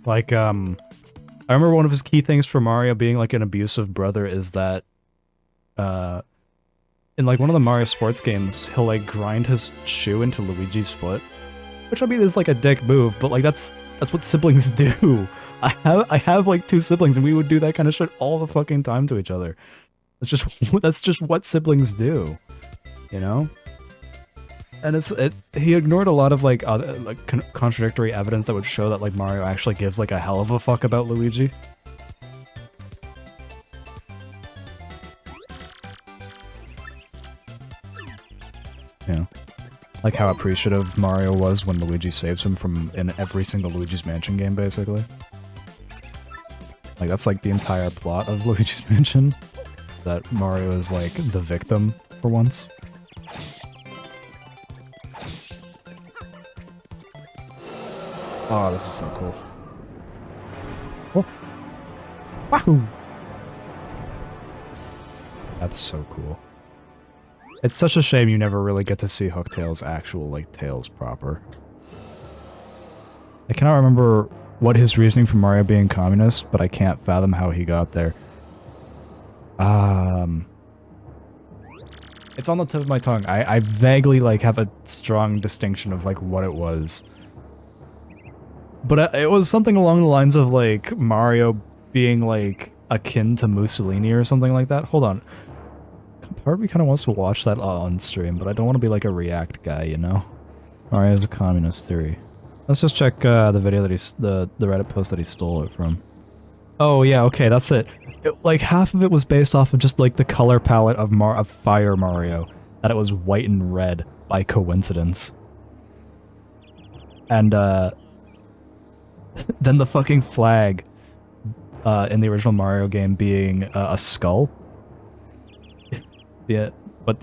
Like, I remember one of his key things for Mario being like an abusive brother is that, uh, in like one of the Mario sports games, he'll like grind his shoe into Luigi's foot, which I mean is like a dick move, but like that's what siblings do. I have like two siblings and we would do that kind of shit all the fucking time to each other. That's just what siblings do, you know? And he ignored a lot of like other like contradictory evidence that would show that like Mario actually gives like a hell of a fuck about Luigi. You know, like how appreciative Mario was when Luigi saves him from in every single Luigi's Mansion game, basically. Like that's like the entire plot of Luigi's Mansion, that Mario is like the victim for once. Oh, this is so cool. Oh. Wahoo! That's so cool. It's such a shame you never really get to see Hooktail's actual, like, tails proper. I cannot remember what his reasoning for Mario being communist, but I can't fathom how he got there. It's on the tip of my tongue. I vaguely, like, have a strong distinction of, like, what it was. But it was something along the lines of, like, Mario being, like, akin to Mussolini or something like that. Hold on. Part of me kind of wants to watch that on stream, but I don't want to be, like, a React guy, you know? Mario's a communist theory. Let's just check, the video that the Reddit post that he stole it from. Oh, yeah, okay, that's it. Like, half of it was based off of just, like, the color palette of Fire Mario. That it was white and red, by coincidence. And, then the fucking flag in the original Mario game being a skull. Yeah, but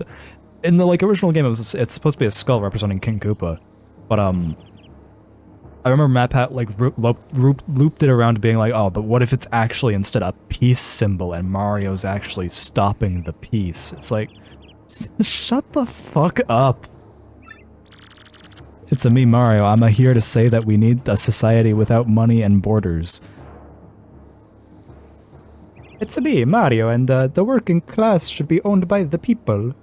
in the like original game it's supposed to be a skull representing King Koopa. But I remember MatPat like looped it around to being like, oh, but what if it's actually instead a peace symbol and Mario's actually stopping the peace? It's like, shut the fuck up. It's a me, Mario. I'm here to say that we need a society without money and borders. It's a me, Mario, and the working class should be owned by the people.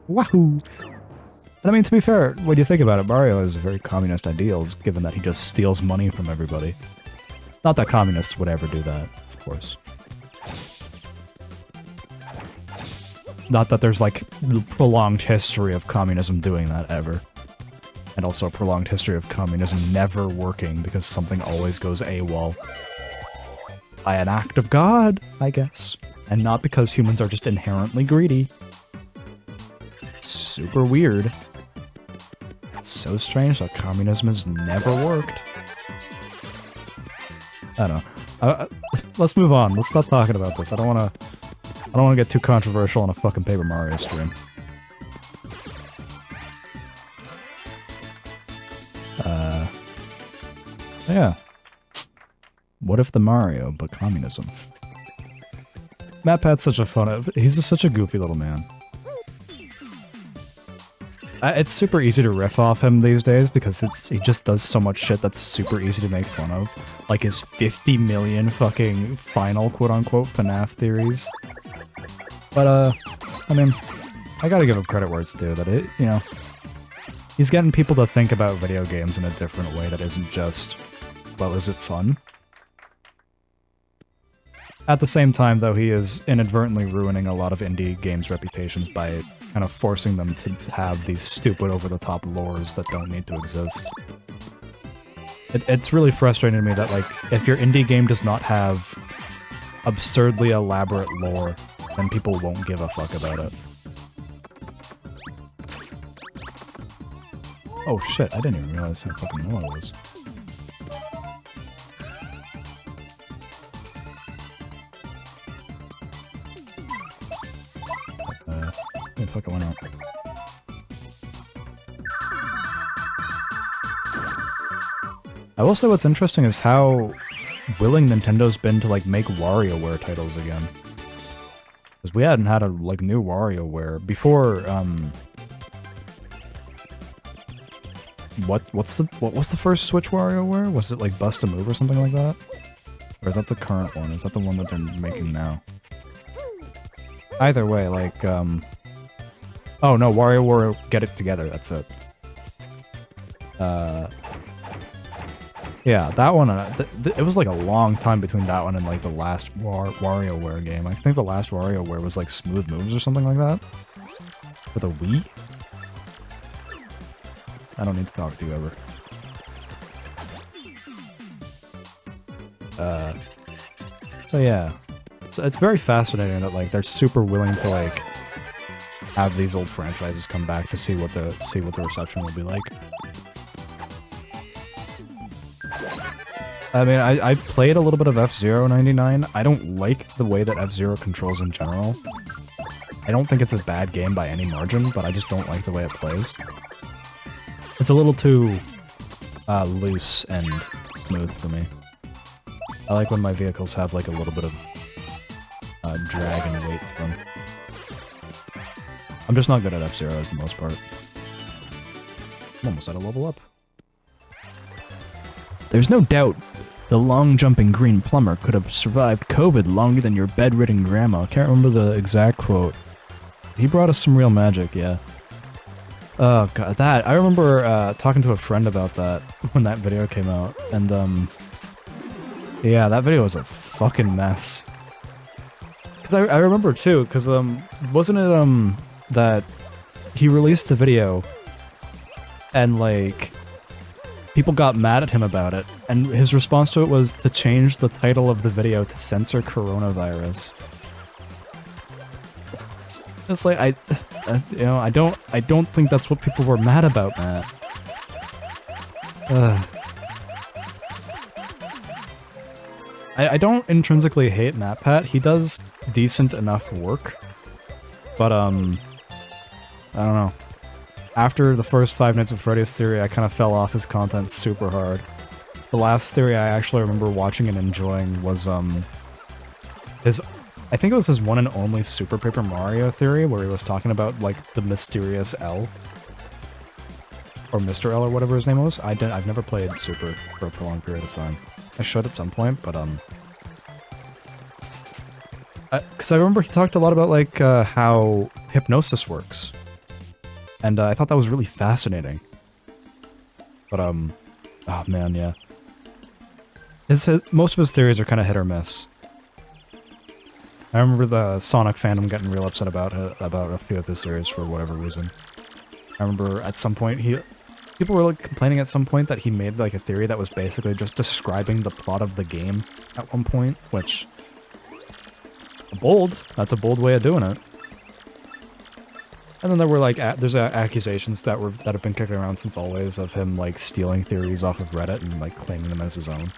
Wahoo! And I mean, to be fair, when you think about it, Mario has very communist ideals, given that he just steals money from everybody. Not that communists would ever do that, of course. Not that there's, like, prolonged history of communism doing that, ever. And also a prolonged history of communism never working because something always goes AWOL. By an act of God, I guess. And not because humans are just inherently greedy. It's super weird. It's so strange that communism has never worked. I don't know. Let's move on. Let's stop talking about this. I don't wanna get too controversial on a fucking Paper Mario stream. Yeah. What if the Mario, but communism? MatPat's such a he's just such a goofy little man. It's super easy to riff off him these days because he just does so much shit that's super easy to make fun of. Like his 50 million fucking final quote-unquote FNAF theories. But, I mean, I gotta give him credit where it's due, that you know, he's getting people to think about video games in a different way that isn't just, well, is it fun? At the same time, though, he is inadvertently ruining a lot of indie games' reputations by kind of forcing them to have these stupid over-the-top lores that don't need to exist. It's really frustrating to me that, like, if your indie game does not have absurdly elaborate lore, then people won't give a fuck about it. Oh shit, I didn't even realize how fucking low I was. Where the fuck I went out? I will say what's interesting is how willing Nintendo's been to, like, make WarioWare titles again. Because we hadn't had a, like, new WarioWare before, what was the first Switch WarioWare? Was it like Bust a Move or something like that? Or is that the current one? Is that the one that they're making now? Either way, like, oh no, WarioWare Get It Together, that's it. Yeah, that one, it was like a long time between that one and like the last WarioWare game. I think the last WarioWare was like Smooth Moves or something like that. For the Wii? I don't need to talk to you ever. So yeah. So it's very fascinating that like they're super willing to like have these old franchises come back to see what the reception will be like. I mean, I played a little bit of F-Zero 99. I don't like the way that F-Zero controls in general. I don't think it's a bad game by any margin, but I just don't like the way it plays. It's a little too loose and smooth for me. I like when my vehicles have like a little bit of drag and weight to them. I'm just not good at F-Zero as the most part. I'm almost at a level up. There's no doubt the long-jumping green plumber could have survived COVID longer than your bedridden grandma. I can't remember the exact quote. He brought us some real magic, yeah. Oh god, that, I remember talking to a friend about that when that video came out, and yeah, that video was a fucking mess. Cause I remember too, cause wasn't it that he released the video and like people got mad at him about it, and his response to it was to change the title of the video to censor coronavirus. It's like you know, I don't think that's what people were mad about, Matt. I don't intrinsically hate MatPat. He does decent enough work, but I don't know. After the first 5 Nights at Freddy's theory, I kind of fell off his content super hard. The last theory I actually remember watching and enjoying was his, I think it was his one and only Super Paper Mario theory, where he was talking about like the mysterious L, or Mr. L, or whatever his name was. I've never played Super for a prolonged period of time. I should at some point, but because I remember he talked a lot about like how hypnosis works. And I thought that was really fascinating. But, oh man, yeah. Most of his theories are kind of hit or miss. I remember the Sonic fandom getting real upset about a few of his theories for whatever reason. I remember at some point people were like complaining at some point that he made like a theory that was basically just describing the plot of the game at one point, which... That's a bold way of doing it. And then there were like, there's accusations that have been kicking around since always of him like stealing theories off of Reddit and like claiming them as his own.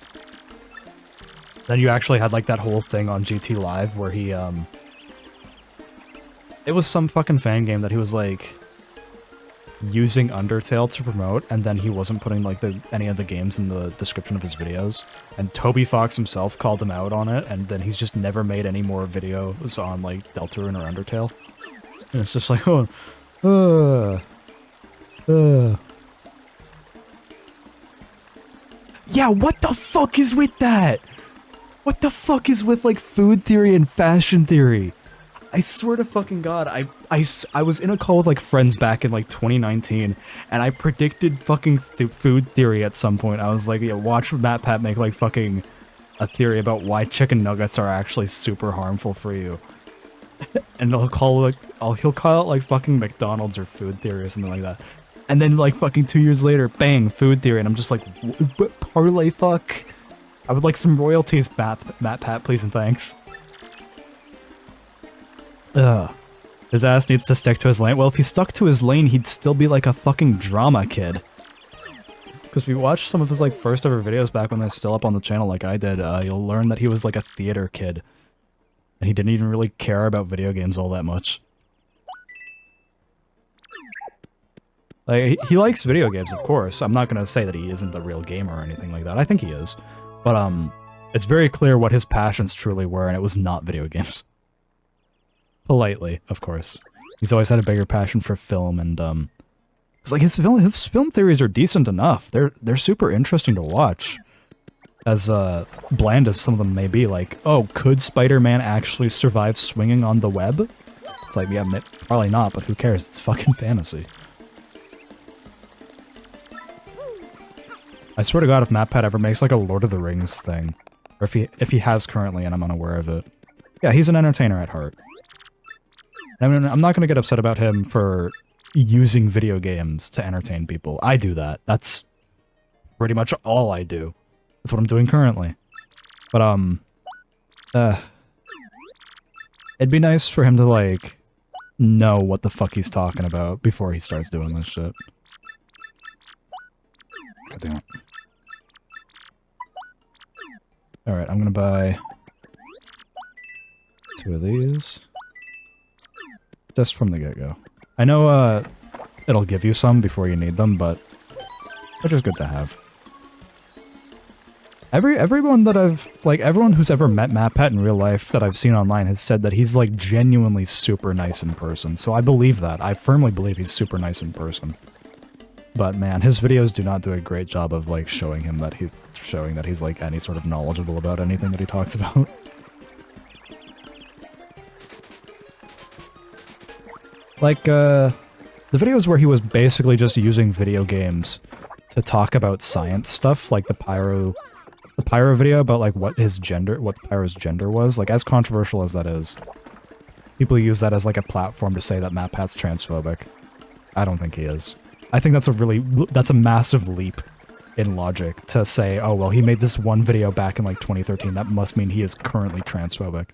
Then you actually had like that whole thing on GT Live where he, it was some fucking fan game that he was like using Undertale to promote, and then he wasn't putting like any of the games in the description of his videos. And Toby Fox himself called him out on it, and then he's just never made any more videos on like Deltarune or Undertale. And it's just like, yeah, what the fuck is with that? What the fuck is with, like, food theory and fashion theory? I swear to fucking god, I was in a call with, like, friends back in, like, 2019, and I predicted fucking food theory at some point. I was like, yeah, watch MatPat make, like, fucking a theory about why chicken nuggets are actually super harmful for you. And he'll call it like fucking McDonald's or food theory or something like that. And then like fucking 2 years later, bang, food theory, and I'm just like, parlay fuck? I would like some royalties, MatPat, please and thanks. Ugh. His ass needs to stick to his lane. Well, if he stuck to his lane, he'd still be like a fucking drama kid. Because if you watch some of his like first ever videos back when they're still up on the channel like I did, you'll learn that he was like a theater kid. And he didn't even really care about video games all that much. Like, he likes video games, of course. I'm not gonna say that he isn't a real gamer or anything like that. I think he is. But, it's very clear what his passions truly were, and it was not video games. Politely, of course. He's always had a bigger passion for film and, It's like his film theories are decent enough. They're super interesting to watch. As bland as some of them may be, like, oh, could Spider-Man actually survive swinging on the web? It's like, yeah, probably not, but who cares? It's fucking fantasy. I swear to God, if MatPat ever makes like a Lord of the Rings thing, or if he has currently and I'm unaware of it, yeah, he's an entertainer at heart. I mean, I'm not gonna get upset about him for using video games to entertain people. I do that. That's pretty much all I do. That's what I'm doing currently. But it'd be nice for him to like know what the fuck he's talking about before he starts doing this shit. God damn it. Alright, I'm gonna buy 2 of these. Just from the get-go. I know, it'll give you some before you need them, but they're just good to have. Everyone that everyone who's ever met MatPat in real life that I've seen online has said that he's, like, genuinely super nice in person, so I believe that. I firmly believe he's super nice in person. But man, his videos do not do a great job of, like, showing that he's, like, any sort of knowledgeable about anything that he talks about. Like, the videos where he was basically just using video games to talk about science stuff, like the Pyro video about, like, what Pyro's gender was, like, as controversial as that is, people use that as, like, a platform to say that MatPat's transphobic. I don't think he is. I think that's a massive leap in logic to say, oh, well, he made this one video back in, like, 2013, that must mean he is currently transphobic.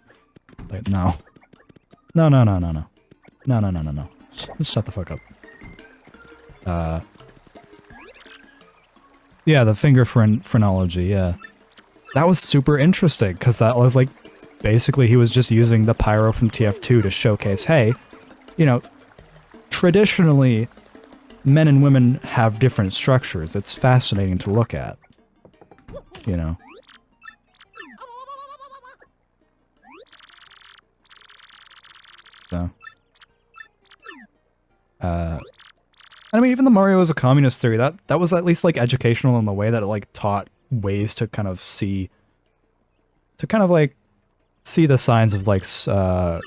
Like, no. No. No. Shut the fuck up. Yeah, the finger phrenology, yeah. That was super interesting, because that was, like, basically he was just using the Pyro from TF2 to showcase, hey, you know, traditionally, men and women have different structures. It's fascinating to look at. You know? So. I mean, even the Mario is a communist theory, that was at least, like, educational in the way that it, like, taught ways to kind of see... to kind of, like, see the signs of, like, stuff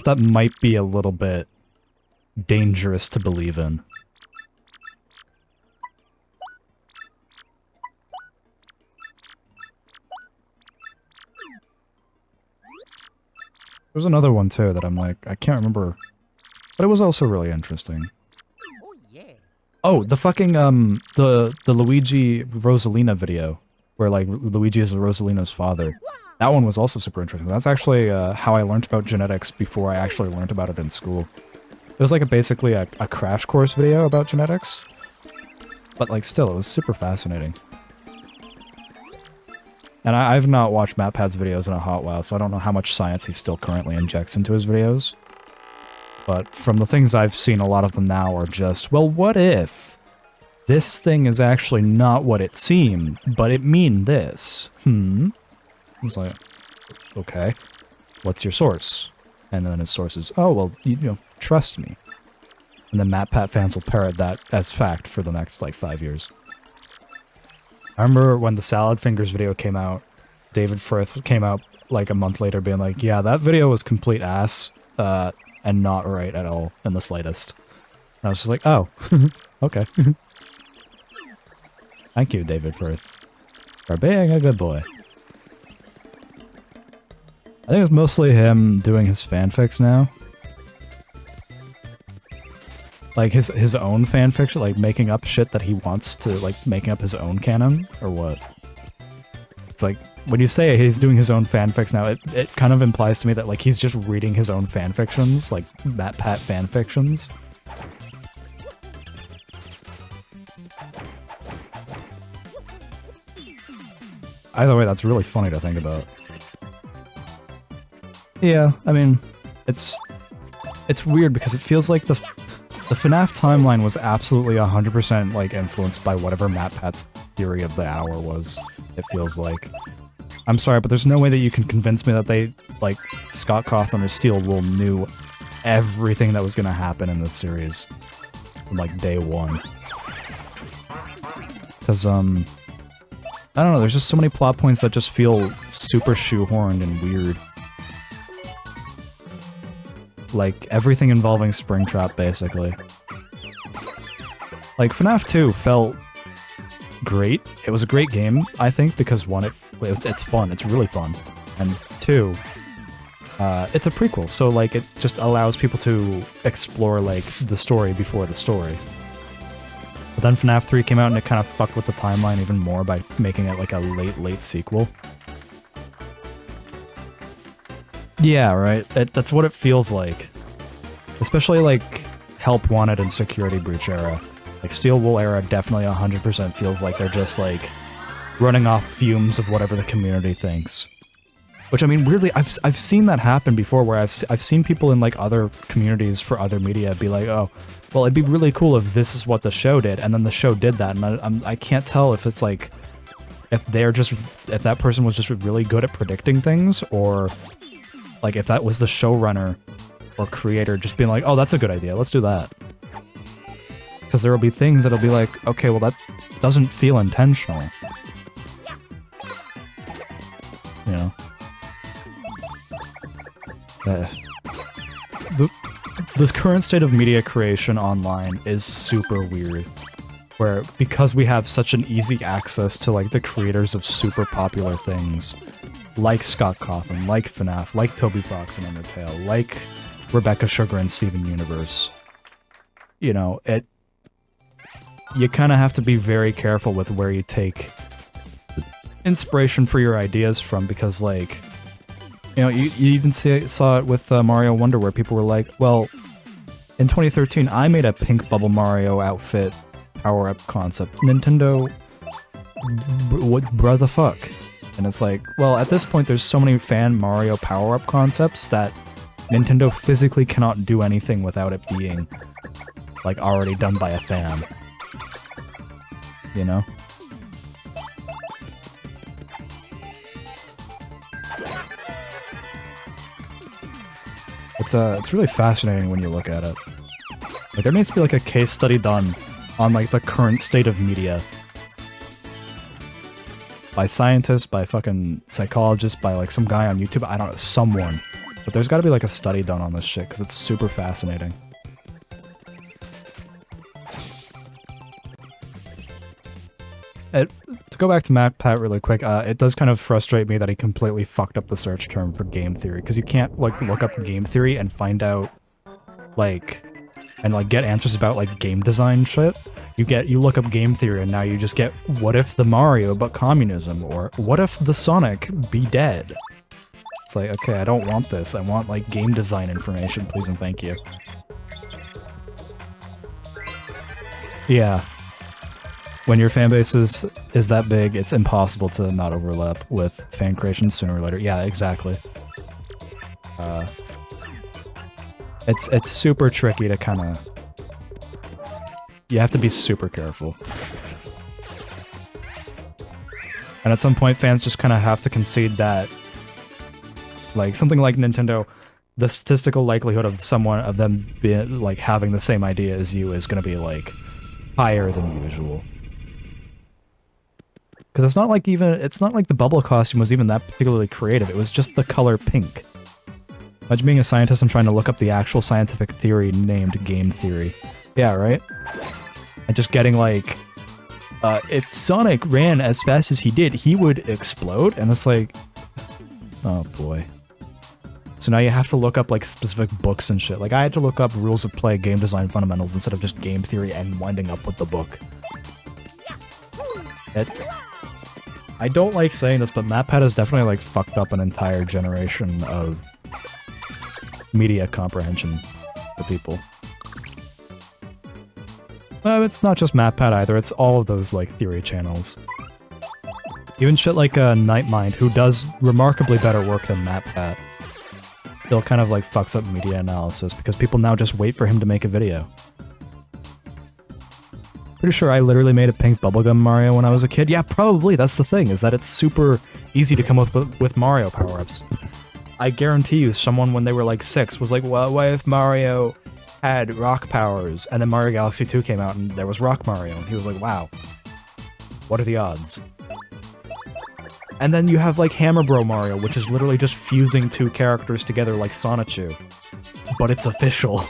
that might be a little bit dangerous to believe in. There's another one, too, that I'm like, I can't remember... but it was also really interesting. Oh, yeah. Oh, the fucking, the Luigi Rosalina video, where, like, Luigi is Rosalina's father. That one was also super interesting. That's actually, how I learned about genetics before I actually learned about it in school. It was, like, basically a crash course video about genetics. But, like, still, it was super fascinating. And I've not watched MatPat's videos in a hot while, so I don't know how much science he still currently injects into his videos. But from the things I've seen, a lot of them now are just, well, what if this thing is actually not what it seemed, but it mean this? I was like, okay, what's your source? And then his source is, oh, well, you know, trust me. And then MatPat fans will parrot that as fact for the next, like, 5 years. I remember when the Salad Fingers video came out, David Firth came out, like, a month later being like, yeah, that video was complete ass, and not right at all, in the slightest. And I was just like, oh, okay. Thank you, David Firth, for being a good boy. I think it's mostly him doing his fanfics now. Like, his own fanfiction, like, making up shit that he wants to, like, making up his own canon, or what? It's like, when you say he's doing his own fanfics now, it kind of implies to me that, like, he's just reading his own fanfictions, like, MatPat fanfictions. Either way, that's really funny to think about. Yeah, I mean, it's weird because it feels like the FNAF timeline was absolutely 100% like influenced by whatever MatPat's theory of the hour was, it feels like. I'm sorry, but there's no way that you can convince me that they, like, Scott Cawthon or Steel Wool knew everything that was gonna happen in this series. from like day one. Because, I don't know, there's just so many plot points that just feel super shoehorned and weird. Like, everything involving Springtrap, basically. Like, FNAF 2 felt great. It was a great game, I think, because one, it's fun, it's really fun. And two, it's a prequel, so like it just allows people to explore like the story before the story. But then FNAF 3 came out and it kind of fucked with the timeline even more by making it like a late sequel. Yeah, right. That's what it feels like. Especially like Help Wanted and Security Breach era. Like Steel Wool era definitely 100% feels like they're just like running off fumes of whatever the community thinks. Which, I mean, weirdly, I've seen that happen before, where I've seen people in, like, other communities for other media be like, oh, well, it'd be really cool if this is what the show did, and then the show did that, and I can't tell if it's, like, if that person was just really good at predicting things, or, like, if that was the showrunner or creator just being like, oh, that's a good idea, let's do that. Because there will be things that'll be like, okay, well, that doesn't feel intentional. You know? This current state of media creation online is super weird, where because we have such an easy access to like the creators of super popular things, like Scott Cawthon, like FNAF, like Toby Fox and Undertale, like Rebecca Sugar and Steven Universe, you know, you kind of have to be very careful with where you take inspiration for your ideas from, because like, you know, you even saw it with Mario Wonder, where people were like, well, in 2013, I made a pink Bubble Mario outfit power-up concept. Nintendo, bruh the fuck? And it's like, well, at this point, there's so many fan Mario power-up concepts that Nintendo physically cannot do anything without it being, like, already done by a fan. You know? It's really fascinating when you look at it. Like, there needs to be, like, a case study done on, like, the current state of media. By scientists, by fucking psychologists, by, like, some guy on YouTube, I don't know, someone. But there's gotta be, like, a study done on this shit, because it's super fascinating. To go back to MatPat really quick, it does kind of frustrate me that he completely fucked up the search term for game theory, because you can't, like, look up game theory and find out, like, and, like, get answers about, like, game design shit. You look up game theory and now you just get, what if the Mario but communism, or what if the Sonic be dead? It's like, okay, I don't want this. I want, like, game design information, please and thank you. Yeah. When your fanbase is that big, it's impossible to not overlap with fan creation sooner or later. Yeah, exactly. It's super tricky to kind of... You have to be super careful. And at some point, fans just kind of have to concede that, like, something like Nintendo, the statistical likelihood of them being, like, having the same idea as you is going to be, like, higher than usual. Because it's not like the bubble costume was even that particularly creative, it was just the color pink. Imagine being a scientist and trying to look up the actual scientific theory named game theory. Yeah, right? And just getting like, if Sonic ran as fast as he did, he would explode? And it's like, oh boy. So now you have to look up like specific books and shit. Like I had to look up rules of play, game design fundamentals instead of just game theory and winding up with the book. I don't like saying this, but MatPat has definitely like fucked up an entire generation of media comprehension for people. It's not just MatPat either, it's all of those like theory channels. Even shit like Nightmind, who does remarkably better work than MatPat, still kind of like fucks up media analysis because people now just wait for him to make a video. Pretty sure I literally made a pink bubblegum Mario when I was a kid. Yeah, probably, that's the thing, is that it's super easy to come up with Mario power-ups. I guarantee you someone when they were like 6 was like, well, what if Mario had rock powers, and then Mario Galaxy 2 came out and there was Rock Mario, and he was like, wow, what are the odds? And then you have like Hammer Bro Mario, which is literally just fusing two characters together like Sonichu. But it's official.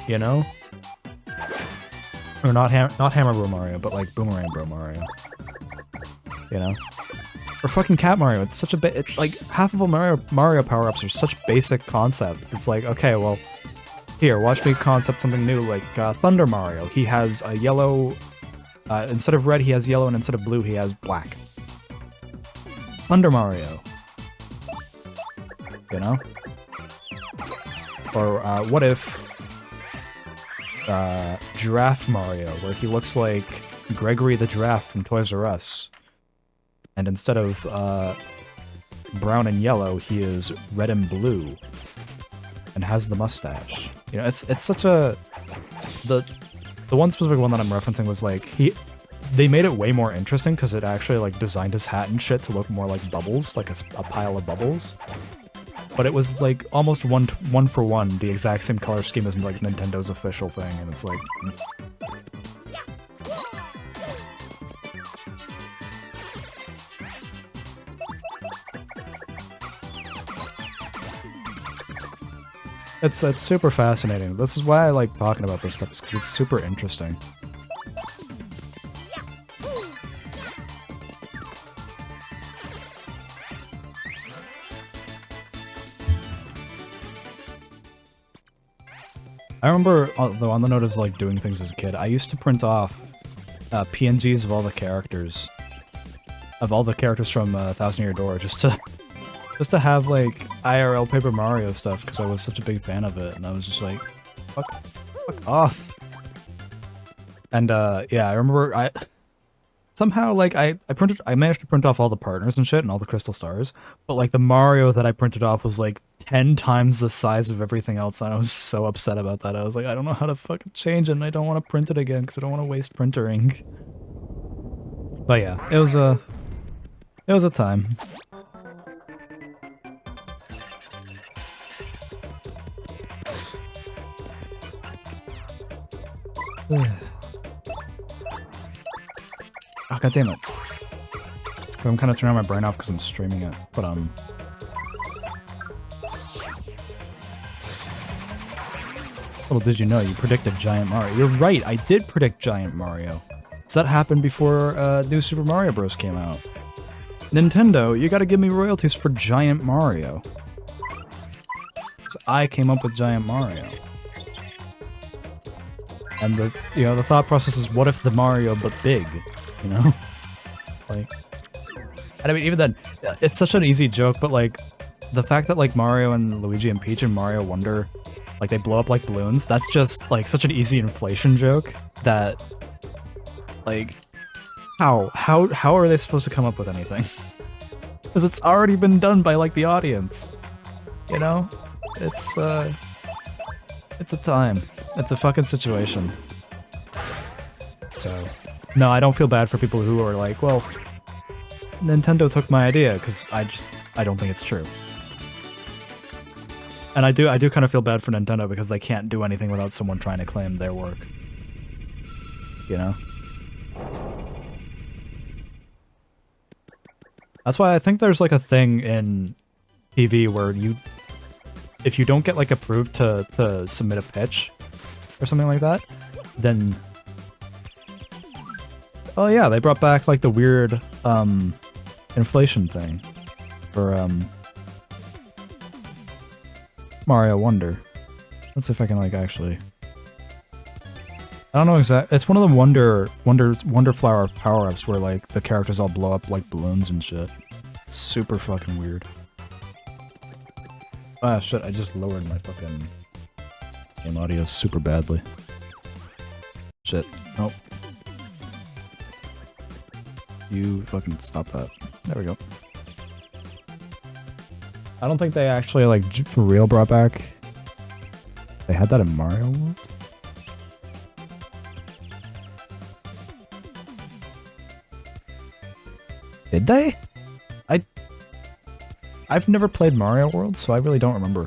You know? Or not Hammer Bro Mario, but like Boomerang Bro Mario. You know? Or fucking Cat Mario, it's such a like, half of Mario power-ups are such basic concepts. It's like, okay, well, here, watch me concept something new, like Thunder Mario. He has a yellow, instead of red he has yellow, and instead of blue he has black. Thunder Mario. You know? Or what if Giraffe Mario, where he looks like Gregory the Giraffe from Toys R Us. And instead of brown and yellow, he is red and blue. And has the mustache. You know, it's such a... The one specific one that I'm referencing was like, they made it way more interesting because it actually like designed his hat and shit to look more like bubbles, like a pile of bubbles. But it was like almost one for one, the exact same color scheme as like Nintendo's official thing, and it's like... It's super fascinating. This is why I like talking about this stuff, is because it's super interesting. I remember, though, on the note of like doing things as a kid, I used to print off PNGs of all the characters from Thousand Year Door, just to have like IRL Paper Mario stuff, because I was such a big fan of it, and I was just like, fuck off. And yeah, I remember somehow like I managed to print off all the partners and shit and all the crystal stars, but like the Mario that I printed off was like 10 times the size of everything else, and I was so upset about that. I was like, I don't know how to fucking change it, and I don't want to print it again because I don't want to waste printer ink. But yeah, it was a time. Oh, god damn it. I'm kind of turning my brain off because I'm streaming it, but little did you know, you predicted Giant Mario. You're right, I did predict Giant Mario. So that happened before New Super Mario Bros. Came out. Nintendo, you gotta give me royalties for Giant Mario. So I came up with Giant Mario. And the thought process is, what if the Mario but big, you know? Like, and I mean, even then, it's such an easy joke, but like, the fact that like Mario and Luigi and Peach and Mario Wonder, like they blow up like balloons, that's just like such an easy inflation joke that, like, how are they supposed to come up with anything? Because it's already been done by like the audience, you know? It's a time. It's a fucking situation. So, no, I don't feel bad for people who are like, well, Nintendo took my idea, because I don't think it's true. And I do kind of feel bad for Nintendo because they can't do anything without someone trying to claim their work. You know? That's why I think there's like a thing in TV where if you don't get like approved to submit a pitch or something like that, then oh yeah, they brought back like the weird inflation thing for Mario Wonder. Let's see if I can like actually, I don't know exactly. It's one of the Wonder Flower power-ups where like the characters all blow up like balloons and shit. It's super fucking weird. Ah shit, I just lowered my fucking game audio super badly. Shit. Nope. You fucking stop that. There we go. I don't think they actually like for real brought back. They had that in Mario World? Did they? I've never played Mario World, so I really don't remember.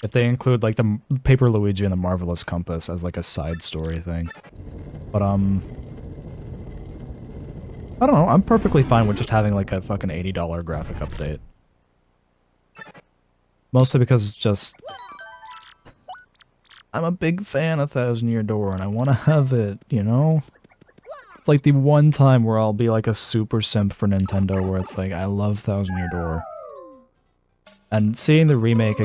If they include like the Paper Luigi and the Marvelous Compass as like a side story thing. But I don't know, I'm perfectly fine with just having like a fucking $80 graphic update. Mostly because it's just... I'm a big fan of Thousand Year Door and I want to have it, you know? It's like the one time where I'll be like a super simp for Nintendo where it's like, I love Thousand Year Door. And seeing the remake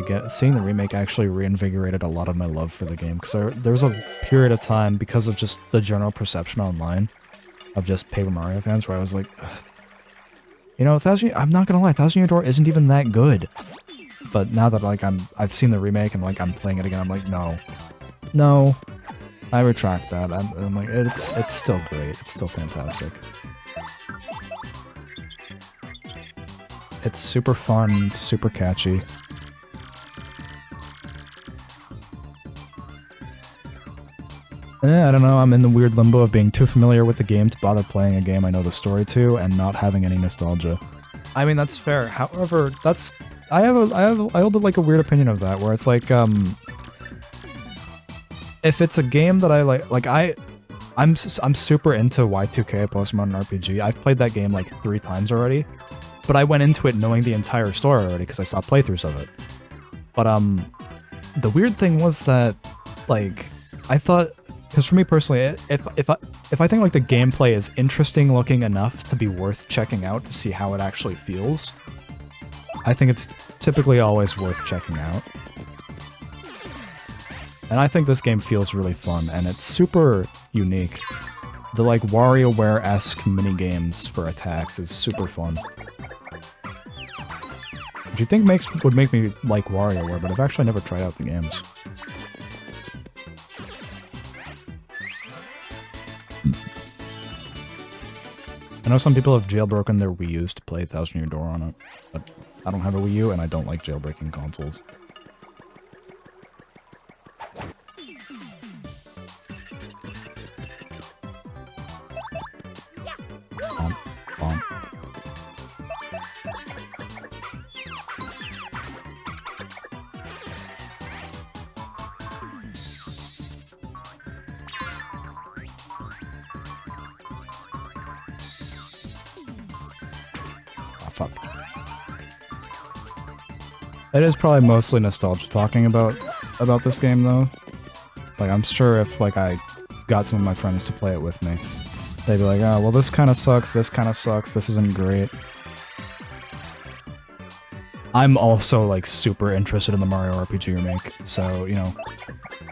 actually reinvigorated a lot of my love for the game, because there was a period of time, because of just the general perception online of just Paper Mario fans, where I was like, ugh. You know, I'm not gonna lie, Thousand Year Door isn't even that good. But now that like I've seen the remake and like I'm playing it again, I'm like, no, I retract that. I'm like, it's still great. It's still fantastic. It's super fun, super catchy. I don't know, I'm in the weird limbo of being too familiar with the game to bother playing a game I know the story to, and not having any nostalgia. I mean, that's fair. However, I hold like a weird opinion of that, where it's like, if it's a game that I like I'm super into Y2K Postmodern RPG. I've played that game like 3 times already, but I went into it knowing the entire story already because I saw playthroughs of it. But the weird thing was that, like, I thought, because for me personally, if I think like the gameplay is interesting looking enough to be worth checking out to see how it actually feels, I think it's typically always worth checking out. And I think this game feels really fun, and it's super unique. The like WarioWare-esque mini-games for attacks is super fun. Which you think would make me like WarioWare, but I've actually never tried out the games. I know some people have jailbroken their Wii U's to play Thousand Year Door on it, but I don't have a Wii U and I don't like jailbreaking consoles. Bonk. Oh, fuck. It is probably mostly nostalgia talking about this game, though. Like, I'm sure if, like, I got some of my friends to play it with me, they'd be like, oh, well, this kind of sucks, this isn't great. I'm also, like, super interested in the Mario RPG remake, so, you know,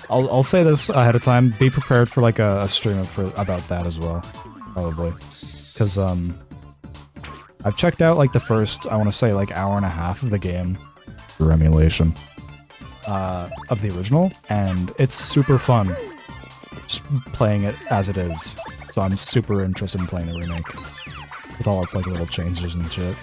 I'll say this ahead of time, be prepared for, like, a stream about that as well, probably. Because, I've checked out, like, the first, I want to say, like, hour and a half of the game for emulation of the original, and it's super fun just playing it as it is. So I'm super interested in playing the remake with all its like little changes and shit.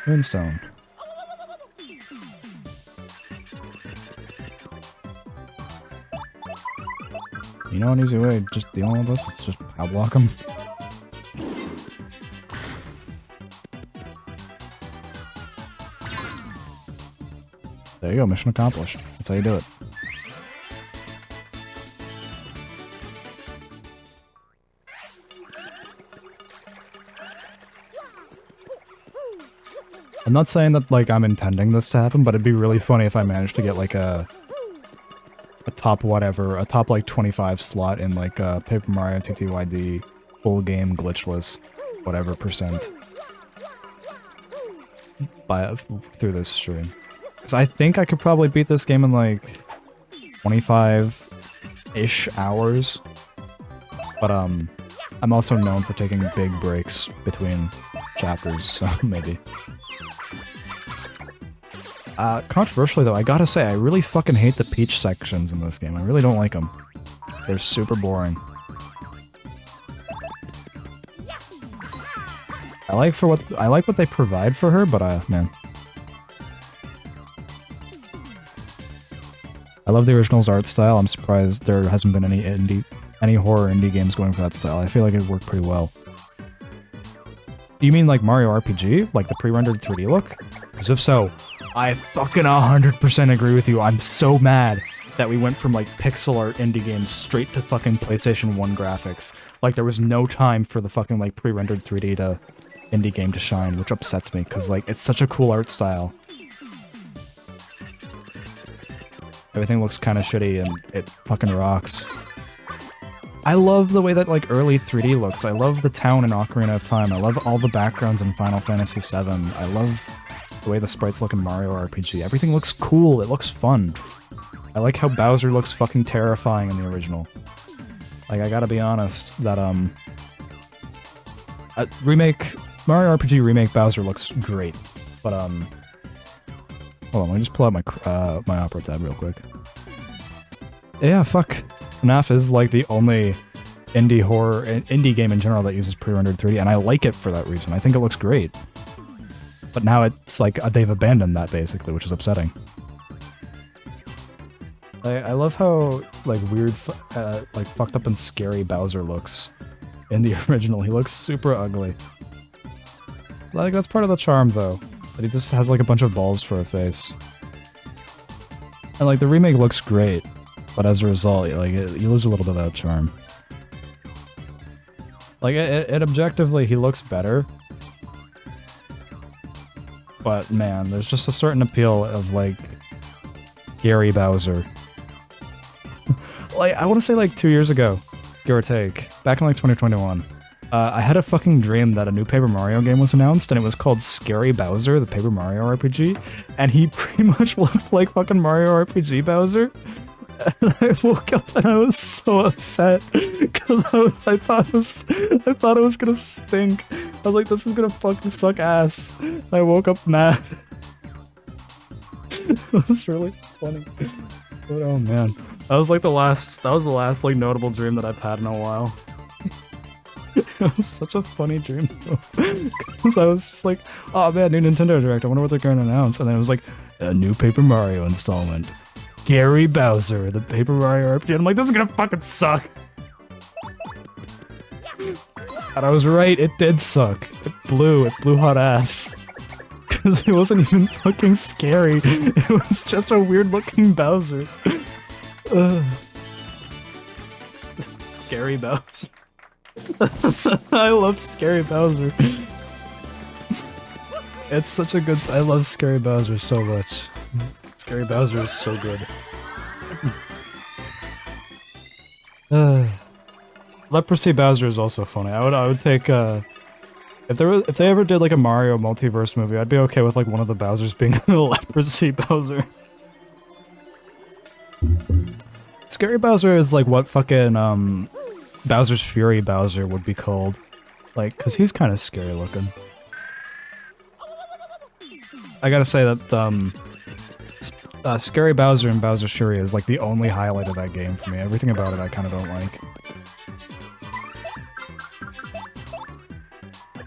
Moonstone. You know an easy way of just dealing with this? It's just power block them. There you go, mission accomplished. That's how you do it. I'm not saying that, like, I'm intending this to happen, but it'd be really funny if I managed to get, like, a top whatever, a top, like, 25 slot in, like, Paper Mario TTYD, full game, glitchless, whatever percent. Through this stream. Because I think I could probably beat this game in, like, 25-ish hours. But, I'm also known for taking big breaks between chapters, so maybe. Controversially though, I gotta say, I really fucking hate the Peach sections in this game. I really don't like them. They're super boring. I like what they provide for her, but man. I love the original's art style. I'm surprised there hasn't been any horror indie games going for that style. I feel like it worked pretty well. Do you mean like Mario RPG? Like the pre-rendered 3D look? Because if so, I fucking 100% agree with you. I'm so mad that we went from like pixel art indie games straight to fucking PlayStation 1 graphics. Like there was no time for the fucking like pre-rendered 3D to indie game to shine, which upsets me because like it's such a cool art style. Everything looks kind of shitty and it fucking rocks. I love the way that like early 3D looks. I love the town in Ocarina of Time. I love all the backgrounds in Final Fantasy VII. I love the way the sprites look in Mario RPG. Everything looks cool. It looks fun. I like how Bowser looks fucking terrifying in the original. Like, I gotta be honest, that, Mario RPG Remake Bowser looks great, but, hold on, let me just pull out my, my Opera tab real quick. Yeah, fuck. FNAF is, like, the only indie game in general that uses pre-rendered 3D, and I like it for that reason. I think it looks great. But now it's, like, they've abandoned that, basically, which is upsetting. I love how, like, weird, like, fucked up and scary Bowser looks in the original. He looks super ugly. Like, that's part of the charm, though. That he just has, like, a bunch of balls for a face. And, like, the remake looks great, but as a result, like, you lose a little bit of that charm. Like, it objectively, he looks better. But, man, there's just a certain appeal of, like, Gary Bowser. Like, I want to say, like, 2 years ago, give or take, back in, like, 2021, I had a fucking dream that a new Paper Mario game was announced, and it was called Scary Bowser, the Paper Mario RPG, and he pretty much looked like fucking Mario RPG Bowser. And I woke up and I was so upset, because I thought it was gonna stink. I was like, this is gonna fucking suck ass. And I woke up mad. It was really funny. But oh man. That was the last like notable dream that I've had in a while. It was such a funny dream though. Because I was just like, oh man, new Nintendo Direct, I wonder what they're going to announce. And then it was like, a new Paper Mario installment. Scary Bowser, the Paper Mario RPG. And I'm like, this is gonna fucking suck. And I was right, it did suck. It blew hot ass. Because it wasn't even fucking scary. It was just a weird looking Bowser. Scary Bowser. I love Scary Bowser. It's such a good... I love Scary Bowser so much. Scary Bowser is so good. Leprosy Bowser is also funny. I would take if they ever did like a Mario multiverse movie, I'd be okay with like one of the Bowsers being a Leprosy Bowser. Scary Bowser is like what fucking Bowser's Fury Bowser would be called. Like, cause he's kind of scary looking. I gotta say that Scary Bowser and Bowser's Fury is like the only highlight of that game for me. Everything about it I kind of don't like.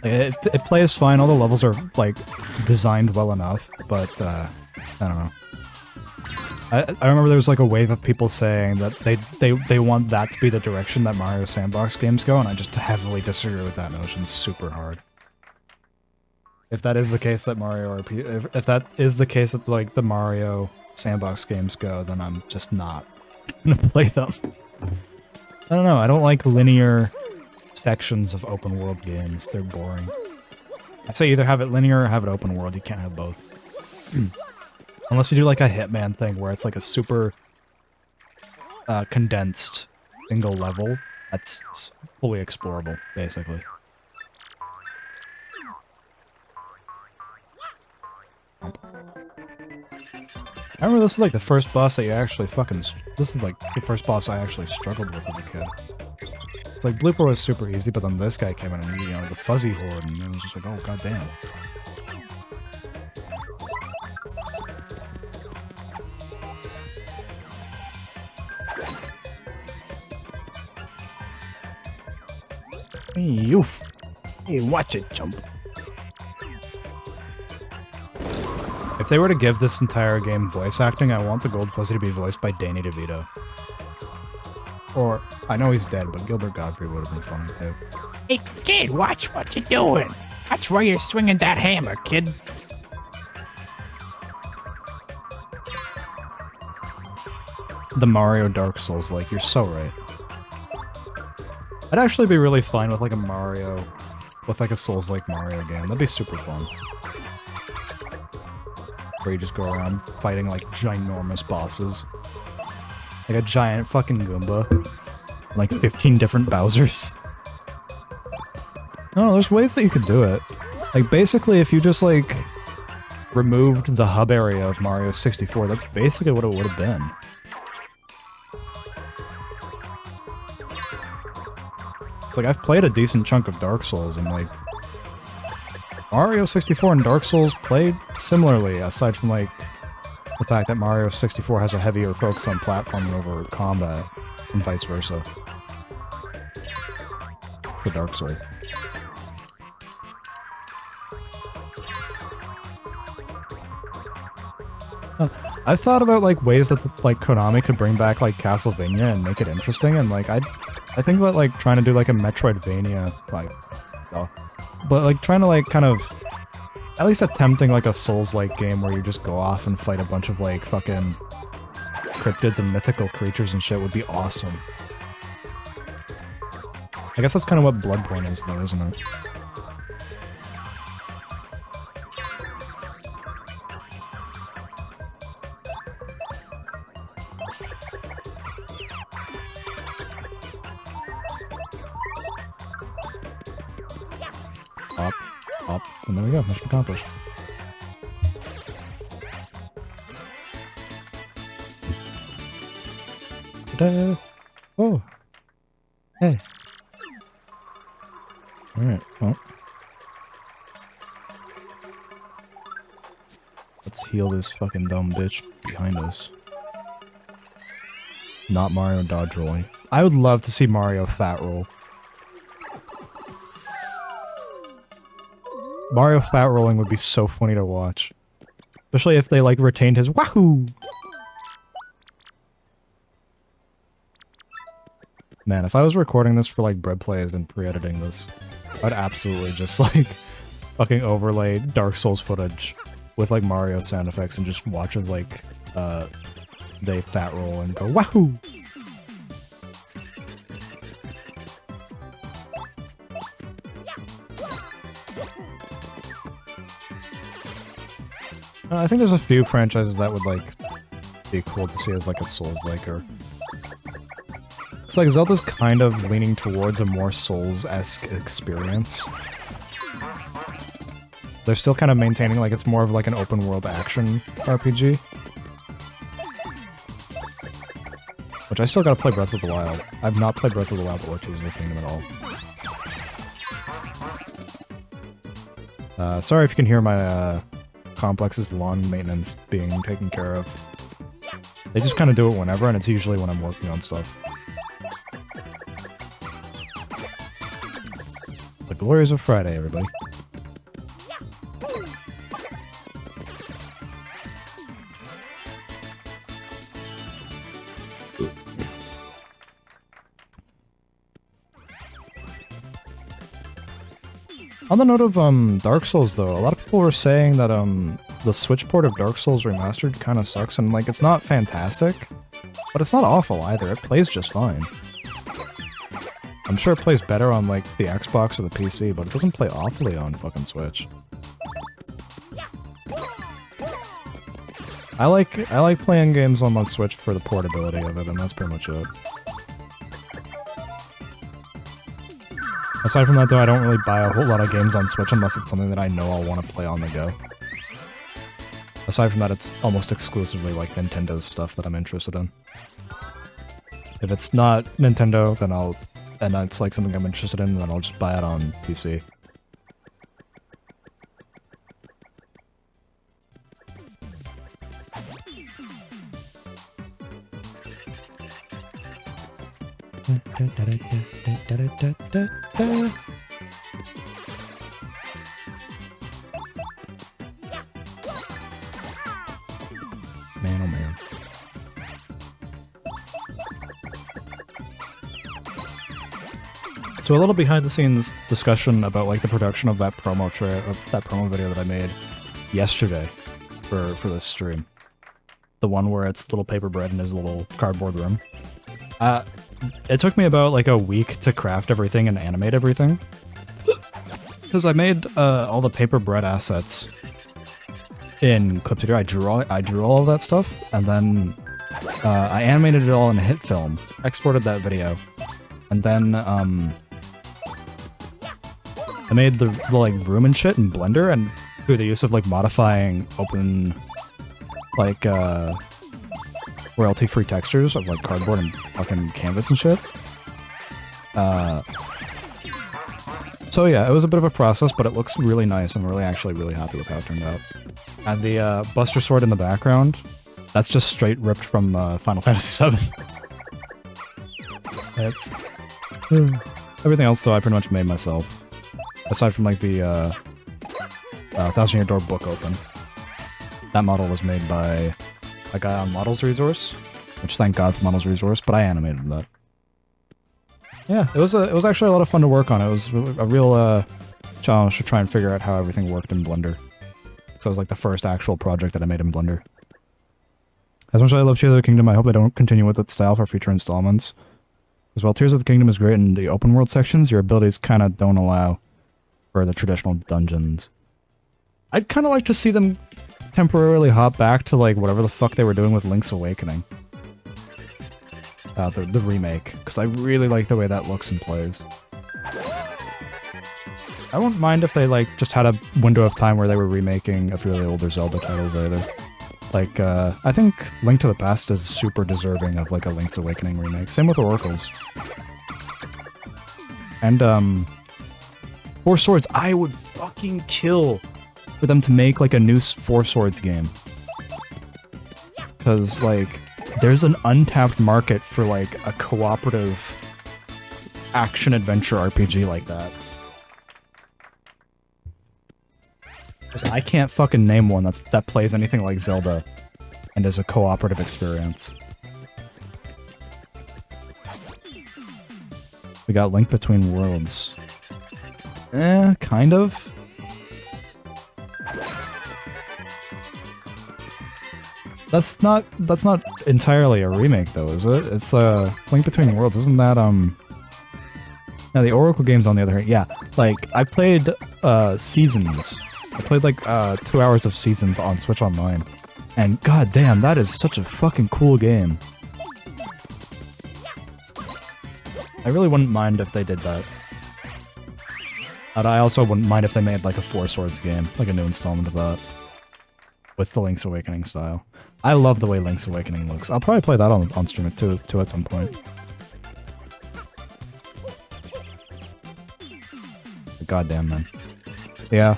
It plays fine, all the levels are, like, designed well enough, but, I don't know. I remember there was, like, a wave of people saying that they want that to be the direction that Mario Sandbox games go, and I just heavily disagree with that notion super hard. If that is the case that if that is the case that, like, the Mario Sandbox games go, then I'm just not gonna play them. I don't know, I don't like linear sections of open world games. They're boring. I'd say either have it linear or have it open world. You can't have both. Unless you do like a Hitman thing where it's like a super condensed single level that's fully explorable, basically. I remember this is like the first boss that you actually fucking... This is like the first boss I actually struggled with as a kid. It's like Blooper was super easy, but then this guy came in and, you know, the Fuzzy Horde, and it was just like, oh goddamn. Hey, Hey, watch it jump. If they were to give this entire game voice acting, I want the Gold Fuzzy to be voiced by Danny DeVito. Or, I know he's dead, but Gilbert Gottfried would have been funny too. Hey, kid, watch what you're doing. Watch where you're swinging that hammer, kid. The Mario Dark Souls, like, you're so right. I'd actually be really fine with like a Mario, with like a Souls-like Mario game. That'd be super fun. Where you just go around fighting like ginormous bosses. Like a giant fucking Goomba. Like 15 different Bowsers. No, there's ways that you could do it. Like basically if you just like removed the hub area of Mario 64, that's basically what it would have been. It's like, I've played a decent chunk of Dark Souls, and like, Mario 64 and Dark Souls played similarly, aside from like, the fact that Mario 64 has a heavier focus on platforming over combat, and vice versa. For Dark Souls. I've thought about like ways that like Konami could bring back like Castlevania and make it interesting, and like I think that like trying to do like a Metroidvania, like, but like trying to like kind of at least attempting like a Souls-like game where you just go off and fight a bunch of like fucking cryptids and mythical creatures and shit would be awesome. I guess that's kind of what Bloodborne is though, isn't it? Up, and there we go, mission accomplished. Ta-da! Oh! Hey! Alright, well. Let's heal this fucking dumb bitch behind us. Not Mario dodge rolling. I would love to see Mario fat roll. Mario fat rolling would be so funny to watch. Especially if they like retained his wahoo! Man, if I was recording this for like bread plays and pre-editing this, I'd absolutely just like fucking overlay Dark Souls footage with like Mario sound effects and just watch as like they fat roll and go wahoo! I think there's a few franchises that would, like, be cool to see as, like, a Souls-like, or... It's like Zelda's kind of leaning towards a more Souls-esque experience. They're still kind of maintaining, like, it's more of, like, an open-world action RPG. Which I still gotta play Breath of the Wild. I've not played Breath of the Wild or Tears of the Kingdom at all. Sorry if you can hear my, Complex's lawn maintenance being taken care of. They just kind of do it whenever, and it's usually when I'm working on stuff. The glories of Friday, everybody. On the note of, Dark Souls, though, a lot of people were saying that, the Switch port of Dark Souls Remastered kinda sucks, and, like, it's not fantastic, but it's not awful either. It plays just fine. I'm sure it plays better on, like, the Xbox or the PC, but it doesn't play awfully on fucking Switch. I like playing games on my Switch for the portability of it, and that's pretty much it. Aside from that, though, I don't really buy a whole lot of games on Switch unless it's something that I know I'll want to play on the go. Aside from that, it's almost exclusively, like, Nintendo's stuff that I'm interested in. If it's not Nintendo, then and it's, like, something I'm interested in, then I'll just buy it on PC. Man, oh man. So a little behind-the-scenes discussion about like the production of that promo video that I made yesterday for this stream. The one where it's little paper bread in his little cardboard room. It took me about like a week to craft everything and animate everything. Because I made all the paper bread assets in Clip Studio. I drew all of that stuff, and then I animated it all in hit film, exported that video, and then I made the like room and shit in Blender, and through the use of like modifying open like royalty-free textures of like cardboard and fucking canvas and shit. So yeah, it was a bit of a process, but it looks really nice. I'm actually really happy with how it turned out. And the Buster Sword in the background, that's just straight ripped from Final Fantasy VII. It's everything else though I pretty much made myself. Aside from like the Thousand Year Door book open. That model was made by a guy on Models Resource, which thank God for Models Resource, but I animated that. Yeah, it was actually a lot of fun to work on. It was a real challenge to try and figure out how everything worked in Blender. So it was like the first actual project that I made in Blender. As much as I love Tears of the Kingdom, I hope they don't continue with its style for future installments. As well, Tears of the Kingdom is great in the open world sections, your abilities kind of don't allow for the traditional dungeons. I'd kind of like to see them temporarily hop back to like whatever the fuck they were doing with Link's Awakening. The remake, because I really like the way that looks and plays. I wouldn't mind if they like just had a window of time where they were remaking a few of the older Zelda titles either. Like, I think Link to the Past is super deserving of like a Link's Awakening remake. Same with Oracles. And Four Swords, I would fucking kill for them to make like a new Four Swords game. Because like, there's an untapped market for like a cooperative action-adventure RPG like that. I can't fucking name one that plays anything like Zelda and is a cooperative experience. We got Link Between Worlds. Kind of. That's not entirely a remake though, is it? It's Link Between Worlds, isn't that Now the Oracle games on the other hand, yeah. Like I played Seasons. I played like 2 hours of Seasons on Switch Online. And god damn, that is such a fucking cool game. I really wouldn't mind if they did that. And I also wouldn't mind if they made like a Four Swords game, like a new installment of that. With the Link's Awakening style. I love the way Link's Awakening looks. I'll probably play that on stream too at some point. Goddamn, man. Yeah.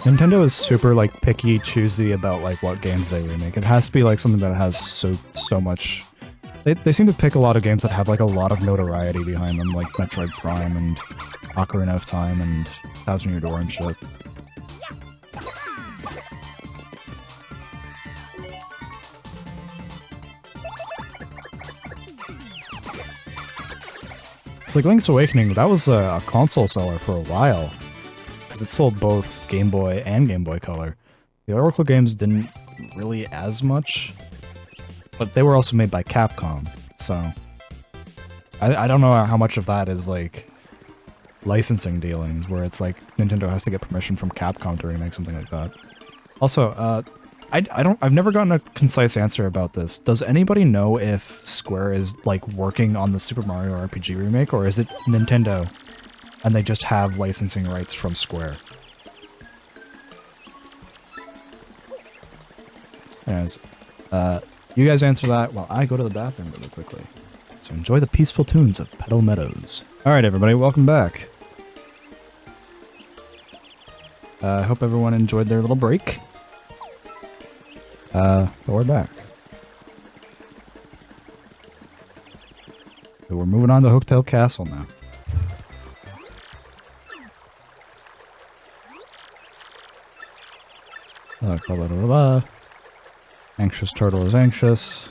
Nintendo is super, like, picky, choosy about, like, what games they remake. It has to be, like, something that has so much... They seem to pick a lot of games that have, like, a lot of notoriety behind them, like Metroid Prime and Ocarina of Time and Thousand Year Door and shit. It's like Link's Awakening, that was a console seller for a while. Because it sold both Game Boy and Game Boy Color. The Oracle games didn't really as much, but they were also made by Capcom, so... I don't know how much of that is, like, licensing dealings, where it's like, Nintendo has to get permission from Capcom to remake something like that. Also, I've never gotten a concise answer about this. Does anybody know if Square is, like, working on the Super Mario RPG remake, or is it Nintendo, and they just have licensing rights from Square? Anyways, you guys answer that while I go to the bathroom really quickly. So enjoy the peaceful tunes of Petal Meadows. Alright everybody, welcome back. I hope everyone enjoyed their little break. But we're back. So we're moving on to Hooktail Castle now. Blah, blah, blah, blah, blah. Anxious turtle is anxious.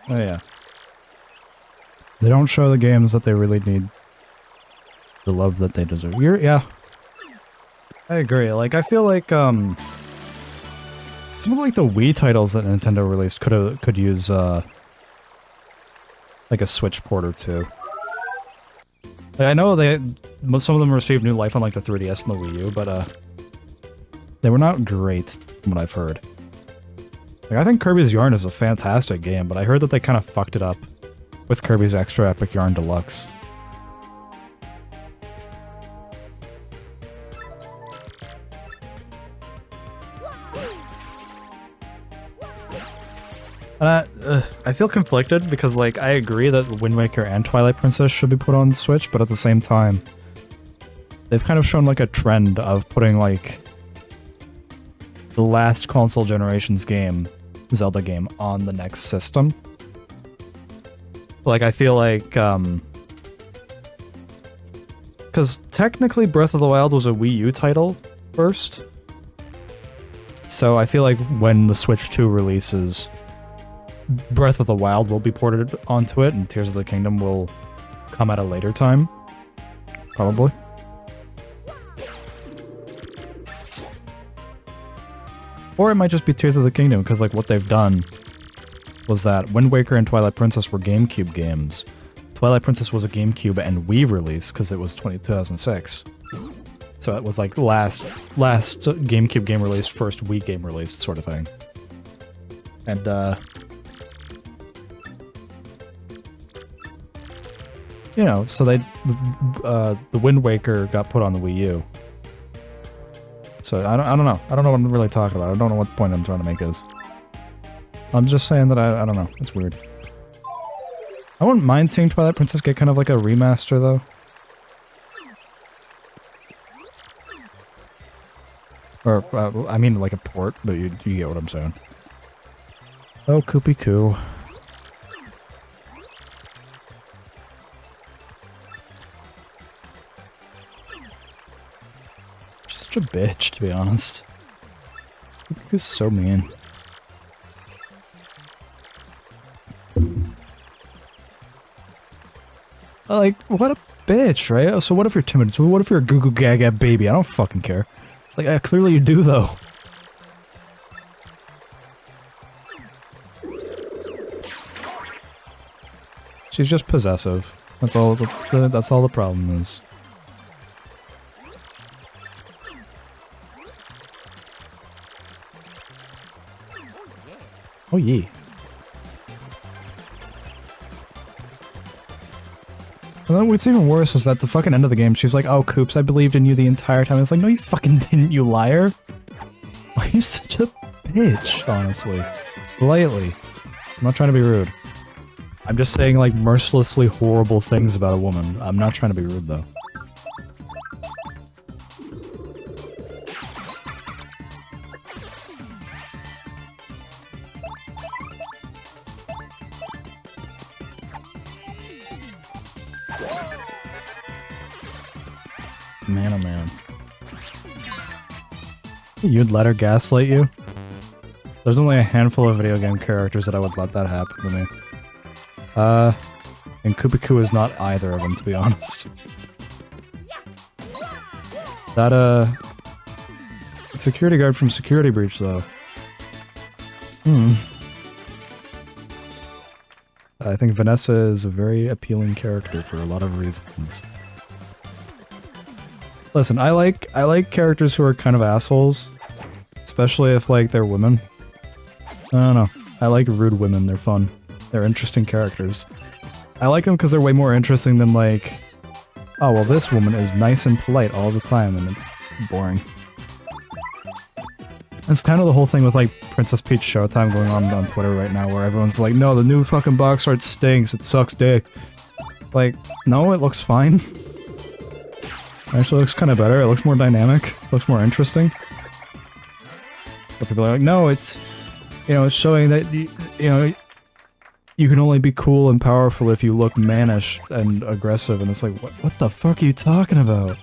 Oh yeah. They don't show the games that they really need the love that they deserve. Yeah. I agree. Like, I feel like, some of like the Wii titles that Nintendo released could use, like a Switch port or two. Like, I know some of them received new life on like the 3DS and the Wii U, but, they were not great from what I've heard. Like, I think Kirby's Yarn is a fantastic game, but I heard that they kind of fucked it up with Kirby's Extra Epic Yarn Deluxe. And I feel conflicted because, like, I agree that Wind Waker and Twilight Princess should be put on Switch, but at the same time, they've kind of shown, like, a trend of putting, like, the last console generation's game, Zelda game, on the next system. Like, I feel like, because technically Breath of the Wild was a Wii U title first. So I feel like when the Switch 2 releases, Breath of the Wild will be ported onto it, and Tears of the Kingdom will come at a later time. Probably. Or it might just be Tears of the Kingdom, because like what they've done was that Wind Waker and Twilight Princess were GameCube games. Twilight Princess was a GameCube and Wii release, because it was 2006. So it was like last GameCube game release, first Wii game release sort of thing. And, you know, so the Wind Waker got put on the Wii U. So I don't know. I don't know what I'm really talking about. I don't know what the point I'm trying to make is. I'm just saying that I don't know. It's weird. I wouldn't mind seeing Twilight Princess get kind of like a remaster though. Or, I mean like a port, but you get what I'm saying. Oh, Koopy Koo. Such a bitch, to be honest. Koopy Koo's so mean. Like, what a bitch, right? So what if you're timid? So what if you're a goo goo gaga baby? I don't fucking care. Like, clearly you do, though. She's just possessive. That's all. That's all the problem is. Oh yeah. And then what's even worse is that the fucking end of the game, she's like, "Oh, Koops, I believed in you the entire time." It's like, no, you fucking didn't, you liar. Why are you such a bitch, honestly? Politely. I'm not trying to be rude. I'm just saying, like, mercilessly horrible things about a woman. I'm not trying to be rude, though. Man, oh man. You'd let her gaslight you? There's only a handful of video game characters that I would let that happen to me. And Koopy Koo is not either of them, to be honest. That, security guard from Security Breach, though. I think Vanessa is a very appealing character for a lot of reasons. Listen, I like characters who are kind of assholes. Especially if, like, they're women. I don't know. I like rude women, they're fun. They're interesting characters. I like them because they're way more interesting than, like, oh, well, this woman is nice and polite all the time, and it's boring. It's kind of the whole thing with, like, Princess Peach Showtime going on Twitter right now, where everyone's like, no, the new fucking box art stinks, it sucks dick. Like, no, it looks fine. Actually, it looks kind of better, it looks more dynamic, it looks more interesting. But people are like, no, it's, you know, it's showing that, you know, you can only be cool and powerful if you look mannish and aggressive, and it's like, what the fuck are you talking about?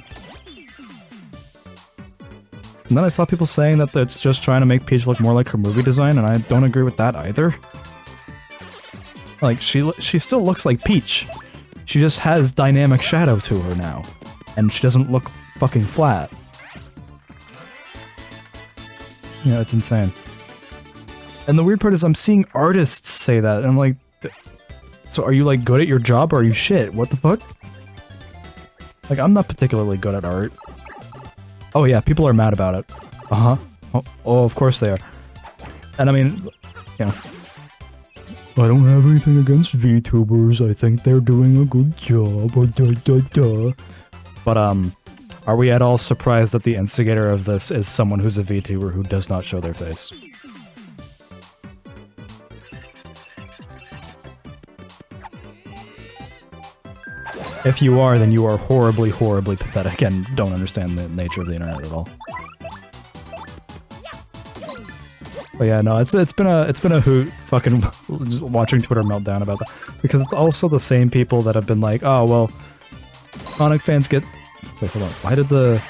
And then I saw people saying that it's just trying to make Peach look more like her movie design, and I don't agree with that either. Like, she still looks like Peach. She just has dynamic shadow to her now. And she doesn't look fucking flat. Yeah, it's insane. And the weird part is I'm seeing artists say that, and I'm like, so are you like good at your job or are you shit? What the fuck? Like, I'm not particularly good at art. Oh yeah, people are mad about it. Uh-huh. Oh, of course they are. And I mean, you know, I don't have anything against VTubers, I think they're doing a good job, But, are we at all surprised that the instigator of this is someone who's a VTuber who does not show their face? If you are, then you are horribly, horribly pathetic and don't understand the nature of the internet at all. But yeah, no, it's been a hoot fucking just watching Twitter meltdown about that, because it's also the same people that have been like, oh well, Sonic fans get. Wait, hold on. Why did the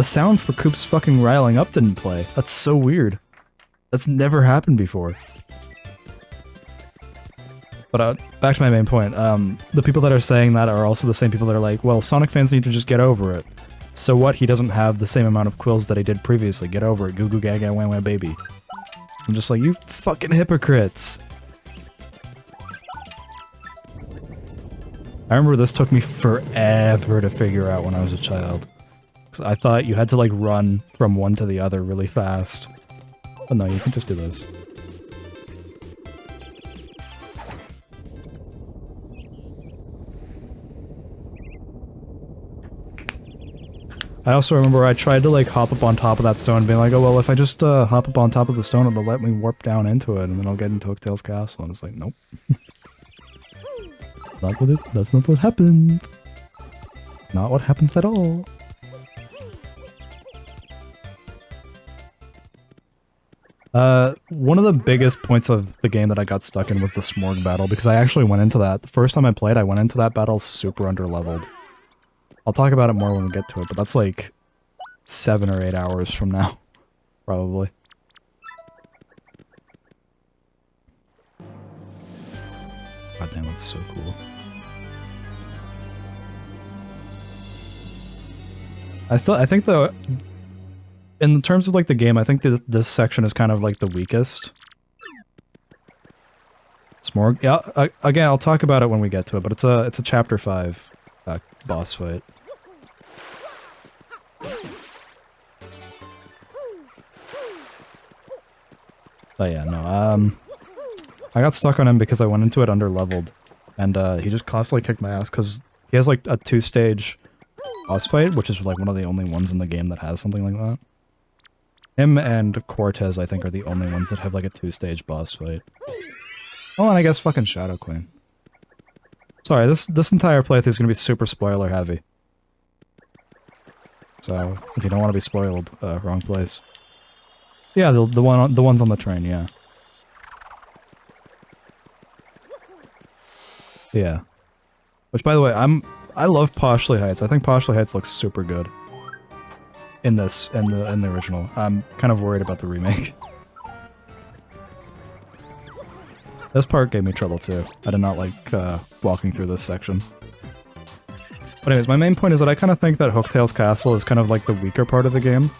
sound for Coop's fucking riling up didn't play? That's so weird. That's never happened before. But back to my main point, the people that are saying that are also the same people that are like, well, Sonic fans need to just get over it. So what, he doesn't have the same amount of quills that he did previously, get over it, goo goo gaga wah wah baby. I'm just like, you fucking hypocrites. I remember this took me forever to figure out when I was a child. 'Cause I thought you had to like run from one to the other really fast. But no, you can just do this. I also remember I tried to like hop up on top of that stone and being like, oh well, if I just hop up on top of the stone, it'll let me warp down into it and then I'll get into Hooktail's castle. And it's like, nope. That's not what happened. Not what happens at all. One of the biggest points of the game that I got stuck in was the Smorg battle, because I actually went into that. The first time I played, I went into that battle super underleveled. I'll talk about it more when we get to it, but that's like 7 or 8 hours from now, probably. God damn, that's so cool. I think though, in terms of like the game, I think that this section is kind of like the weakest. Smorg, yeah. Again, I'll talk about it when we get to it, but it's a chapter 5 boss fight. But yeah, no, I got stuck on him because I went into it underleveled, and he just constantly kicked my ass because he has like a 2-stage boss fight, which is like one of the only ones in the game that has something like that. Him and Cortez, I think, are the only ones that have like a 2-stage boss fight. Oh, and I guess fucking Shadow Queen. Sorry, this entire playthrough is gonna be super spoiler heavy. So if you don't want to be spoiled, wrong place. Yeah, the ones on the train, yeah. Yeah. Which, by the way, I love Poshley Heights. I think Poshley Heights looks super good in this, in the original. I'm kind of worried about the remake. This part gave me trouble too. I did not like walking through this section. But anyways, my main point is that I kind of think that Hooktail's Castle is kind of like the weaker part of the game.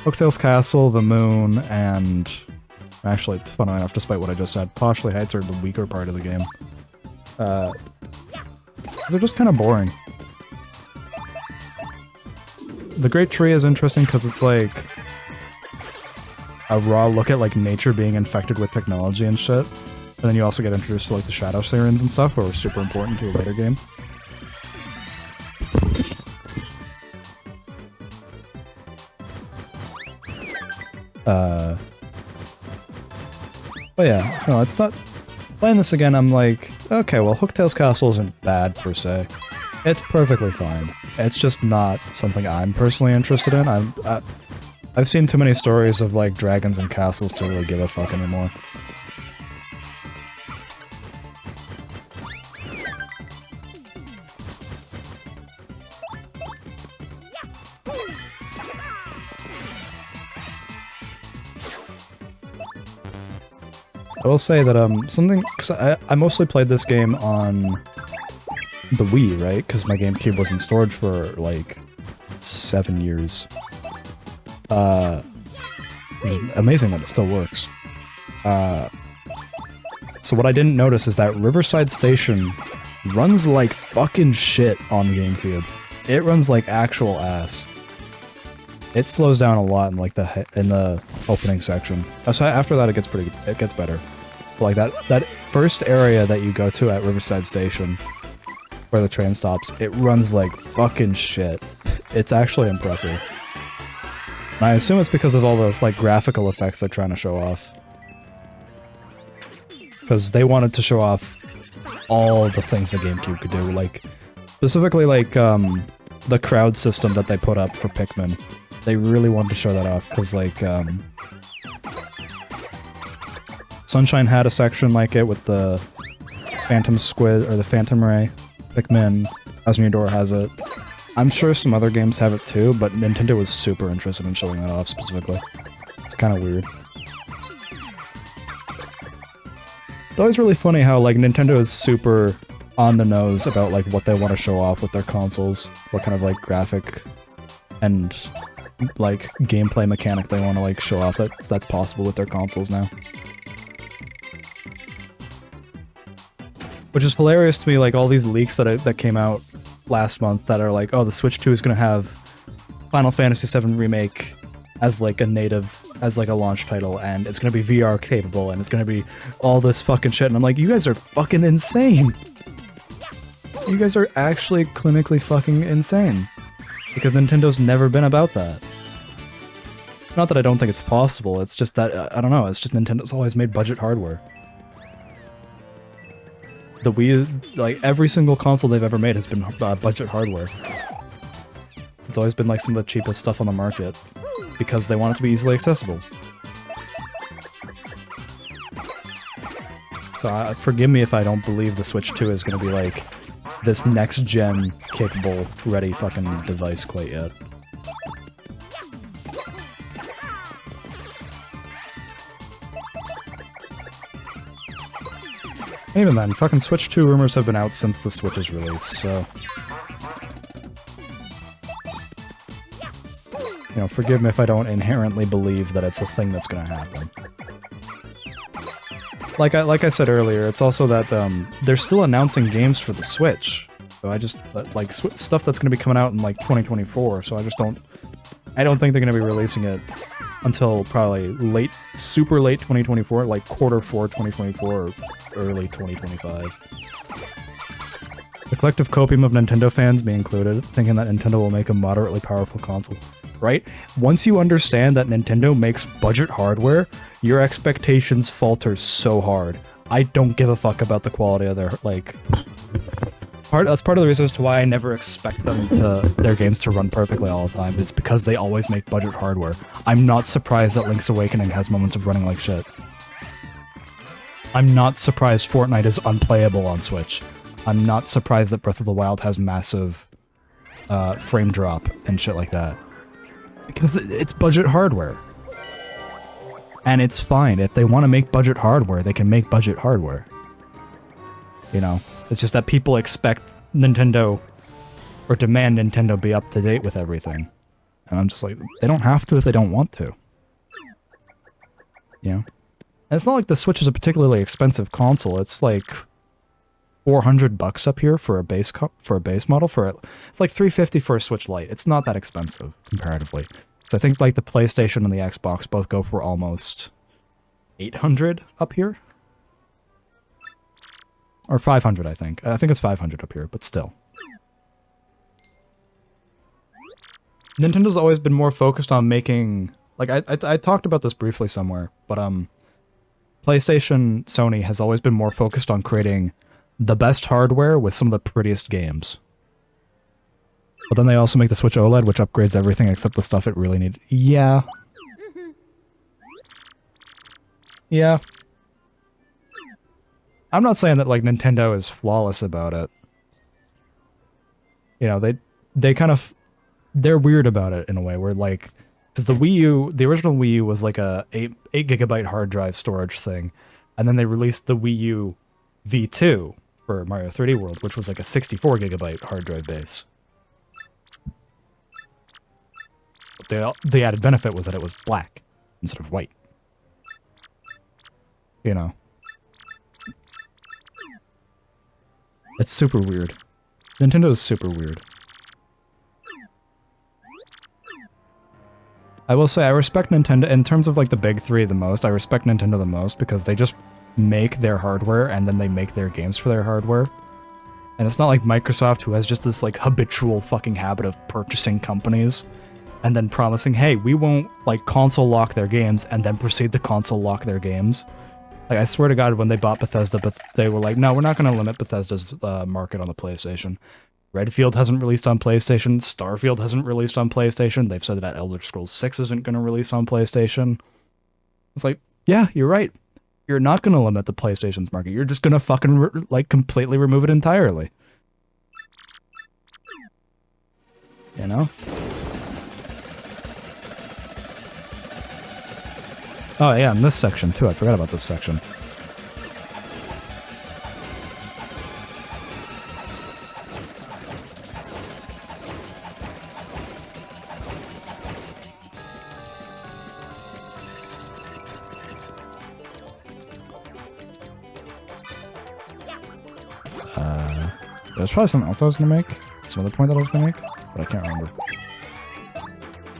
Hooktail's Castle, the moon, and... Actually, funnily enough, despite what I just said, Poshley Heights are the weaker part of the game. They're just kind of boring. The Great Tree is interesting because it's like a raw look at like nature being infected with technology and shit. And then you also get introduced to like the Shadow Sirens and stuff, who are super important to a later game. But yeah, no, it's not... Playing this again, I'm like, okay, well, Hooktail's Castle isn't bad, per se. It's perfectly fine. It's just not something I'm personally interested in. I've seen too many stories of, like, dragons and castles to really give a fuck anymore. I will say that something, because I mostly played this game on the Wii, right? Because my GameCube was in storage for like 7 years. Amazing that it still works. So what I didn't notice is that Riverside Station runs like fucking shit on GameCube. It runs like actual ass. It slows down a lot in like the opening section. So after that, it gets better. But like that first area that you go to at Riverside Station, where the train stops, it runs like fucking shit. It's actually impressive. And I assume it's because of all the like graphical effects they're trying to show off. Because they wanted to show off all the things the GameCube could do, like specifically like the crowd system that they put up for Pikmin. They really wanted to show that off because like Sunshine had a section like it with the Phantom Squid or the Phantom Ray. Pikmin, Thousand Year Door has it. I'm sure some other games have it too, but Nintendo was super interested in showing that off specifically. It's kind of weird. It's always really funny how like Nintendo is super on the nose about like what they want to show off with their consoles, what kind of like graphic and like gameplay mechanic they want to like show off that's possible with their consoles now. Which is hilarious to me, like all these leaks that came out last month that are like, oh, the Switch 2 is gonna have Final Fantasy VII Remake as like a native, as like a launch title, and it's gonna be VR capable, and it's gonna be all this fucking shit, and I'm like, you guys are fucking insane! You guys are actually clinically fucking insane. Because Nintendo's never been about that. Not that I don't think it's possible, it's just that, I don't know, it's just Nintendo's always made budget hardware. The Wii, like, every single console they've ever made has been budget hardware. It's always been like some of the cheapest stuff on the market. Because they want it to be easily accessible. So forgive me if I don't believe the Switch 2 is gonna be like this next-gen capable, ready fucking device quite yet. Even then, fucking Switch 2 rumors have been out since the Switch's release, so... You know, forgive me if I don't inherently believe that it's a thing that's gonna happen. Like I said earlier, it's also that, they're still announcing games for the Switch. So I just, like, stuff that's gonna be coming out in, like, 2024, so I don't think they're gonna be releasing it until probably super late 2024, like Q4 2024 or early 2025. The collective copium of Nintendo fans, me included, thinking that Nintendo will make a moderately powerful console. Right? Once you understand that Nintendo makes budget hardware, your expectations falter so hard. I don't give a fuck about the quality of their, like... That's part of the reason as to why I never expect their games to run perfectly all the time, is because they always make budget hardware. I'm not surprised that Link's Awakening has moments of running like shit. I'm not surprised Fortnite is unplayable on Switch. I'm not surprised that Breath of the Wild has massive frame drop and shit like that. Because it's budget hardware. And it's fine. If they want to make budget hardware, they can make budget hardware. You know? It's just that people expect Nintendo, or demand Nintendo be up to date with everything. And I'm just like, they don't have to if they don't want to. You know? And it's not like the Switch is a particularly expensive console. It's like $400 up here for a base model. It's like $350 for a Switch Lite. It's not that expensive comparatively. So I think like the PlayStation and the Xbox both go for almost $800 up here, or $500. I think it's $500 up here, but still. Nintendo's always been more focused on making, like I talked about this briefly somewhere, but PlayStation, Sony has always been more focused on creating the best hardware with some of the prettiest games. But then they also make the Switch OLED, which upgrades everything except the stuff it really needs. Yeah. Yeah. I'm not saying that, like, Nintendo is flawless about it. You know, they kind of... They're weird about it in a way, where, like... Because the Wii U, the original Wii U was like a 8 gigabyte hard drive storage thing, And then they released the Wii U V2 for Mario 3D World, which was like a 64 gigabyte hard drive base. The added benefit was that it was black instead of white. You know. It's super weird. Nintendo is super weird. I will say I respect Nintendo in terms of like the big three the most. I respect Nintendo the most because they just make their hardware and then they make their games for their hardware. And it's not like Microsoft, who has just this like habitual fucking habit of purchasing companies and then promising, hey, we won't like console lock their games and then proceed to console lock their games. Like, I swear to God, when they bought Bethesda, but they were like, no, we're not going to limit Bethesda's market on the PlayStation. Redfield hasn't released on PlayStation. Starfield hasn't released on PlayStation. They've said that Elder Scrolls 6 isn't going to release on PlayStation. It's like, yeah, you're right. You're not going to limit the PlayStation's market. You're just going to fucking, like, completely remove it entirely. You know? Oh, yeah, in this section, too. I forgot about this section. There's probably something else I was going to make. Some other point that I was going to make, but I can't remember.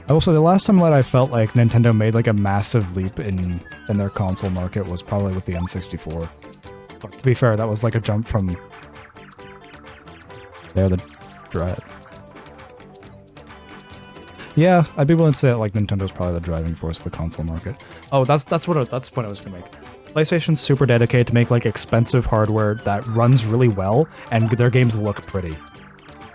I will say the last time that I felt like Nintendo made like a massive leap in their console market was probably with the N64. But to be fair, that was like a jump from... There, the drive. Yeah, I'd be willing to say that like Nintendo's probably the driving force of the console market. Oh, that's the point I was going to make. PlayStation's super dedicated to make like expensive hardware that runs really well and their games look pretty.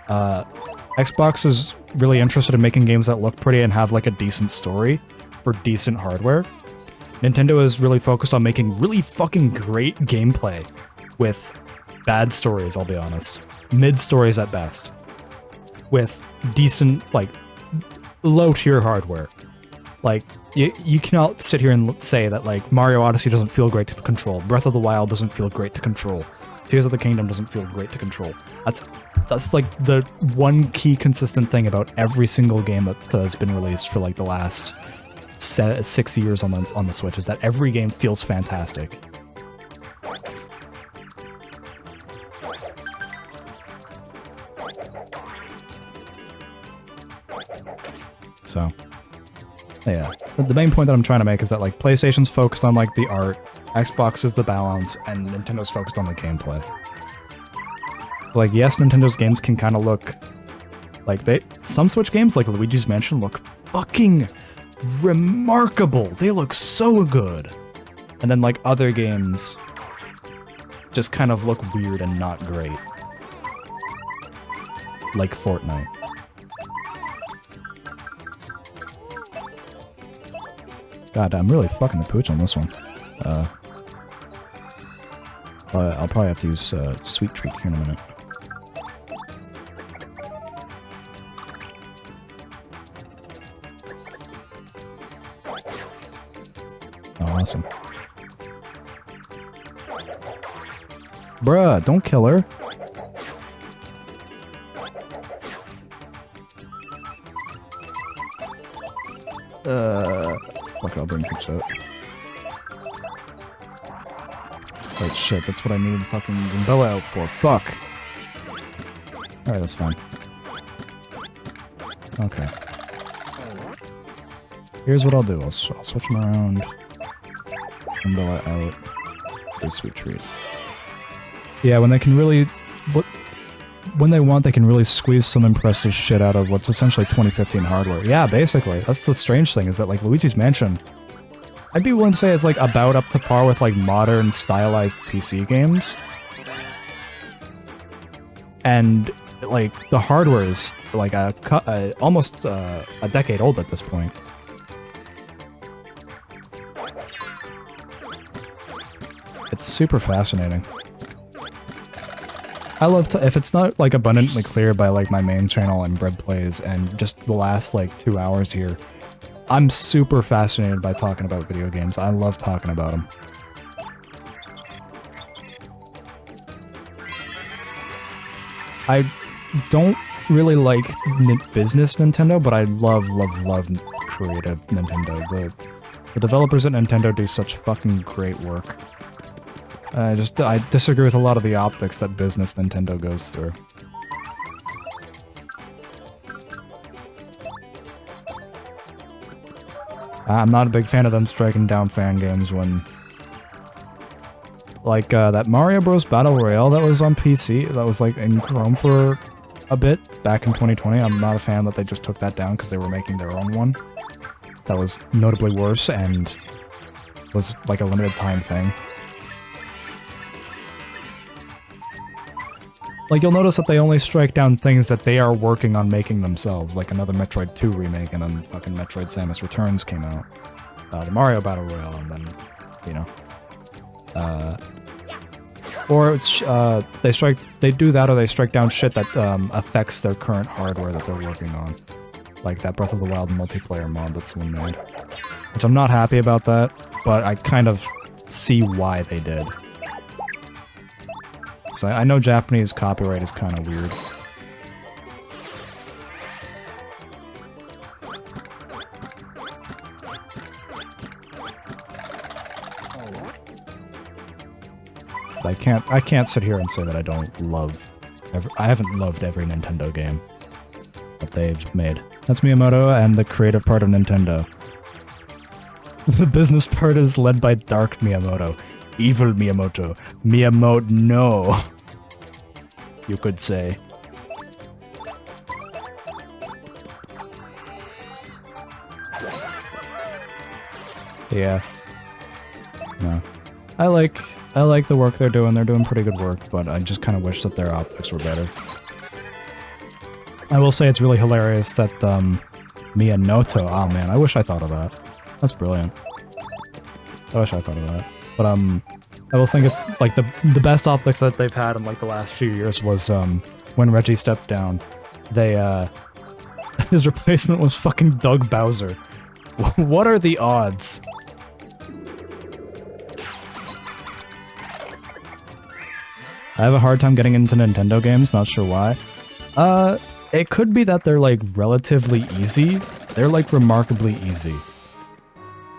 Xbox is really interested in making games that look pretty and have like a decent story for decent hardware. Nintendo is really focused on making really fucking great gameplay with bad stories, I'll be honest. Mid stories at best. With decent, like, low-tier hardware. Like, you cannot sit here and say that, like, Mario Odyssey doesn't feel great to control, Breath of the Wild doesn't feel great to control, Tears of the Kingdom doesn't feel great to control. That's like the one key consistent thing about every single game that has been released for like the last 6 years on the Switch, is that every game feels fantastic. So, yeah. But the main point that I'm trying to make is that like PlayStation's focused on like the art, Xbox is the balance, and Nintendo's focused on the gameplay. Like, yes, Nintendo's games can kind of look like some Switch games, like Luigi's Mansion, look fucking remarkable. They look so good. And then, like, other games just kind of look weird and not great. Like Fortnite. God, I'm really fucking the pooch on this one. I'll probably have to use Sweet Treat here in a minute. Oh, awesome. Bruh, don't kill her. Fuck it, I'll bring Pooch out. Wait, shit, that's what I needed fucking Bella out for. Fuck! Alright, that's fine. Okay. Here's what I'll do. I'll switch them around. Bella out. Do Sweet Treat. Yeah, when they can really... When they want, they can really squeeze some impressive shit out of what's essentially 2015 hardware. Yeah, basically. That's the strange thing, is that, like, Luigi's Mansion... I'd be willing to say it's, like, about up to par with, like, modern, stylized PC games. And, like, the hardware is, like, almost a decade old at this point. It's super fascinating. I love to, if it's not, like, abundantly clear by, like, my main channel and Bread Plays and just the last, like, 2 hours here, I'm super fascinated by talking about video games. I love talking about them. I don't really like business Nintendo, but I love creative Nintendo. The developers at Nintendo do such fucking great work. I disagree with a lot of the optics that business Nintendo goes through. I'm not a big fan of them striking down fan games when... Like, that Mario Bros. Battle Royale that was on PC, that was, like, in Chrome for a bit, back in 2020. I'm not a fan that they just took that down because they were making their own one. That was notably worse and was, like, a limited time thing. Like, you'll notice that they only strike down things that they are working on making themselves, like another Metroid 2 remake, and then fucking Metroid Samus Returns came out. The Mario Battle Royale, and then, you know. Or it's, they do that, or they strike down shit that, affects their current hardware that they're working on. Like that Breath of the Wild multiplayer mod that someone made. Which I'm not happy about that, but I kind of see why they did. So I know Japanese copyright is kind of weird. I can't sit here and say that I don't love... I haven't loved every Nintendo game that they've made. That's Miyamoto and the creative part of Nintendo. The business part is led by Dark Miyamoto. Evil Miyamoto. Miyamoto, no. You could say. Yeah. No. I like the work they're doing. They're doing pretty good work, but I just kind of wish that their optics were better. I will say it's really hilarious that, Miyamoto, oh man, I wish I thought of that. That's brilliant. I wish I thought of that. But, I will think it's, like, the best optics that they've had in, like, the last few years was, when Reggie stepped down. They, his replacement was fucking Doug Bowser. What are the odds? I have a hard time getting into Nintendo games, not sure why. It could be that they're, like, relatively easy. They're, like, remarkably easy.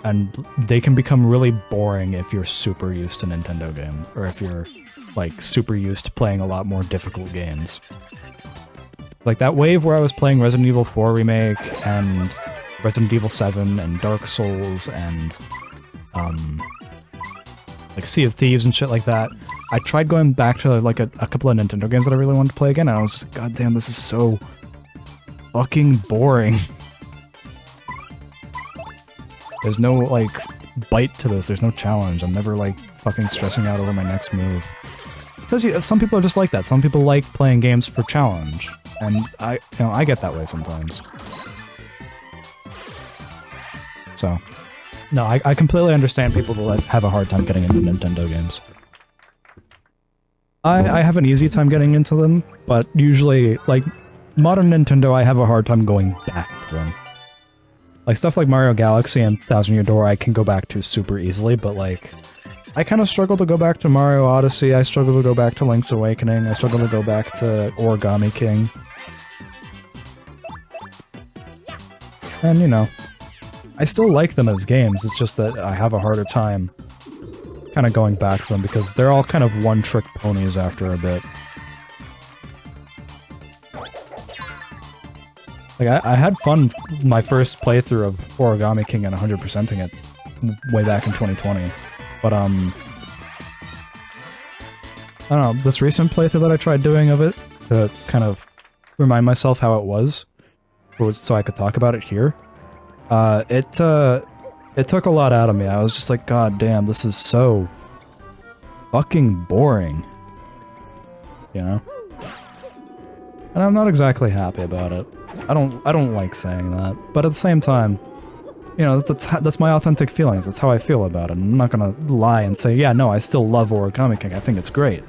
And they can become really boring if you're super used to Nintendo games, or if you're, like, super used to playing a lot more difficult games. Like that wave where I was playing Resident Evil 4 Remake, and Resident Evil 7, and Dark Souls, and, like Sea of Thieves and shit like that. I tried going back to, like, a couple of Nintendo games that I really wanted to play again, and I was just like, god damn, this is so fucking boring. There's no, like, bite to this, there's no challenge. I'm never, like, fucking stressing out over my next move. Because some people are just like that. Some people like playing games for challenge. And I get that way sometimes. So, no, I completely understand people that have a hard time getting into Nintendo games. I have an easy time getting into them, but usually, like, modern Nintendo, I have a hard time going back to them. Like, stuff like Mario Galaxy and Thousand Year Door I can go back to super easily, but, like, I kind of struggle to go back to Mario Odyssey, I struggle to go back to Link's Awakening, I struggle to go back to Origami King. And, you know, I still like them as games, it's just that I have a harder time kind of going back to them, because they're all kind of one-trick ponies after a bit. Like, I had fun my first playthrough of Origami King and 100%ing it way back in 2020, but, I don't know, this recent playthrough that I tried doing of it, to kind of remind myself how it was, so I could talk about it here, it took a lot out of me. I was just like, god damn, this is so fucking boring. You know? And I'm not exactly happy about it. I don't like saying that, but at the same time, you know, that's my authentic feelings, that's how I feel about it. I'm not gonna lie and say, yeah, no, I still love Origami King, I think it's great,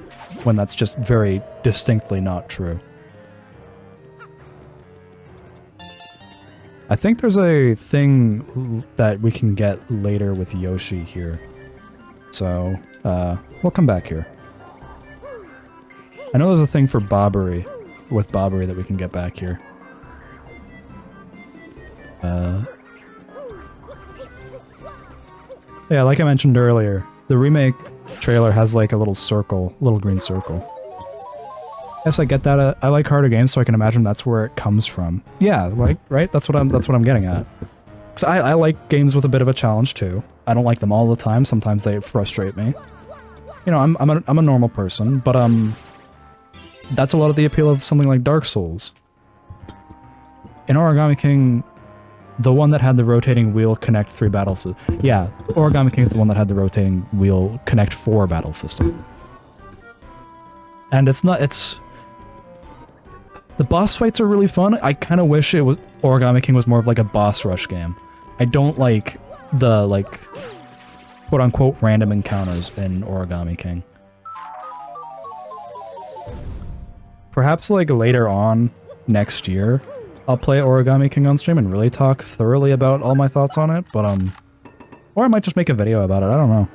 when that's just very distinctly not true. I think there's a thing that we can get later with Yoshi here. So, we'll come back here. I know there's a thing for Bobbery with Bobbery that we can get back here. Yeah, like I mentioned earlier, the remake trailer has like a little circle, little green circle. Yes, I get that. I like harder games, so I can imagine that's where it comes from. Yeah, like, right? That's what I'm getting at. 'Cause I like games with a bit of a challenge too. I don't like them all the time. Sometimes they frustrate me. You know, I'm a normal person, but that's a lot of the appeal of something like Dark Souls. In Origami King, the one that had the rotating wheel connect 3 battle system. Yeah, Origami King is the one that had the rotating wheel connect 4 battle system. And it's... The boss fights are really fun. I kind of wish Origami King was more of like a boss rush game. I don't like the, like, quote-unquote random encounters in Origami King. Perhaps, like, later on next year, I'll play Origami King on stream and really talk thoroughly about all my thoughts on it, but, or I might just make a video about it, I don't know.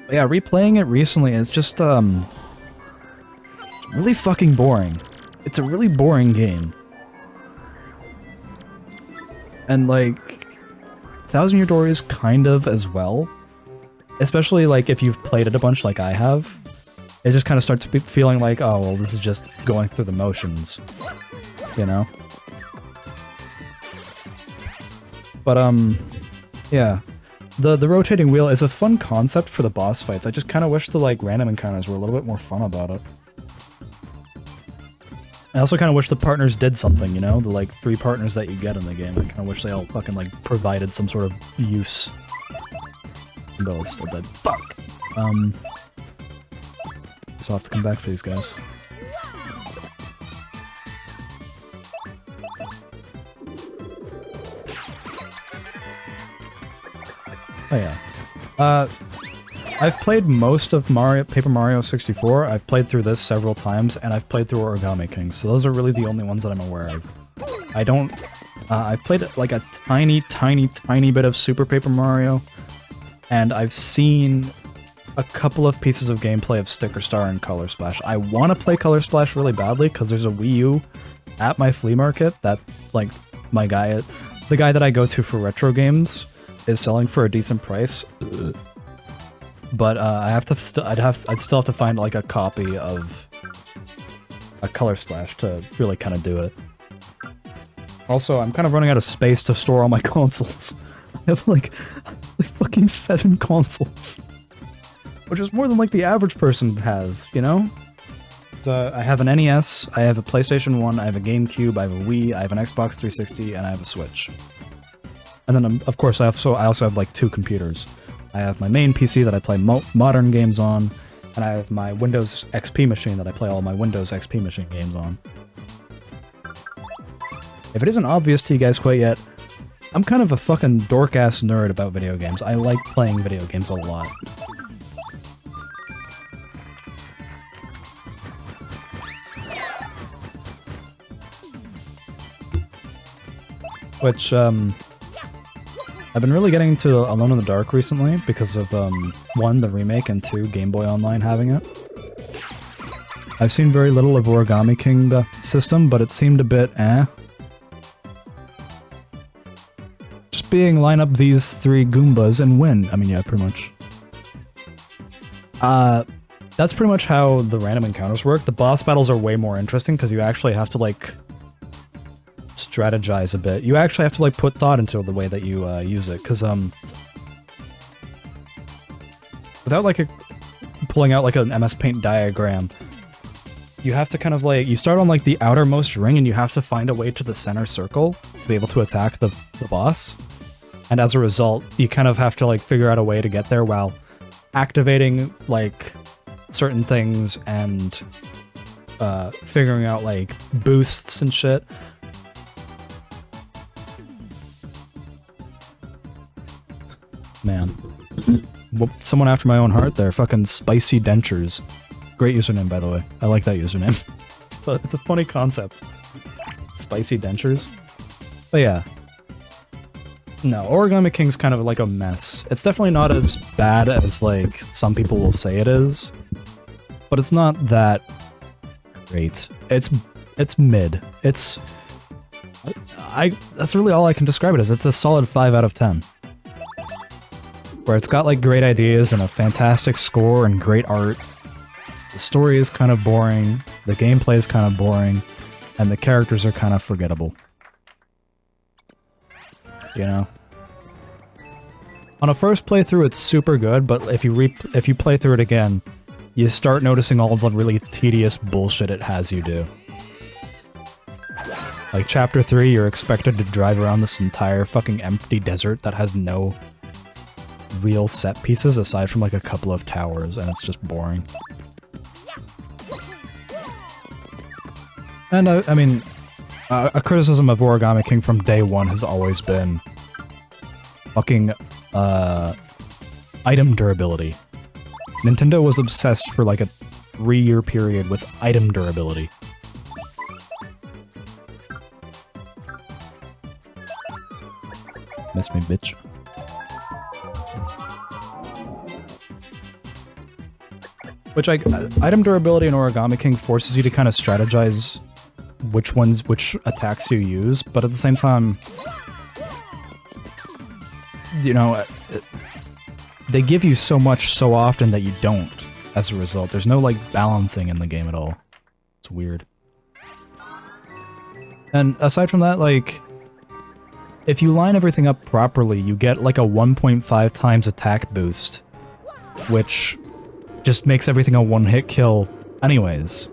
Yeah, replaying it recently is just, really fucking boring. It's a really boring game. And, like, Thousand Year Door is kind of as well. Especially, like, if you've played it a bunch like I have. It just kind of starts feeling like, oh, well, this is just going through the motions. You know? But, yeah. The rotating wheel is a fun concept for the boss fights. I just kind of wish the, like, random encounters were a little bit more fun about it. I also kind of wish the partners did something, you know? The, like, 3 partners that you get in the game. I kind of wish they all fucking, like, provided some sort of use. Bell's still dead. Fuck! So I'll have to come back for these guys. Oh yeah. I've played most of Paper Mario 64, I've played through this several times, and I've played through Origami King, so those are really the only ones that I'm aware of. I don't... I've played like a tiny bit of Super Paper Mario, and I've seen a couple of pieces of gameplay of Sticker Star and Color Splash. I want to play Color Splash really badly, because there's a Wii U at my flea market that, like, the guy that I go to for retro games is selling for a decent price. But I'd still have to find like a copy of a Color Splash to really kind of do it. Also, I'm kind of running out of space to store all my consoles. I have like fucking 7 consoles, which is more than like the average person has, you know? So I have an NES, I have a PlayStation 1, I have a Gamecube, I have a Wii, I have an Xbox 360, and I have a Switch. And then, of course, I also have like 2 computers. I have my main PC that I play modern games on, and I have my Windows XP machine that I play all my Windows XP machine games on. If it isn't obvious to you guys quite yet, I'm kind of a fucking dork-ass nerd about video games. I like playing video games a lot. Which, I've been really getting into Alone in the Dark recently because of, 1, the remake, and 2, Game Boy Online having it. I've seen very little of Origami King, the system, but it seemed a bit eh. Just being line up these 3 Goombas and win. I mean, yeah, pretty much. That's pretty much how the random encounters work. The boss battles are way more interesting because you actually have to, like, strategize a bit. You actually have to, like, put thought into the way that you use it, because without like pulling out like an MS Paint diagram, you have to kind of like, you start on like the outermost ring and you have to find a way to the center circle to be able to attack the boss, and as a result you kind of have to like figure out a way to get there while activating like certain things and figuring out like boosts and shit. Man. Someone after my own heart there. Fucking Spicy Dentures. Great username, by the way. I like that username. It's a funny concept. Spicy Dentures. But yeah. No, Origami King's kind of like a mess. It's definitely not as bad as, like, some people will say it is. But it's not that great. It's mid. It's that's really all I can describe it as. It's a solid 5 out of 10. Where it's got like great ideas and a fantastic score and great art. The story is kind of boring, the gameplay is kind of boring, and the characters are kind of forgettable. You know? On a first playthrough it's super good, but if you play through it again, you start noticing all the really tedious bullshit it has you do. Like chapter 3, you're expected to drive around this entire fucking empty desert that has no real set pieces aside from like a couple of towers, and it's just boring. And I mean, a criticism of Origami King from day one has always been fucking item durability. Nintendo was obsessed for like a 3-year period with item durability. Miss me, bitch. Which item durability in Origami King forces you to kind of strategize which attacks you use, but at the same time, you know, they give you so much so often that you don't, as a result. There's no, like, balancing in the game at all. It's weird. And aside from that, like, if you line everything up properly, you get, like, a 1.5 times attack boost, which just makes everything a one-hit kill anyways,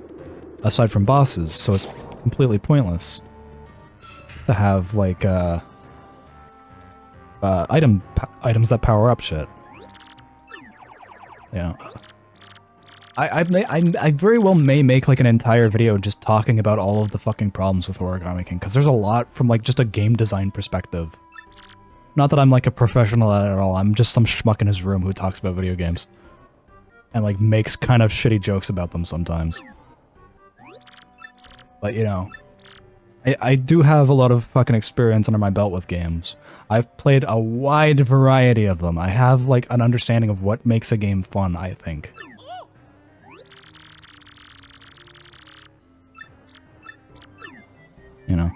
aside from bosses, so it's completely pointless to have, like, items that power up shit. You know, I very well may make like an entire video just talking about all of the fucking problems with Origami King, because there's a lot from like just a game design perspective. Not that I'm like a professional at it at all, I'm just some schmuck in his room who talks about video games. And like makes kind of shitty jokes about them sometimes. But you know, I do have a lot of fucking experience under my belt with games. I've played a wide variety of them. I have, like, an understanding of what makes a game fun, I think. You know?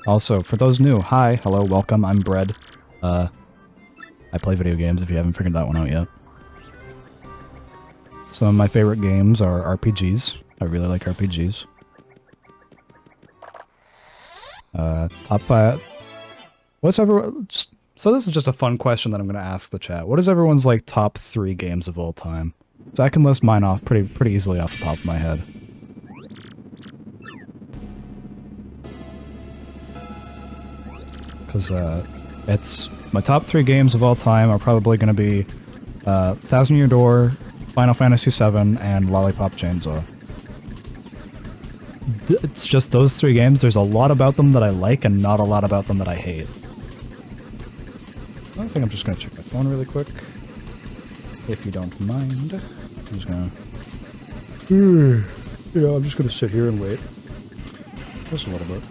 Also, for those new, hi, hello, welcome, I'm Bread. I play video games if you haven't figured that one out yet. Some of my favorite games are RPGs. I really like RPGs. Top 5. So this is just a fun question that I'm gonna ask the chat. What is everyone's like top 3 games of all time? So I can list mine off pretty easily off the top of my head. Because it's my top 3 games of all time are probably gonna be Thousand Year Door, Final Fantasy VII, and Lollipop Chainsaw. It's just those 3 games. There's a lot about them that I like and not a lot about them that I hate. I think I'm just gonna check my phone really quick. If you don't mind. I'm just gonna... Yeah, I'm just gonna sit here and wait. Just a little bit.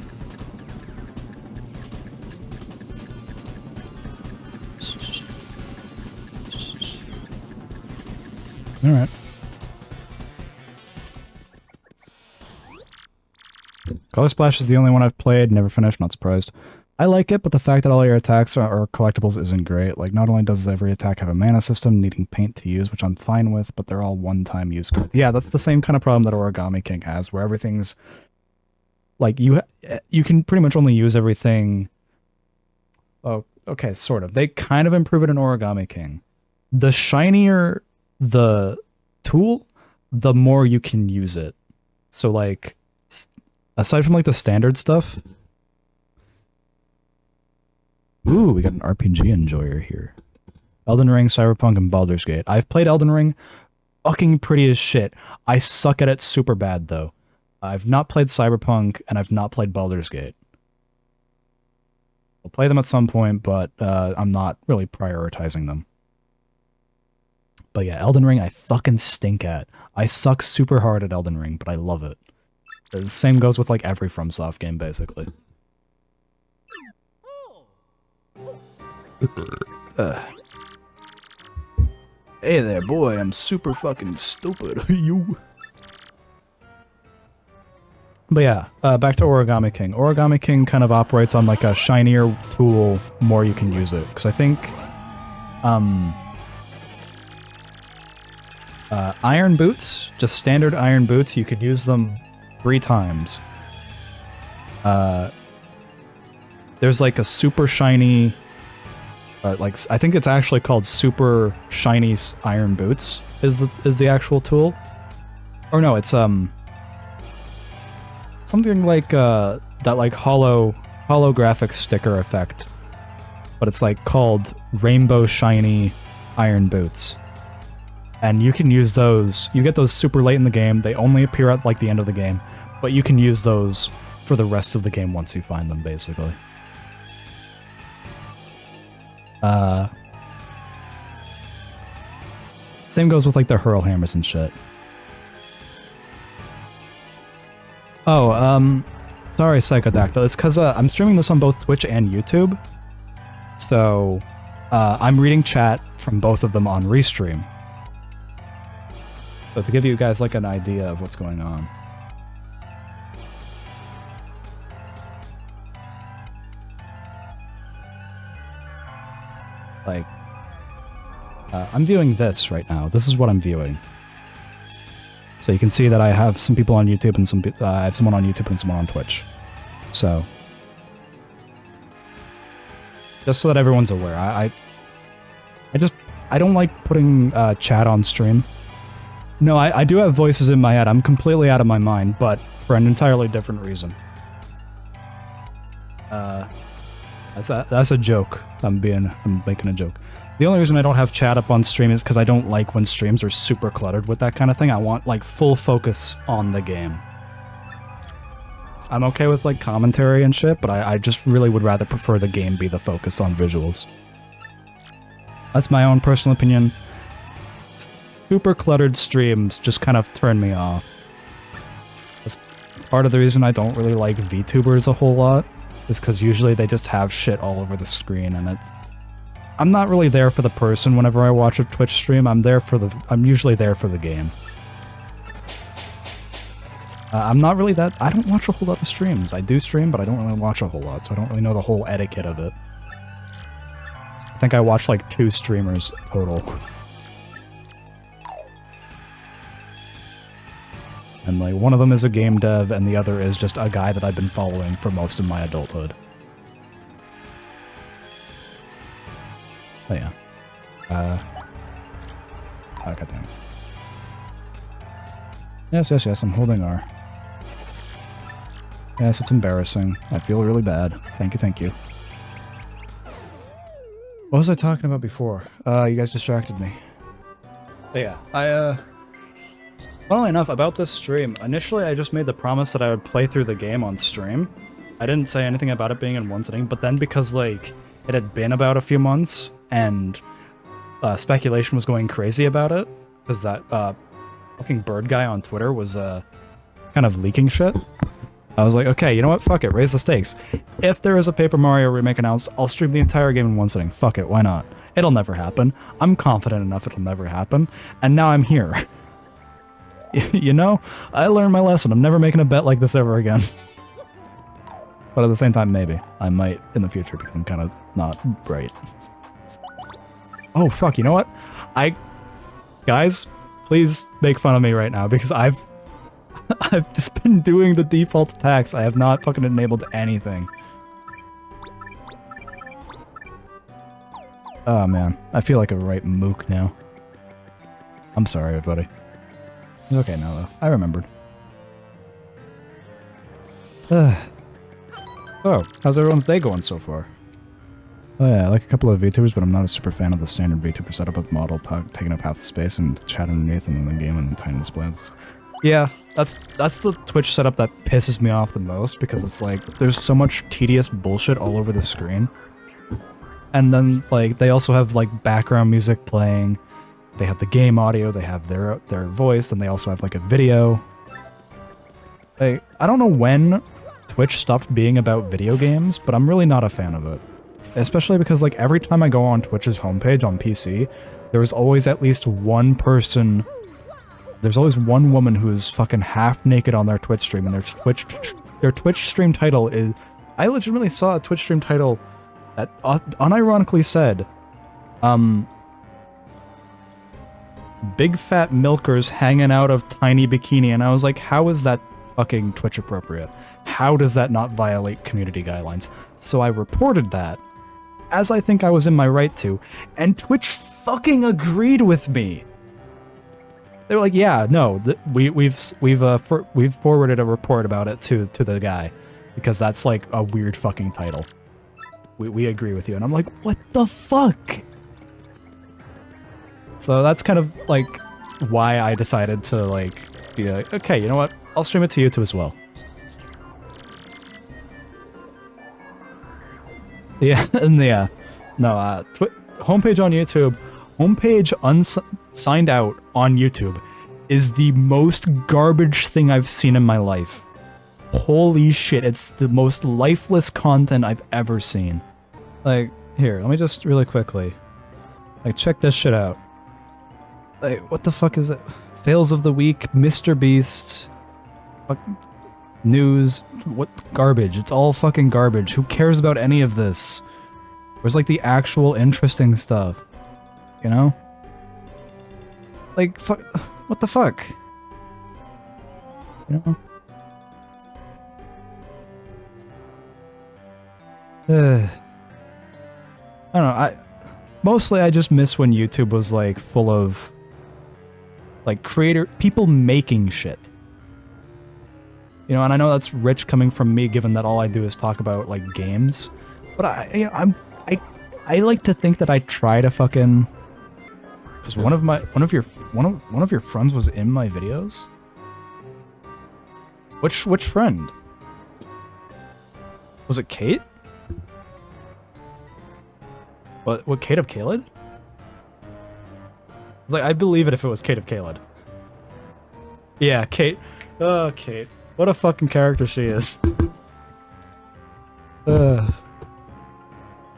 Alright. Color Splash is the only one I've played, never finished, not surprised. I like it, but the fact that all your attacks are collectibles isn't great. Like, not only does every attack have a mana system, needing paint to use, which I'm fine with, but they're all one-time use cards. Yeah, that's the same kind of problem that Origami King has, where everything's... Like, you can pretty much only use everything... Oh, okay, sort of. They kind of improve it in Origami King. The shinier the tool, the more you can use it. So, like... Aside from, like, the standard stuff... Ooh, we got an RPG enjoyer here. Elden Ring, Cyberpunk, and Baldur's Gate. I've played Elden Ring. Fucking pretty as shit. I suck at it super bad, though. I've not played Cyberpunk, and I've not played Baldur's Gate. I'll play them at some point, but I'm not really prioritizing them. But yeah, Elden Ring I fucking stink at. I suck super hard at Elden Ring, but I love it. The same goes with, like, every FromSoft game, basically. Hey there, boy, I'm super fucking stupid. You. But yeah, back to Origami King. Origami King kind of operates on like a shinier tool, more you can use it. Because I think, iron boots, just standard iron boots, you could use them 3 times. There's like a super shiny, like I think it's actually called super shiny iron boots is the actual tool, or no, it's something like that like holographic sticker effect, but it's like called rainbow shiny iron boots, and you can use those. You get those super late in the game. They only appear at like the end of the game, but you can use those for the rest of the game once you find them, basically. Same goes with like the hurl hammers and shit. Oh, sorry, Psychodactyl. It's because I'm streaming this on both Twitch and YouTube. So, I'm reading chat from both of them on Restream. So to give you guys like an idea of what's going on. Like, I'm viewing this right now. This is what I'm viewing. So you can see that I have some people on YouTube and I have someone on YouTube and someone on Twitch. So, just so that everyone's aware, I don't like putting chat on stream. No, I do have voices in my head. I'm completely out of my mind, but for an entirely different reason. That's a joke. I'm making a joke. The only reason I don't have chat up on stream is because I don't like when streams are super cluttered with that kind of thing. I want, like, full focus on the game. I'm okay with, like, commentary and shit, but I just really would rather prefer the game be the focus on visuals. That's my own personal opinion. Super cluttered streams just kind of turn me off. That's part of the reason I don't really like VTubers a whole lot, is because usually they just have shit all over the screen, and I'm not really there for the person whenever I watch a Twitch stream. I'm usually there for the game. I'm not really that... I don't watch a whole lot of streams. I do stream, but I don't really watch a whole lot, so I don't really know the whole etiquette of it. I think I watch like 2 streamers total. And like one of them is a game dev, and the other is just a guy that I've been following for most of my adulthood. Oh yeah. Oh, goddamn. Yes, I'm holding R. Yes, it's embarrassing. I feel really bad. Thank you. What was I talking about before? You guys distracted me. But yeah, funnily enough, about this stream, initially I just made the promise that I would play through the game on stream. I didn't say anything about it being in one sitting, but then because, like, it had been about a few months, and speculation was going crazy about it, because that fucking bird guy on Twitter was kind of leaking shit. I was like, okay, you know what? Fuck it, raise the stakes. If there is a Paper Mario remake announced, I'll stream the entire game in one sitting. Fuck it, why not? It'll never happen. I'm confident enough it'll never happen, and now I'm here. You know? I learned my lesson. I'm never making a bet like this ever again. But at the same time, maybe. I might in the future because I'm kind of not bright. Oh, fuck, you know what? Guys, please make fun of me right now because I've just been doing the default attacks. I have not fucking enabled anything. Oh, man. I feel like a right mook now. I'm sorry, everybody. It's okay now, though. I remembered. Oh, how's everyone's day going so far? Oh yeah, I like a couple of VTubers, but I'm not a super fan of the standard VTuber setup of model taking up half the space and chat underneath and then the game and tiny displays. Yeah, that's the Twitch setup that pisses me off the most, because it's like, there's so much tedious bullshit all over the screen. And then, like, they also have, like, background music playing, they have the game audio, they have their voice, and they also have, like, a video. Like, I don't know when Twitch stopped being about video games, but I'm really not a fan of it. Especially because, like, every time I go on Twitch's homepage on PC, there was always at least one person. There's always one woman who's fucking half naked on their Twitch stream, and their Twitch stream title is. I legitimately saw a Twitch stream title that unironically said, "Big fat milkers hanging out of tiny bikini," and I was like, "How is that fucking Twitch appropriate? How does that not violate community guidelines?" So I reported that, as I think I was in my right to, and Twitch fucking agreed with me. They were like, "Yeah, no, we've forwarded a report about it to the guy, because that's like a weird fucking title. We agree with you." And I'm like, "What the fuck?" So that's kind of like why I decided to like be like, okay, you know what? I'll stream it to YouTube as well. Yeah, and yeah, no, homepage on YouTube, homepage unsigned out on YouTube is the most garbage thing I've seen in my life. Holy shit, it's the most lifeless content I've ever seen. Like, here, let me just really quickly, like, check this shit out. Like, what the fuck is it? Fails of the week, Mr. Beast, news, what garbage? It's all fucking garbage. Who cares about any of this? Where's like the actual interesting stuff? You know? Like, what the fuck? You know? I don't know, mostly I just miss when YouTube was like full of like people making shit. You know, and I know that's rich coming from me, given that all I do is talk about like games. But I like to think that I try to fucking, because one of your friends was in my videos. Which friend? Was it Kate? What Kate of Kaled? It's like, I'd believe it if it was Kate of Kaled. Yeah, Kate. Oh, Kate. What a fucking character she is. Oh,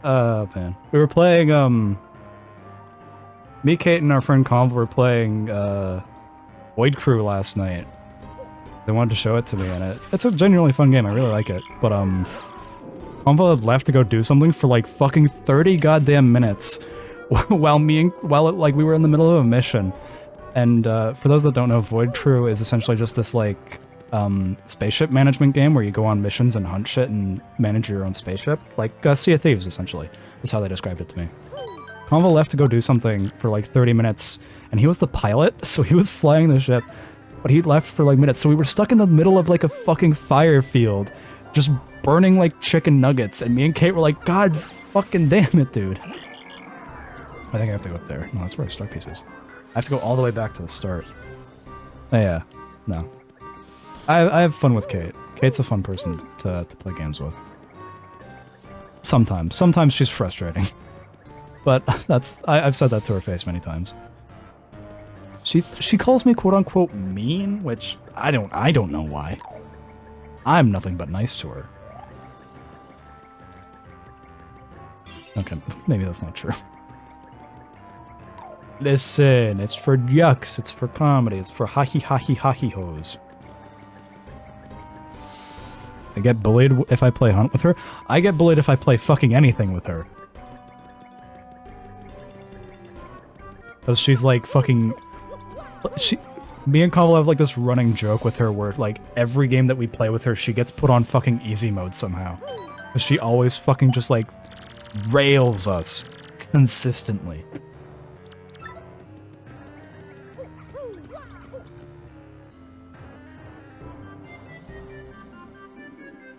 man. We were playing, me, Kate, and our friend Conv were playing, Void Crew last night. They wanted to show it to me, and it's a genuinely fun game. I really like it. But, Convo had left to go do something for like fucking 30 goddamn minutes while we were in the middle of a mission. And for those that don't know, Void Crew is essentially just this like spaceship management game where you go on missions and hunt shit and manage your own spaceship. Like Sea of Thieves, essentially, is how they described it to me. Convo left to go do something for like 30 minutes, and he was the pilot, so he was flying the ship, but he left for like minutes, so we were stuck in the middle of like a fucking fire field, just burning like chicken nuggets, and me and Kate were like, "God fucking damn it, dude." I think I have to go up there. No, that's where the start piece is. I have to go all the way back to the start. Oh, yeah. No. I have fun with Kate. Kate's a fun person to play games with. Sometimes. Sometimes she's frustrating. But I've said that to her face many times. She calls me quote unquote mean, which I don't know why. I'm nothing but nice to her. Okay, maybe that's not true. Listen, it's for yucks, it's for comedy, it's for ha-he-ha-he-ha-he-hos. I get bullied if I play Hunt with her. I get bullied if I play fucking anything with her. Because she's like fucking... Me and Kamal have like this running joke with her where like every game that we play with her, she gets put on fucking easy mode somehow. Because she always fucking just like rails us consistently.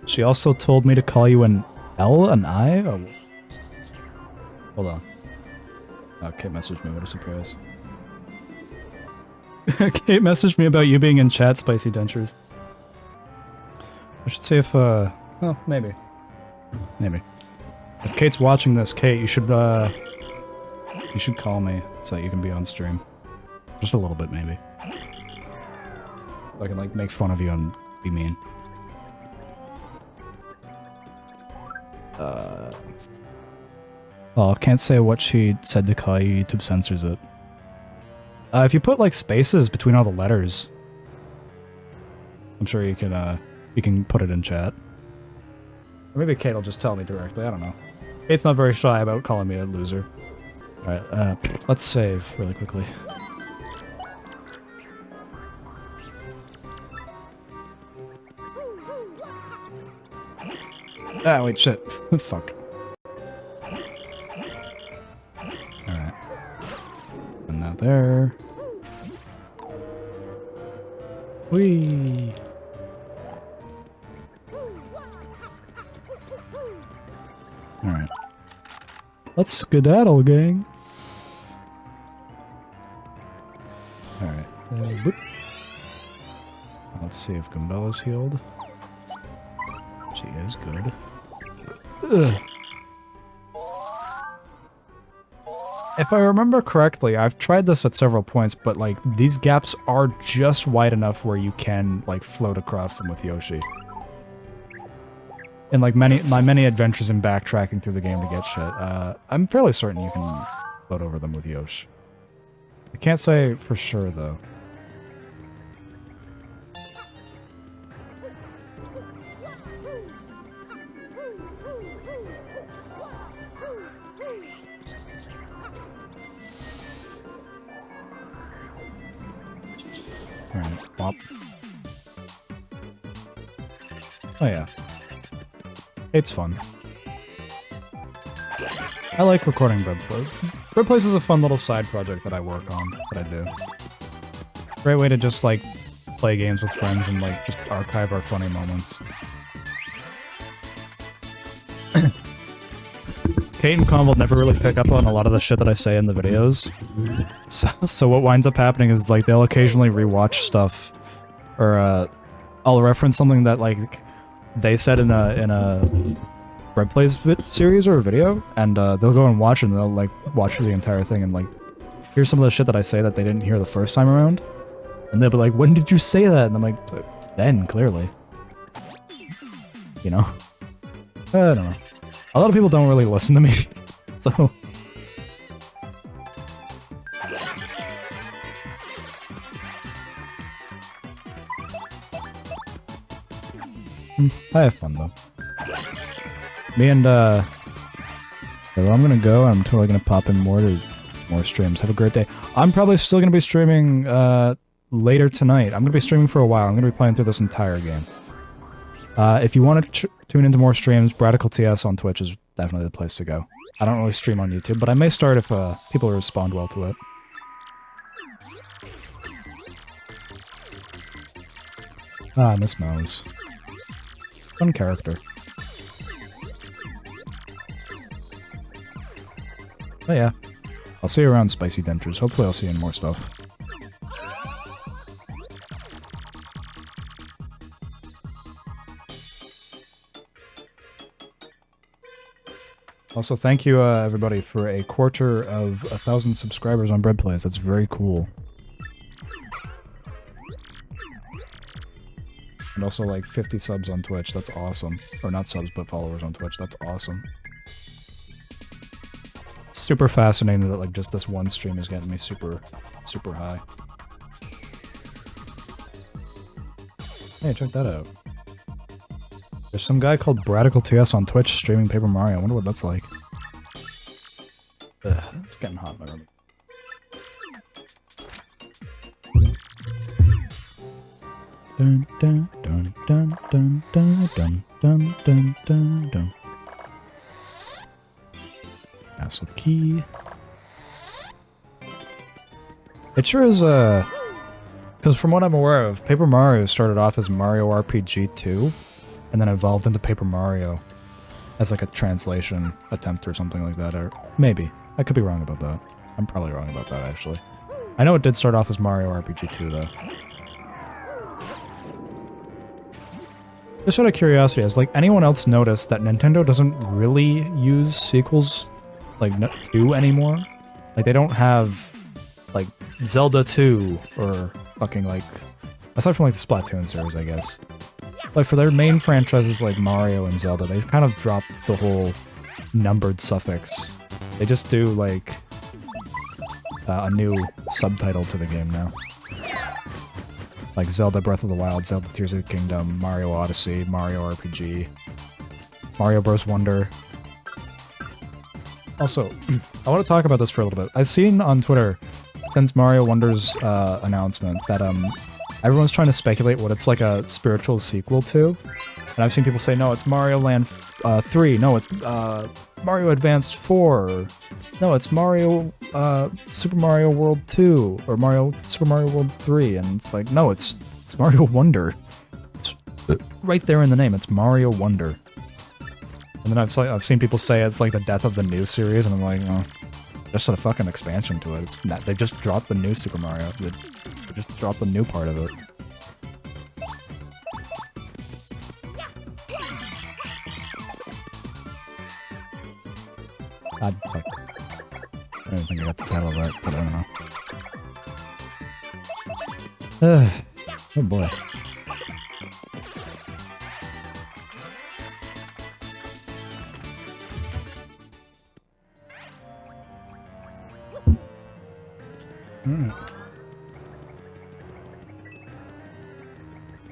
She also told me to call you an L, an I? Oh. Hold on. Oh, Kate messaged me, what a surprise. Kate messaged me about you being in chat, Spicy Dentures. I should see if, well, maybe. Maybe. If Kate's watching this, Kate, you should call me so that you can be on stream. Just a little bit, maybe. I can, like, make fun of you and be mean. Oh, can't say what she said to Kai. YouTube censors it. If you put like spaces between all the letters, I'm sure you can put it in chat. Or maybe Kate will just tell me directly. I don't know. Kate's not very shy about calling me a loser. All right, let's save really quickly. Ah, wait, shit. Fuck. Alright. And that there. Whee! Alright. Let's skedaddle, gang! Alright. Let's see if Gumbella's healed. She is good. Ugh. If I remember correctly, I've tried this at several points, but like these gaps are just wide enough where you can like float across them with Yoshi. In like my many adventures in backtracking through the game to get shit, I'm fairly certain you can float over them with Yoshi. I can't say for sure though. Alright, bop. Oh yeah. It's fun. I like recording BreadPlays. BreadPlays is a fun little side project that I work on, that I do. Great way to just like play games with friends and like just archive our funny moments. Kate and Con will never really pick up on a lot of the shit that I say in the videos. So what winds up happening is like they'll occasionally rewatch stuff, or I'll reference something that like they said in a BreadPlays series or a video, and they'll go and watch it and they'll like watch through the entire thing and like hear some of the shit that I say that they didn't hear the first time around, and they'll be like, "When did you say that?" And I'm like, "Then, clearly." You know? I don't know. A lot of people don't really listen to me, so... I have fun, though. Me and, well, I'm gonna go, and I'm totally gonna pop in more streams. Have a great day. I'm probably still gonna be streaming, later tonight. I'm gonna be streaming for a while. I'm gonna be playing through this entire game. If you want to tune into more streams, BradicalTS on Twitch is definitely the place to go. I don't really stream on YouTube, but I may start if people respond well to it. Ah, Miss Mouse. Fun character. Oh yeah. I'll see you around, Spicy Dentures. Hopefully I'll see you in more stuff. Also, thank you, everybody, for a quarter of 1,000 subscribers on BreadPlays. That's very cool. And also, like, 50 subs on Twitch. That's awesome. Or not subs, but followers on Twitch. That's awesome. Super fascinating that, like, just this one stream is getting me super, super high. Hey, check that out. There's some guy called BreadicalTS on Twitch streaming Paper Mario. I wonder what that's like. Ugh, it's getting hot in my room. Dun dun dun dun dun dun dun dun dun dun dun. Castle key. It sure is because from what I'm aware of, Paper Mario started off as Mario RPG 2. And then evolved into Paper Mario as like a translation attempt or something like that, or maybe. I could be wrong about that. I'm probably wrong about that, actually. I know it did start off as Mario RPG 2, though. Just out of curiosity, has like anyone else noticed that Nintendo doesn't really use sequels like 2 anymore? Like they don't have like Zelda 2 or fucking like, aside from like the Splatoon series, I guess. Like, for their main franchises like Mario and Zelda, they kind of dropped the whole numbered suffix They just do, like, a new subtitle to the game now. Like Zelda Breath of the Wild, Zelda Tears of the Kingdom, Mario Odyssey, Mario RPG, Mario Bros. Wonder. Also, I want to talk about this for a little bit. I've seen on Twitter, since Mario Wonder's announcement, that everyone's trying to speculate what it's like a spiritual sequel to. And I've seen people say, no, it's Mario Land 3, no, it's Mario Advanced 4, no, it's Mario Super Mario World 2, or Super Mario World 3, and it's like, no, it's Mario Wonder. It's right there in the name, it's Mario Wonder. And then I've seen people say it's like the death of the new series, and I'm like, oh, just a fucking expansion to it. It's not, they just dropped the new Super Mario. They just dropped the new part of it. God, fuck. I don't think I got the title of that, but I don't know. Oh boy.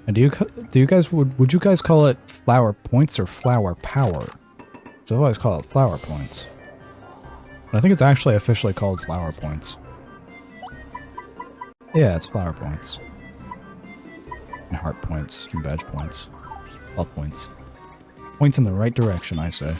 And do you guys would you guys call it flower points or flower power? So I always call it flower points. But I think it's actually officially called flower points. Yeah, it's flower points. And heart points, and badge points. All points. Points in the right direction, I say.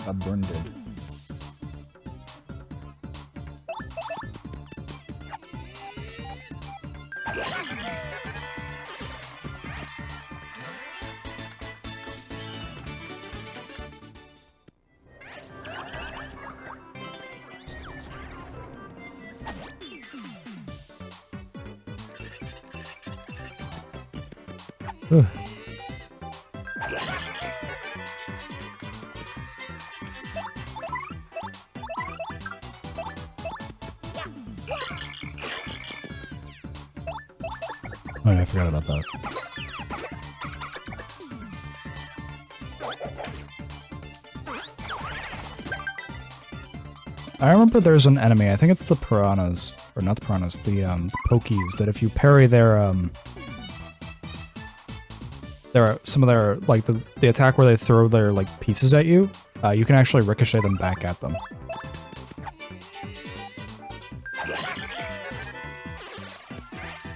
I burned it. Ugh. Oh yeah, I forgot about that. I remember there's an enemy, I think it's the piranhas, or not the piranhas, the pokies, that if you parry their some of their, like, the attack where they throw their, like, pieces at you, you can actually ricochet them back at them.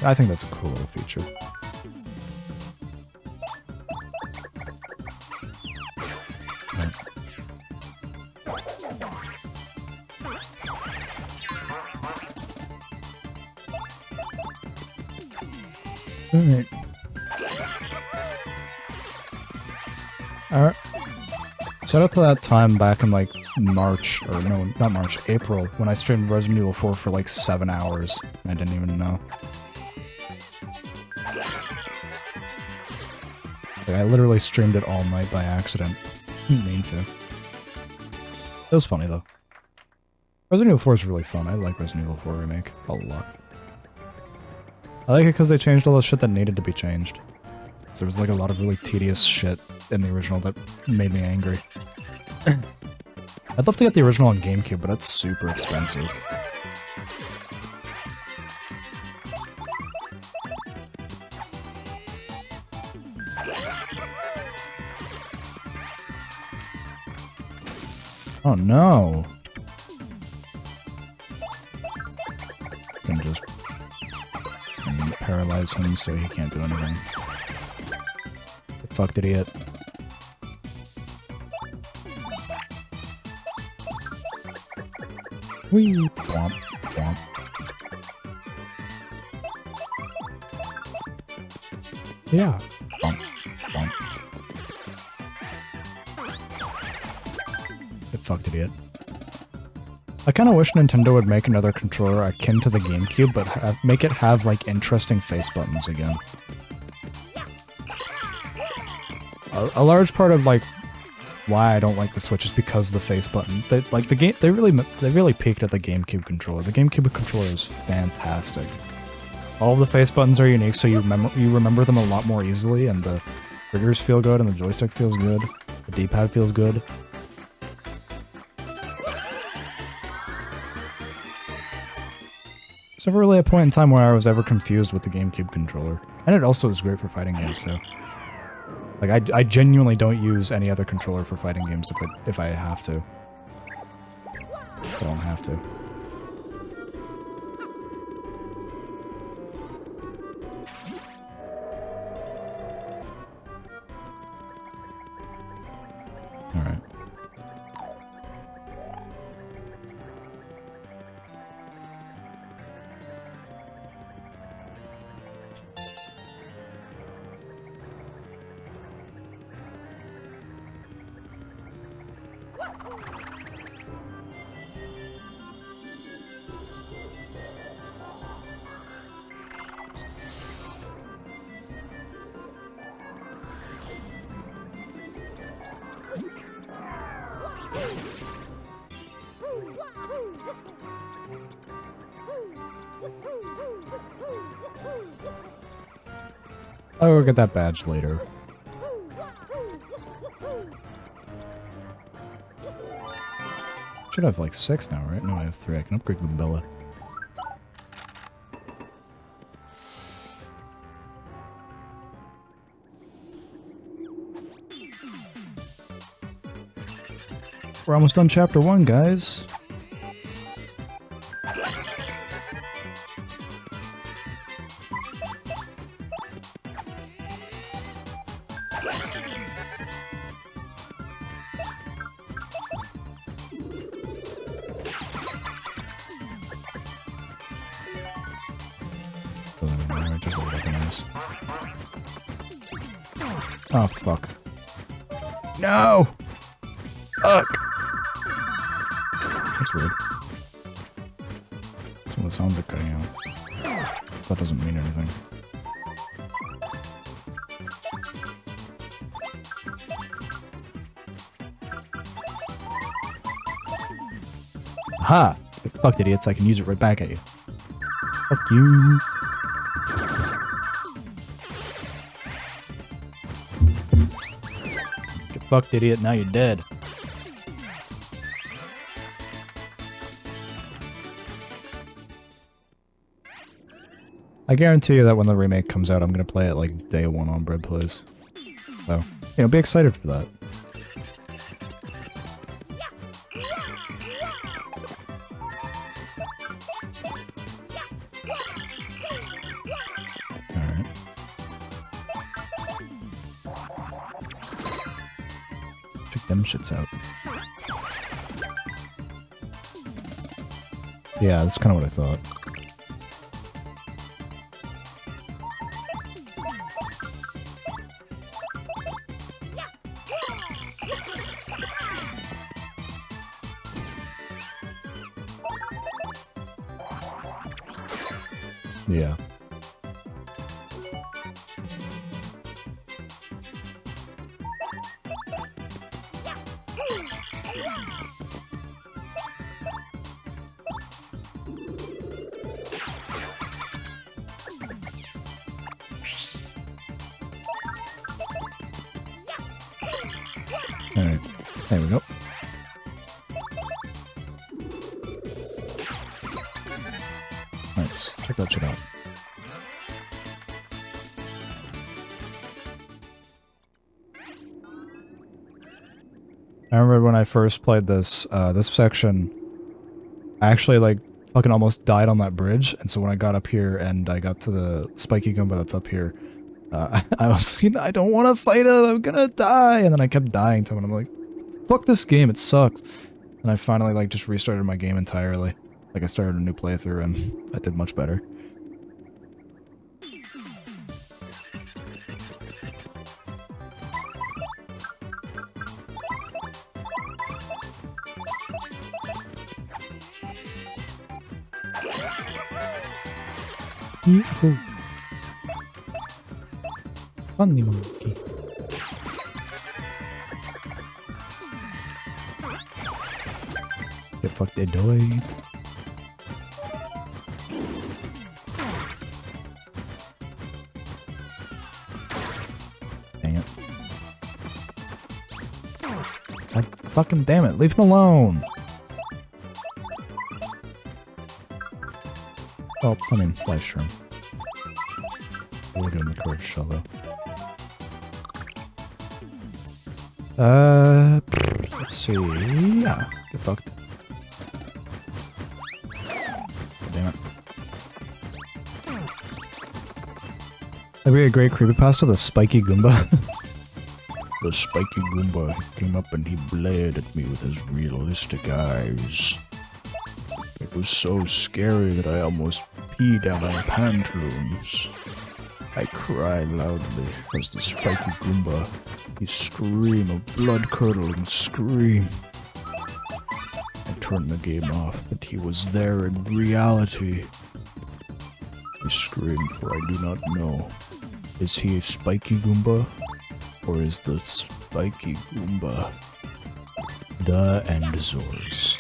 I think that's a cool little feature. Right. Alright. Alright. Shout out to that time back in, like, March, or no, not March, April, when I streamed Resident Evil 4 for like 7 hours. I didn't even know. Like, I literally streamed it all night by accident. Didn't mean to. It was funny though. Resident Evil 4 is really fun. I like Resident Evil 4 Remake a lot. I like it because they changed all the shit that needed to be changed. There was like a lot of really tedious shit in the original that made me angry. I'd love to get the original on Gamecube, but it's super expensive. Oh no! Can just paralyze him so he can't do anything. You fucked idiot. Whee! Womp, womp. Yeah. Womp, womp. Get fucked, idiot. I kind of wish Nintendo would make another controller akin to the GameCube, but make it have, like, interesting face buttons again. A large part of, like, why I don't like the Switch is because of the face button. They really peaked at the GameCube controller. The GameCube controller is fantastic. All of the face buttons are unique, so you remember them a lot more easily, and the triggers feel good, and the joystick feels good. The D-pad feels good. There's never really a point in time where I was ever confused with the GameCube controller. And it also is great for fighting games, too. Like, I genuinely don't use any other controller for fighting games if I have to. I don't have to. Alright. I'll go get that badge later. Should have like 6 now, right? No, I have 3. I can upgrade Goombella. We're almost done chapter 1, guys. Oh, fuck. No! Fuck! That's weird. Some of the sounds are cutting out. That doesn't mean anything. Aha! Get fucked, idiots. I can use it right back at you. Fuck you. Get fucked, idiot. Now you're dead. I guarantee you that when the remake comes out, I'm gonna play it like day 1 on Bread Plays. So, you know, be excited for that. Alright. Check them shits out. Yeah, that's kind of what I thought. Yeah. Alright, there we go. Nice. Check that shit out. I remember when I first played this, this section, I actually, like, fucking almost died on that bridge, and so when I got up here and I got to the spiky Goomba that's up here, I was like, I don't want to fight him, I'm gonna die! And then I kept dying to him, and I'm like, fuck this game, it sucks. And And I finally, like, just restarted my game entirely. Like, I started a new playthrough and I did much better. Yee-hoo. Funny monkey. Get fucked, they died. Dang it. God fucking damn it, leave him alone! Oh, I mean, live stream. We're doing the correct shell though. Let's see. Yeah, get fucked. Damn it. That'd be a great creepypasta, the spiky Goomba. The spiky Goomba came up and he glared at me with his realistic eyes. It was so scary that I almost peed out my pantaloons. I cried loudly as the spiky Goomba, he screamed a blood-curdling scream. I turned the game off, but he was there in reality. He screamed, for I do not know. Is he a spiky Goomba? Or is the spiky Goomba the Endzors?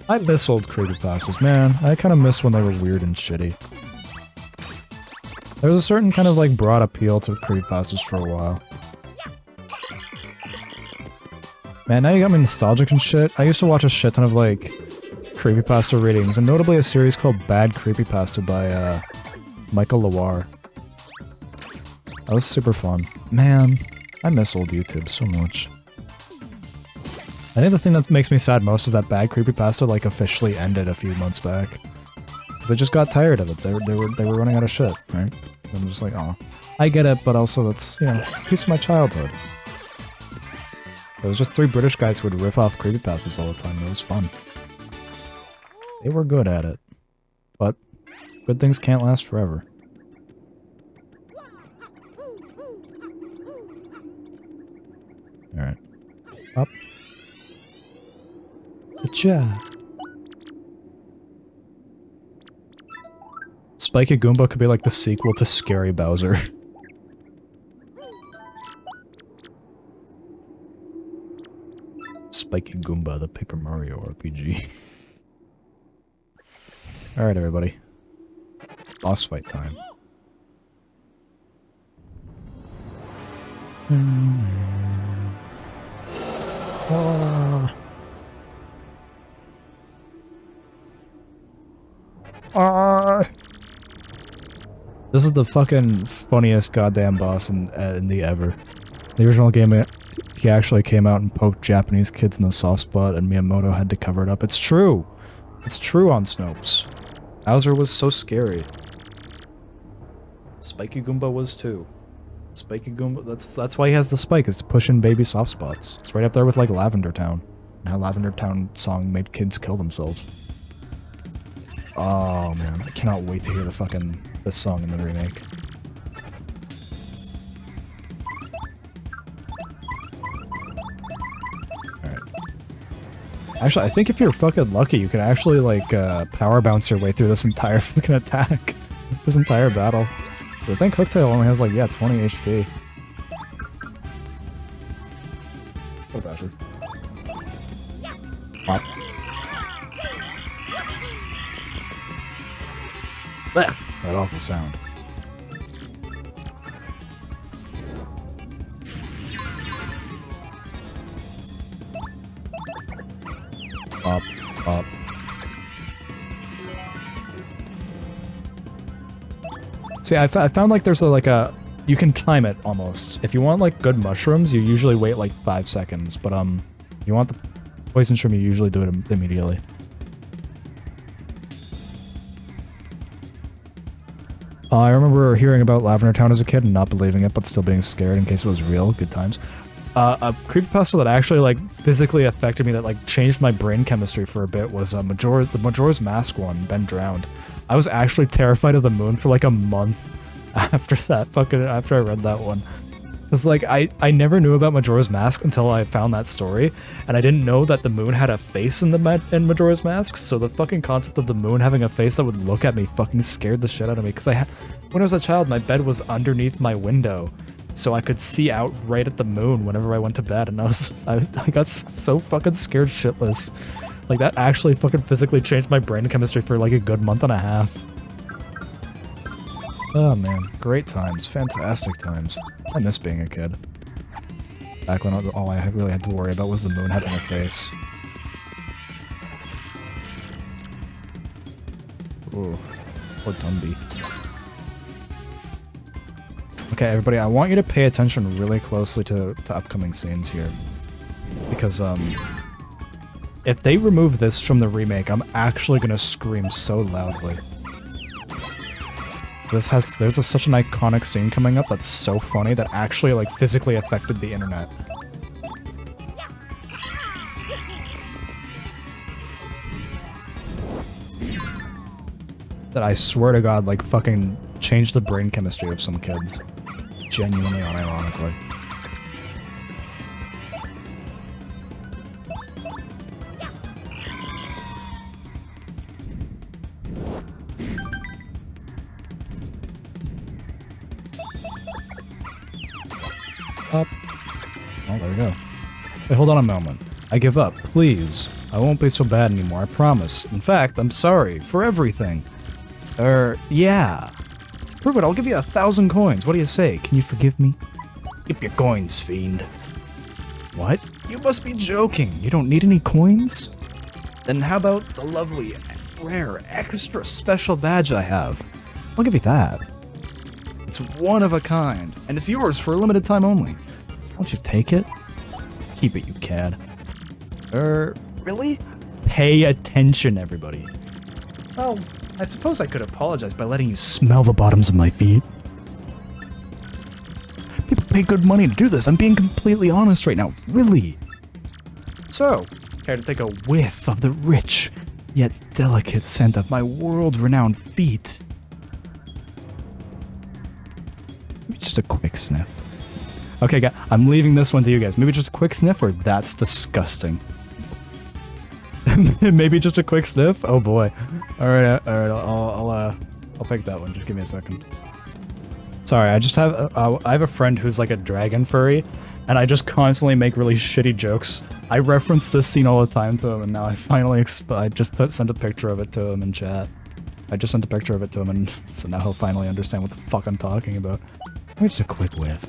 I miss old creepypastas, man. I kind of miss when they were weird and shitty. There was a certain kind of like broad appeal to creepypastas for a while. Man, now you got me nostalgic and shit. I used to watch a shit ton of like creepypasta readings, and notably a series called Bad Creepypasta by Michael Loire. That was super fun. Man, I miss old YouTube so much. I think the thing that makes me sad most is that Bad Creepypasta like officially ended a few months back. Because they just got tired of it. They were running out of shit, right? And I'm just like, oh, I get it, but also that's, you know, a piece of my childhood. It was just three British guys who would riff off creepypastas all the time. It was fun. They were good at it. But good things can't last forever. Alright. Up. Good job. Spiky Goomba could be like the sequel to Scary Bowser. Spiky Goomba, the Paper Mario RPG. Alright, everybody. It's boss fight time. This is the fucking funniest goddamn boss in the ever. The original game, he actually came out and poked Japanese kids in the soft spot, and Miyamoto had to cover it up. It's true! It's true on Snopes. Bowser was so scary. Spiky Goomba was too. Spiky Goomba, that's why he has the spike, is to push in baby soft spots. It's right up there with like Lavender Town. And how Lavender Town song made kids kill themselves. Oh man, I cannot wait to hear this song in the remake. Alright. Actually, I think if you're fucking lucky, you can actually like power bounce your way through this entire fucking attack. This entire battle. I think Hooktail only has like, yeah, 20 HP. Oh, bastard. Pop. That awful sound. Up, up. See, I found like there's you can time it almost. If you want like good mushrooms, you usually wait like 5 seconds, but you want the poison shroom, you usually do it immediately. I remember hearing about Lavender Town as a kid and not believing it, but still being scared in case it was real. Good times. A creepypasta that actually like physically affected me, that like changed my brain chemistry for a bit, was the Majora's Mask one, Ben Drowned. I was actually terrified of the moon for like a month after I read that one. It's like I never knew about Majora's Mask until I found that story, and I didn't know that the moon had a face in Majora's Mask. So the fucking concept of the moon having a face that would look at me fucking scared the shit out of me. Because when I was a child, my bed was underneath my window, so I could see out right at the moon whenever I went to bed, and I got so fucking scared shitless. Like that actually fucking physically changed my brain chemistry for like a good month and a half. Oh man, great times, fantastic times. I miss being a kid. Back when all I really had to worry about was the moon having a face. Ooh, poor Dumby. Okay, everybody, I want you to pay attention really closely to upcoming scenes here. Because, if they remove this from the remake, I'm actually gonna scream so loudly. There's such an iconic scene coming up that's so funny that actually, like, physically affected the internet. That I swear to God, like, fucking changed the brain chemistry of some kids. Genuinely, unironically. Up. Oh, there we go. Wait, hold on a moment. I give up, please. I won't be so bad anymore, I promise. In fact, I'm sorry for everything. Yeah. To prove it, I'll give you 1,000 coins. What do you say? Can you forgive me? Keep your coins, fiend. What? You must be joking. You don't need any coins? Then how about the lovely, rare, extra special badge I have? I'll give you that. It's one of a kind, and it's yours for a limited time only. Won't you take it? Keep it, you cad. Really? Pay attention, everybody. Well, I suppose I could apologize by letting you smell the bottoms of my feet. People pay good money to do this. I'm being completely honest right now. Really. So, care to take a whiff of the rich, yet delicate scent of my world-renowned feet? Maybe just a quick sniff. Okay, guys, I'm leaving this one to you guys. Maybe just a quick sniff, or that's disgusting. Maybe just a quick sniff? Oh boy. Alright, I'll pick that one. Just give me a second. Sorry, I have a friend who's like a dragon furry, and I just constantly make really shitty jokes. I reference this scene all the time to him, and now I finally I just sent a picture of it to him in chat. I just sent a picture of it to him, and so now he'll finally understand what the fuck I'm talking about. Maybe just a quick whiff.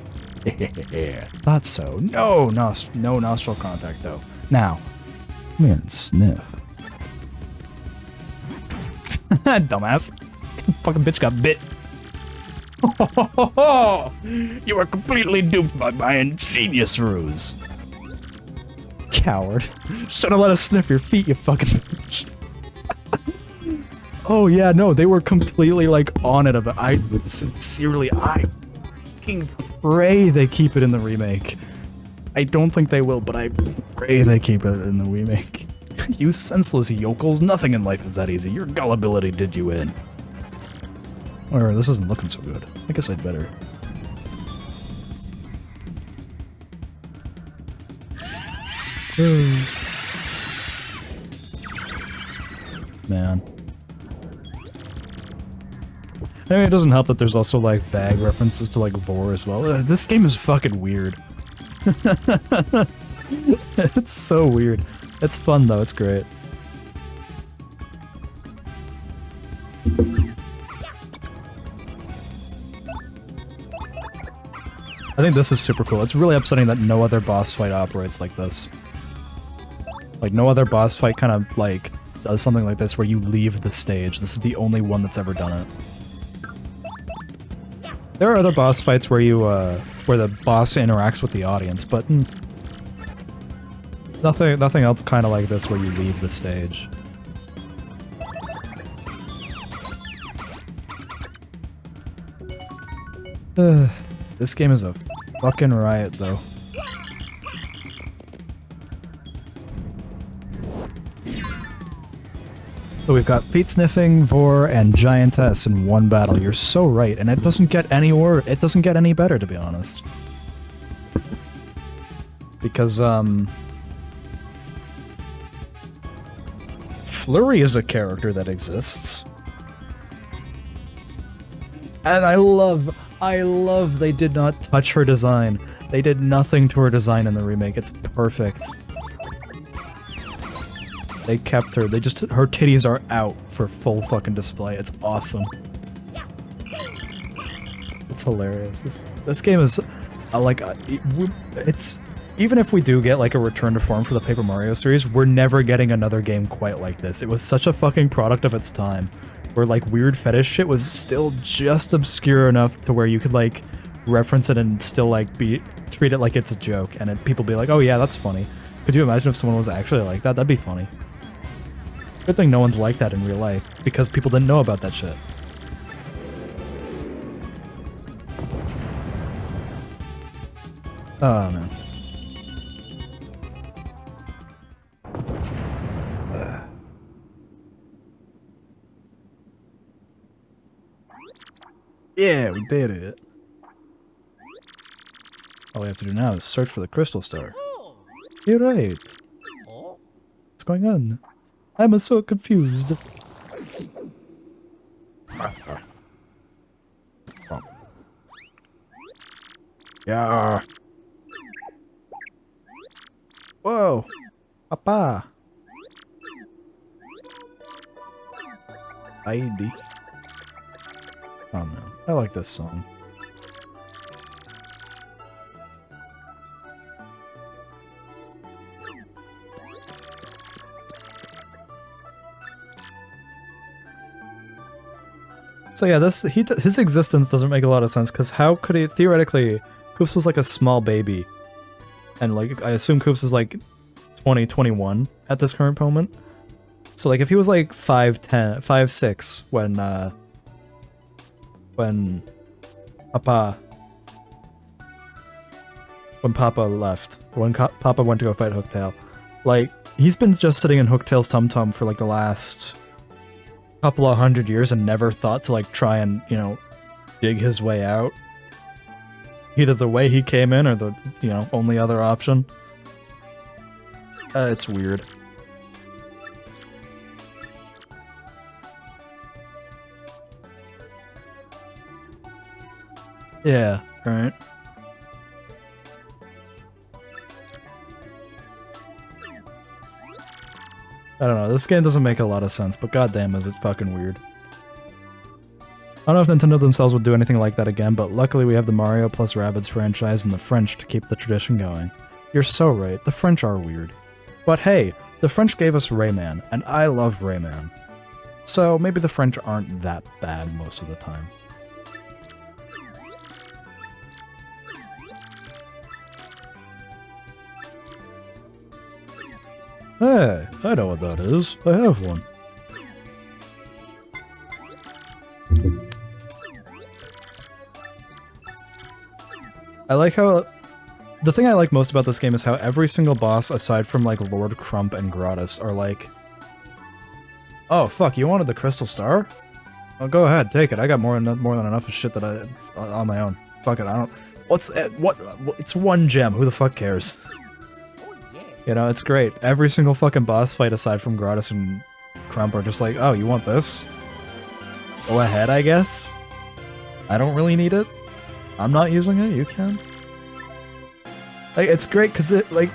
Thought so. No nostril contact though. Now, come here and sniff. Dumbass. Fucking bitch got bit. You were completely duped by my ingenious ruse. Coward. Should've let us sniff your feet, you fucking bitch. Oh yeah, no, they were completely like on it about I fucking pray they keep it in the remake. I don't think they will, but I pray they keep it in the remake. You senseless yokels, nothing in life is that easy. Your gullibility did you in. Alright, this isn't looking so good. I guess I'd better. Man. I mean, it doesn't help that there's also like vague references to like Vor as well. This game is fucking weird. It's so weird. It's fun though, it's great. I think this is super cool. It's really upsetting that no other boss fight operates like this. Like, no other boss fight kind of, like, does something like this where you leave the stage. This is the only one that's ever done it. There are other boss fights where you, where the boss interacts with the audience, but nothing else kind of like this where you leave the stage. This game is a fucking riot, though. So we've got Pete Sniffing, Vor, and Giantess in one battle. You're so right, and it doesn't get it doesn't get any better, to be honest. Because, Flurry is a character that exists. And I love they did not touch her design. They did nothing to her design in the remake. It's perfect. They kept her. Her titties are out for full fucking display. It's awesome. It's hilarious. This game is, it's... Even if we do get, like, a return to form for the Paper Mario series, we're never getting another game quite like this. It was such a fucking product of its time. Where, like, weird fetish shit was still just obscure enough to where you could, like, reference it and still, like, treat it like it's a joke. And people be like, oh yeah, that's funny. Could you imagine if someone was actually like that? That'd be funny. Good thing no one's like that in real life, because people didn't know about that shit. Oh, man. Yeah, we did it. All we have to do now is search for the crystal star. You're right. What's going on? I'm so confused. Yeah. Whoa. Papa. ID. Oh man, I like this song. So yeah, his existence doesn't make a lot of sense, because how could he, theoretically, Koops was like a small baby. And like, I assume Koops is like 20, 21 at this current moment. So like, if he was like 5'10", 5'6", when Papa left, when Papa went to go fight Hooktail, like, he's been just sitting in Hooktail's tum-tum for like the last couple of 100 years and never thought to like try and, you know, dig his way out. Either the way he came in or the, you know, only other option. It's weird. Yeah, right. I don't know, this game doesn't make a lot of sense, but goddamn is it fucking weird. I don't know if Nintendo themselves would do anything like that again, but luckily we have the Mario plus Rabbids franchise and the French to keep the tradition going. You're so right, the French are weird. But hey, the French gave us Rayman, and I love Rayman. So maybe the French aren't that bad most of the time. Hey, I know what that is. I have one. I like how... The thing I like most about this game is how every single boss, aside from like Lord Crump and Gratis, are like... Oh, fuck, you wanted the Crystal Star? Well, go ahead, take it. I got more than enough of shit that on my own. Fuck it, I don't... It's one gem, who the fuck cares? You know, it's great. Every single fucking boss fight aside from Gratis and Crump are just like, oh, you want this? Go ahead, I guess? I don't really need it. I'm not using it, you can. Like, it's great because it, like,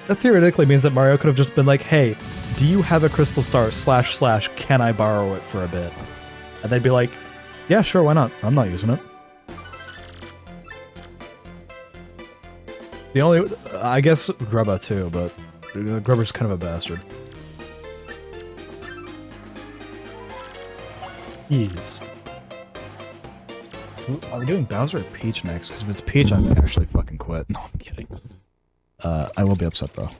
that theoretically means that Mario could have just been like, hey, do you have a Crystal Star / can I borrow it for a bit? And they'd be like, yeah, sure, why not? I'm not using it. The only, I guess Grubba too, but Grubber's kind of a bastard. Yes. Are we doing Bowser or Peach next? Because if it's Peach, I'm gonna actually fucking quit. No, I'm kidding. I will be upset though.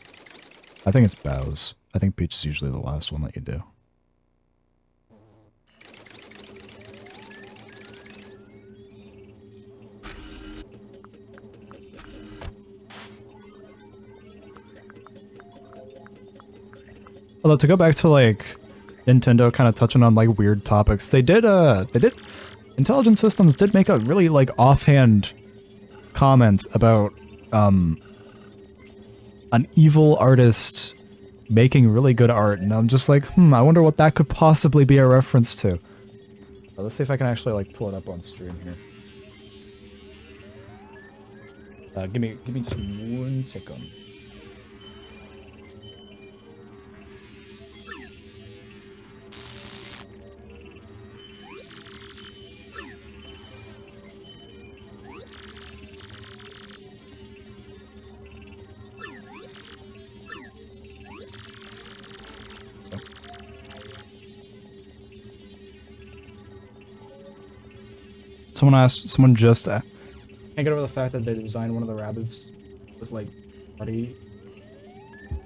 I think it's Bowser. I think Peach is usually the last one that you do. Although, to go back to, like, Nintendo kind of touching on like weird topics. They did Intelligent Systems did make a really like offhand comment about an evil artist making really good art, and I'm just like, I wonder what that could possibly be a reference to. Let's see if I can actually like pull it up on stream here. Give me just 1 second. Someone just can't get over the fact that they designed one of the rabbits with like party,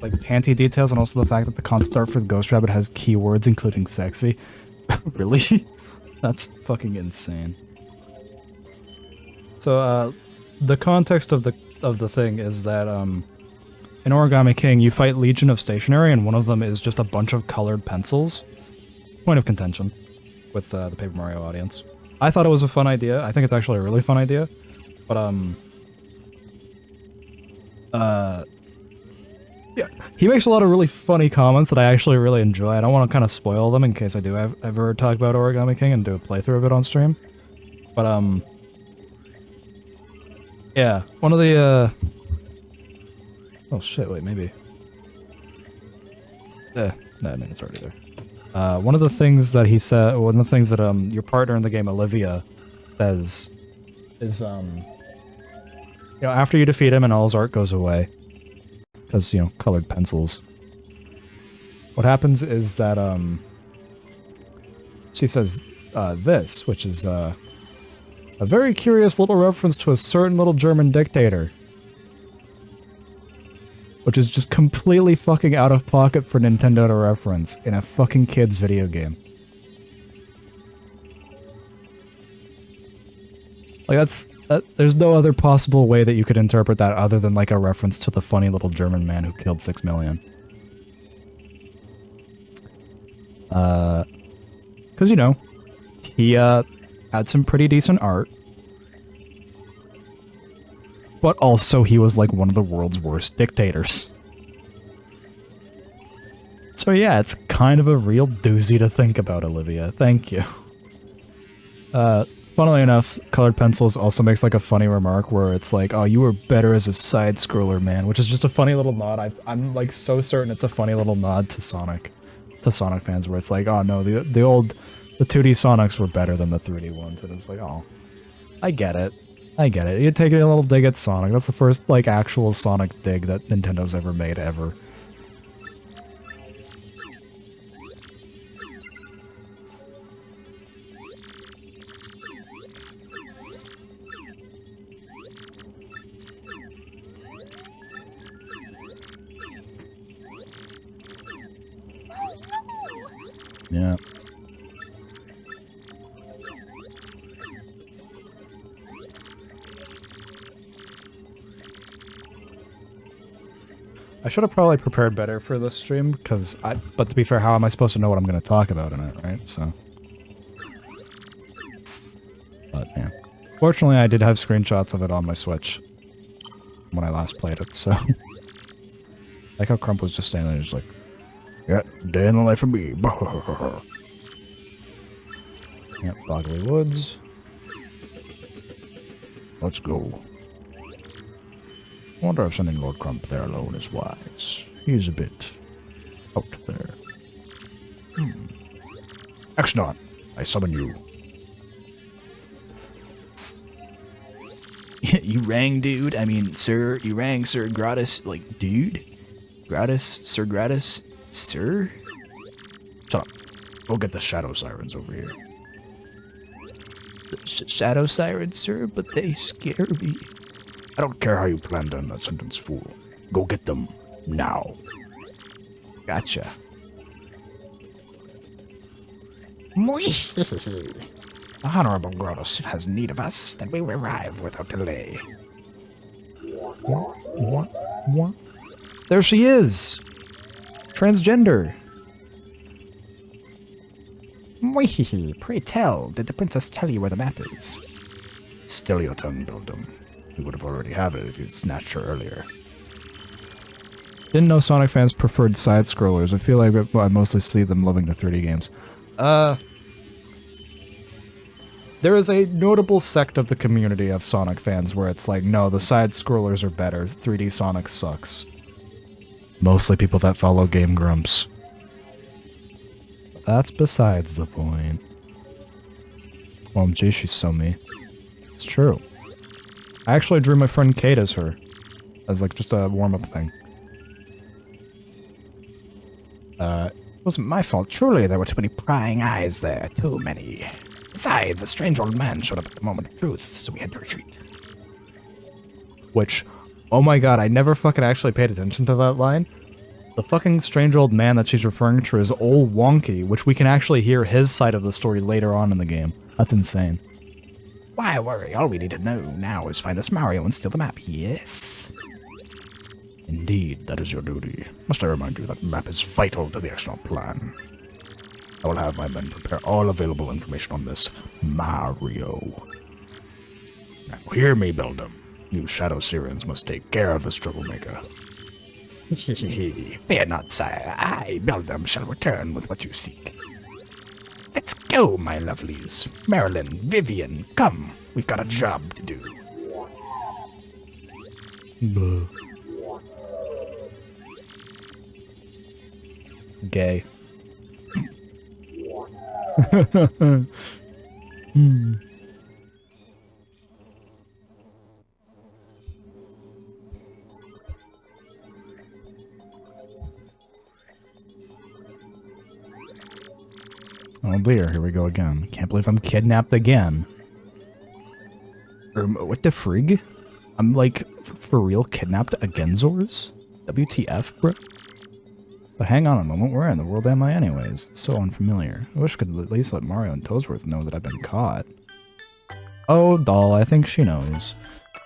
like panty details, and also the fact that the concept art for the Ghost Rabbit has keywords including sexy. Really? That's fucking insane. So, the context of the thing is that in Origami King you fight Legion of Stationery, and one of them is just a bunch of colored pencils. Point of contention with the Paper Mario audience. I thought it was a fun idea. I think it's actually a really fun idea. But, yeah, he makes a lot of really funny comments that I actually really enjoy. I don't want to kind of spoil them in case I do ever talk about Origami King and do a playthrough of it on stream. But, yeah, one of the, oh shit, wait, maybe. I mean, it's already there. One of the things that he said, one of the things that, your partner in the game, Olivia, says is, you know, after you defeat him and all his art goes away, because, you know, colored pencils, what happens is that, she says, this, which is, a very curious little reference to a certain little German dictator. Which is just completely fucking out of pocket for Nintendo to reference in a fucking kid's video game. Like there's no other possible way that you could interpret that other than like a reference to the funny little German man who killed 6 million. Cause you know, he had some pretty decent art. But also he was like one of the world's worst dictators. So yeah, it's kind of a real doozy to think about, Olivia. Thank you. Funnily enough, Colored Pencils also makes like a funny remark where it's like, oh, you were better as a side-scroller, man, which is just a funny little nod. I'm like so certain it's a funny little nod to Sonic fans, where it's like, oh no, the 2D Sonics were better than the 3D ones, and it's like, oh, I get it. You're taking a little dig at Sonic. That's the first, like, actual Sonic dig that Nintendo's ever made, ever. Yeah. I should have probably prepared better for this stream, but to be fair, how am I supposed to know what I'm going to talk about in it, right? So. But, yeah. Fortunately, I did have screenshots of it on my Switch when I last played it, so. Like how Crump was just standing there, just like, yeah, day in the life of me. Yep, Boggly Woods. Let's go. I wonder if sending Lord Crump there alone is wise. He's a bit out there. Exnon, I summon you. You rang, dude? I mean, sir, you rang, sir, gratis, like, dude? Gratis, sir? Shut up. Go get the Shadow Sirens over here. Shadow Sirens, sir? But they scare me. I don't care how you plan to end that sentence, fool. Go get them, now. Gotcha. The Honorable Grotus has need of us, that we will arrive without delay. What? There she is! Transgender! Wee, pray tell, did the princess tell you where the map is? Still your tongue, Beldum. You would have already have it if you'd snatched her earlier. Didn't know Sonic fans preferred side-scrollers. I feel like I mostly see them loving the 3D games. There is a notable sect of the community of Sonic fans where it's like, no, the side-scrollers are better. 3D Sonic sucks. Mostly people that follow Game Grumps. That's besides the point. OMG, she's so me. It's true. I actually drew my friend Kate as her. As like just a warm-up thing. It wasn't my fault. Truly, there were too many prying eyes there. Too many. Besides, a strange old man showed up at the moment of truth, so we had to retreat. Which, oh my god, I never fucking actually paid attention to that line. The fucking strange old man that she's referring to is Old Wonky, which we can actually hear his side of the story later on in the game. That's insane. Why worry? All we need to know now is find this Mario and steal the map, yes? Indeed, that is your duty. Must I remind you that map is vital to the external plan. I will have my men prepare all available information on this Mario. Now hear me, Beldum. You Shadow Syrians must take care of this troublemaker. Fear not, sire. I, Beldum, shall return with what you seek. Let's go, my lovelies. Marilyn, Vivian, come. We've got a job to do. Buh. Gay. Oh dear, here we go again. Can't believe I'm kidnapped again. What the frig? I'm like, for real kidnapped again, Zors? WTF, bro? But hang on a moment, where in the world am I anyways? It's so unfamiliar. I wish I could at least let Mario and Toadsworth know that I've been caught. Oh, doll, I think she knows.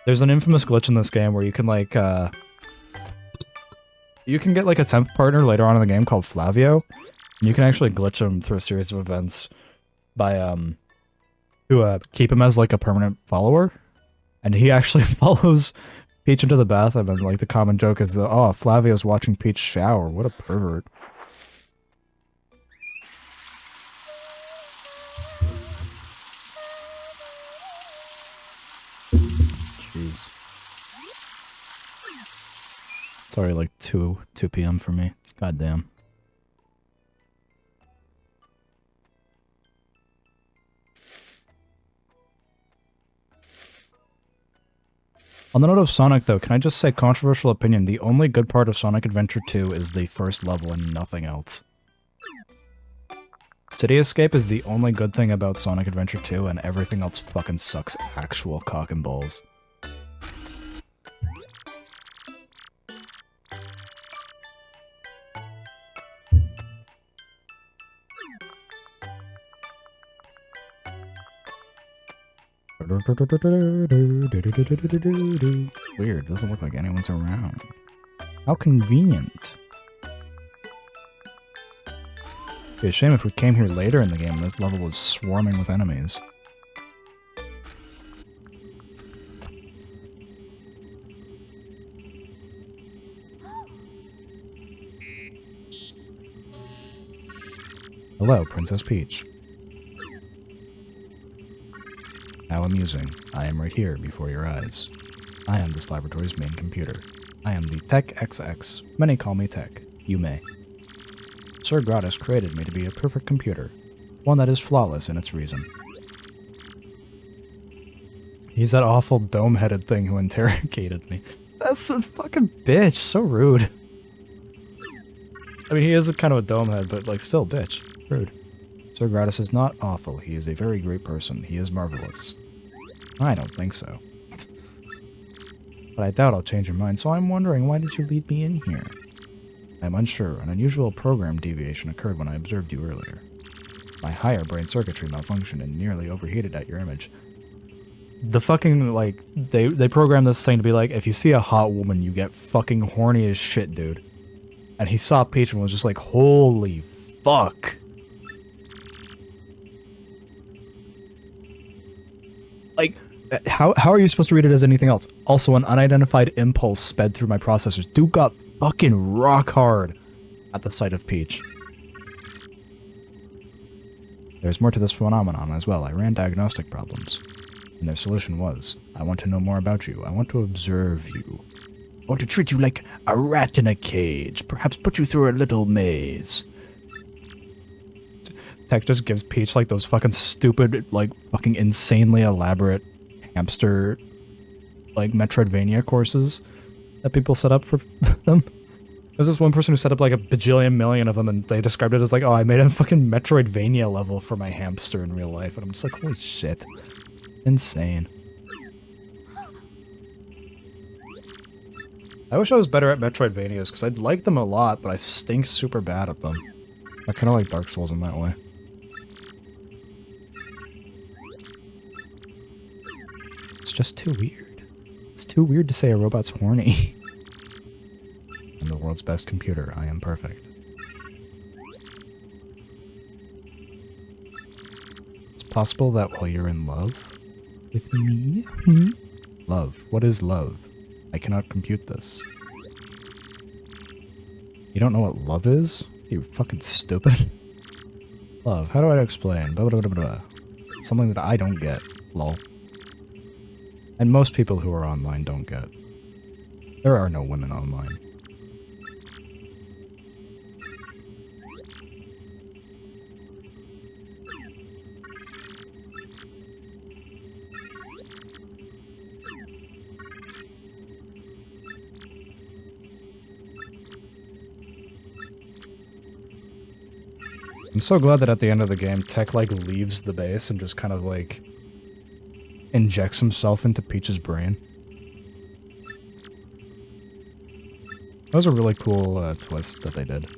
There's an infamous glitch in this game where you can like, you can get like a temp partner later on in the game called Flavio. And you can actually glitch him through a series of events by, to keep him as like a permanent follower. And he actually follows Peach into the bathtub, and like the common joke is, oh, Flavio's watching Peach shower. What a pervert. Jeez. It's already like 2 p.m. for me. God damn. On the note of Sonic, though, can I just say, controversial opinion, the only good part of Sonic Adventure 2 is the first level and nothing else. City Escape is the only good thing about Sonic Adventure 2, and everything else fucking sucks actual cock and balls. Weird, doesn't look like anyone's around. How convenient. It'd be a shame if we came here later in the game and this level was swarming with enemies. Hello, Princess Peach. How amusing. I am right here before your eyes. I am this laboratory's main computer. I am the Tech XX. Many call me Tech. You may. Sir Gratis created me to be a perfect computer. One that is flawless in its reason. He's that awful dome-headed thing who interrogated me. That's a fucking bitch. So rude. I mean, he is kind of a dome head, but like still bitch. Rude. Sir Gratis is not awful. He is a very great person. He is marvelous. I don't think so. But I doubt I'll change your mind, so I'm wondering, why did you lead me in here? I'm unsure. An unusual program deviation occurred when I observed you earlier. My higher brain circuitry malfunctioned and nearly overheated at your image. The fucking, like, they programmed this thing to be like, if you see a hot woman, you get fucking horny as shit, dude. And he saw Peach and was just like, holy fuck. Like, how are you supposed to read it as anything else? Also, an unidentified impulse sped through my processors. Dude got fucking rock hard at the sight of Peach. There's more to this phenomenon as well. I ran diagnostic problems, and their solution was, I want to know more about you. I want to observe you. I want to treat you like a rat in a cage. Perhaps put you through a little maze. Tech just gives Peach like those fucking stupid, like fucking insanely elaborate hamster, like Metroidvania courses that people set up for them. There's this one person who set up like a bajillion million of them, and they described it as like, oh, I made a fucking Metroidvania level for my hamster in real life. And I'm just like, holy shit. Insane. I wish I was better at Metroidvanias, because I'd like them a lot, but I stink super bad at them. I kind of like Dark Souls in that way. It's just too weird. It's too weird to say a robot's horny. I'm the world's best computer. I am perfect. It's possible that while you're in love with me... Love. What is love? I cannot compute this. You don't know what love is? You fucking stupid. Love. How do I explain? Blah, blah, blah, blah. Something that I don't get. Lol. And most people who are online don't get. There are no women online. I'm so glad that at the end of the game, Tech, like, leaves the base and just kind of, like, injects himself into Peach's brain. That was a really cool twist that they did.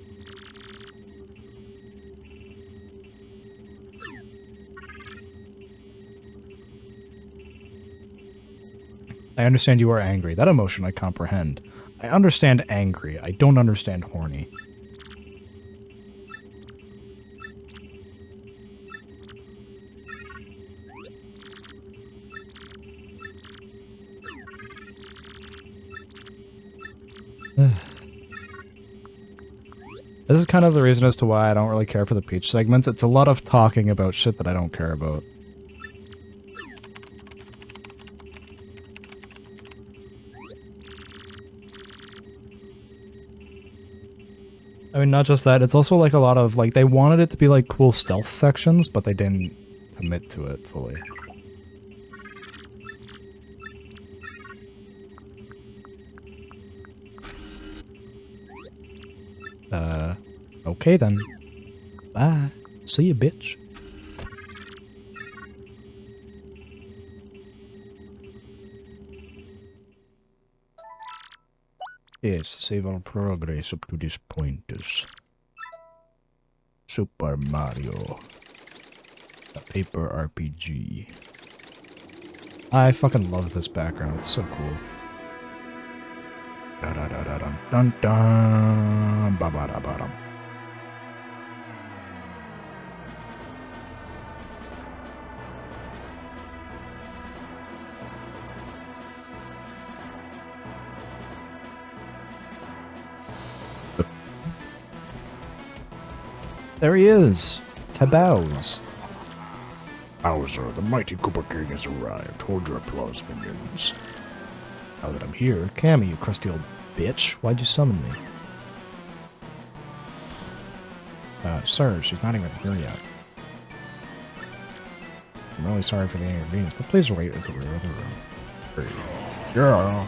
I understand you are angry. That emotion I comprehend. I understand angry. I don't understand horny. This is kind of the reason as to why I don't really care for the Peach segments. It's a lot of talking about shit that I don't care about. I mean, not just that, it's also like a lot of, like, they wanted it to be like cool stealth sections, but they didn't commit to it fully. Okay then. Bye. See you, bitch. Yes, save our progress up to this point is Super Mario, a paper RPG. I fucking love this background, it's so cool. Da da da da dun dun dun ba ba da ba dum. There he is! Tabows. Bowser, the mighty Koopa King has arrived. Hold your applause, minions. Now that I'm here, Cammy, you crusty old bitch, why'd you summon me? Sir, she's not even here yet. I'm really sorry for the inconvenience, but please wait at the rear of the room. Yeah.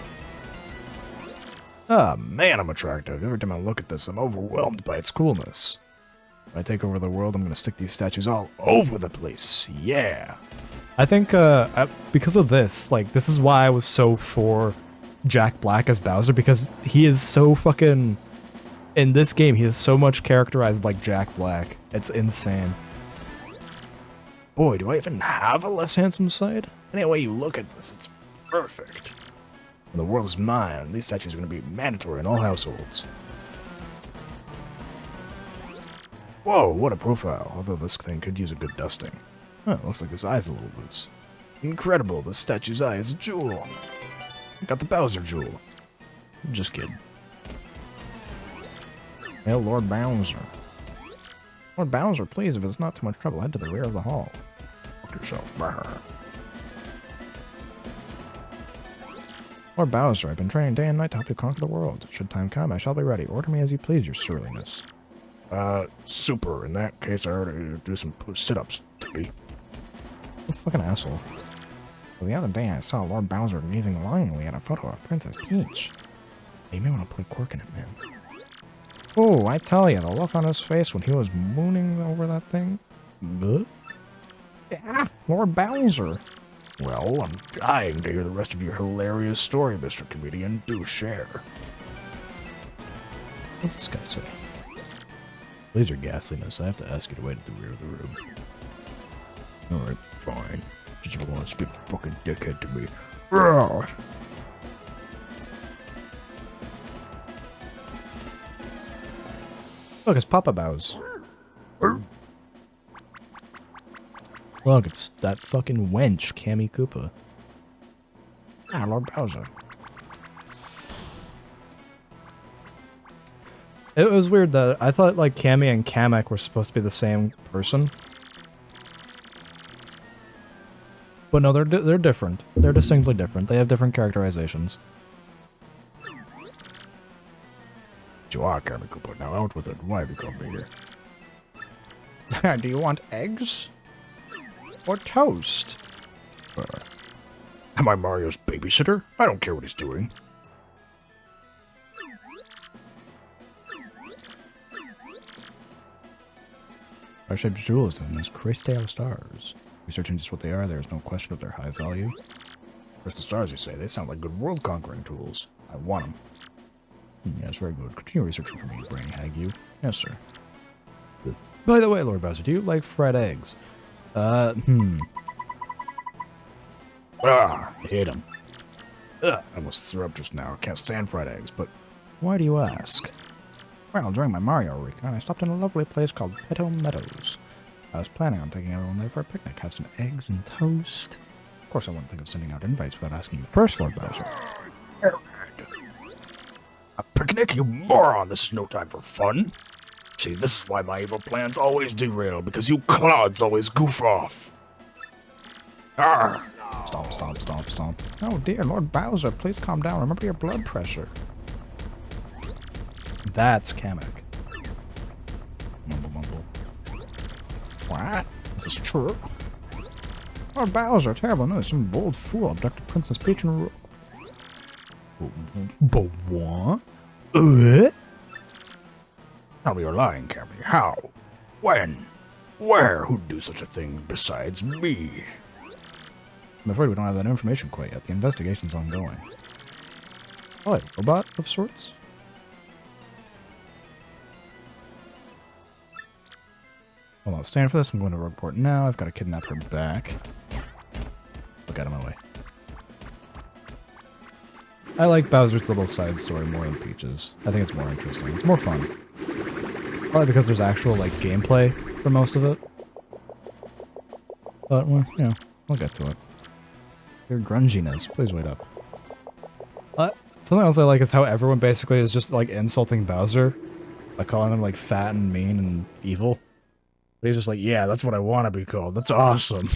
Ah, man, I'm attractive. Every time I look at this, I'm overwhelmed by its coolness. When I take over the world, I'm gonna stick these statues all over the place. Yeah. I think, because of this, like, this is why I was so for Jack Black as Bowser, because he is so fucking... In this game, he is so much characterized like Jack Black. It's insane. Boy, do I even have a less handsome side? Any way you look at this, it's perfect. When the world is mine, these statues are gonna be mandatory in all households. Whoa, what a profile. Although this thing could use a good dusting. Huh, looks like his eye's a little loose. Incredible, the statue's eye is a jewel. I got the Bowser jewel. Just kidding. Hail Lord Bowser. Lord Bowser, please, if it's not too much trouble, head to the rear of the hall. Fuck yourself, brr. Lord Bowser, I've been training day and night to help you conquer the world. Should time come, I shall be ready. Order me as you please, your surliness. Super. In that case, I already do some sit-ups, Tubby. What a fucking asshole. Well, the other day, I saw Lord Bowser gazing longingly at a photo of Princess Peach. You may want to put a cork in it, man. Oh, I tell you, the look on his face when he was mooning over that thing. Huh? Yeah, Lord Bowser. Well, I'm dying to hear the rest of your hilarious story, Mr. Comedian. Do share. What's this guy say? Please, your ghastliness, I have to ask you to wait at the rear of the room. Alright, fine. Just don't want to speak fucking dickhead to me. Rawr. Look, it's Papa Bows. Look, it's that fucking wench, Cammy Koopa. Ah, Lord Bowser. It was weird that I thought like Cammy and Kamek were supposed to be the same person. But no, they're different. They're distinctly different. They have different characterizations. You are Cammy Koopa. Now out with it. Why have you come here? Do you want eggs? Or toast? Am I Mario's babysitter? I don't care what he's doing. Star-shaped jewels and those crystal stars. Researching just what they are, there is no question of their high value. Crystal stars, you say? They sound like good world-conquering tools. I want them. Yes, very good. Continue researching for me, brainy hag you. Yes, sir. By the way, Lord Bowser, do you like fried eggs? I hate them. I almost threw up just now. I can't stand fried eggs, but why do you ask? Well, during my Mario recon, I stopped in a lovely place called Peto Meadows. I was planning on taking everyone there for a picnic, have some eggs and toast. Of course, I wouldn't think of sending out invites without asking you first, Lord Bowser. A picnic, you moron! This is no time for fun. See, this is why my evil plans always derail, because you clods always goof off. Arr! Stomp, stomp, stomp, stomp. Oh dear, Lord Bowser, please calm down. Remember your blood pressure. That's Kamek. Mumble, mumble. What? Is this true? Lord Bowser, terrible news. Some bold fool abducted Princess Peach and... But what? Tell me you're lying, Cammy. How? When? Where? Who'd do such a thing besides me? I'm afraid we don't have that information quite yet. The investigation's ongoing. Oh, a robot of sorts? Hold on, stand for this. I'm going to report now. I've got to kidnap her back. Look out of my way. I like Bowser's little side story more than Peach's. I think it's more interesting. It's more fun. Probably because there's actual, like, gameplay for most of it. But, well, you know, we'll get to it. Your grunginess. Please wait up. Something else I like is how everyone basically is just, like, insulting Bowser by calling him, like, fat and mean and evil. But he's just like, yeah, that's what I want to be called. That's awesome.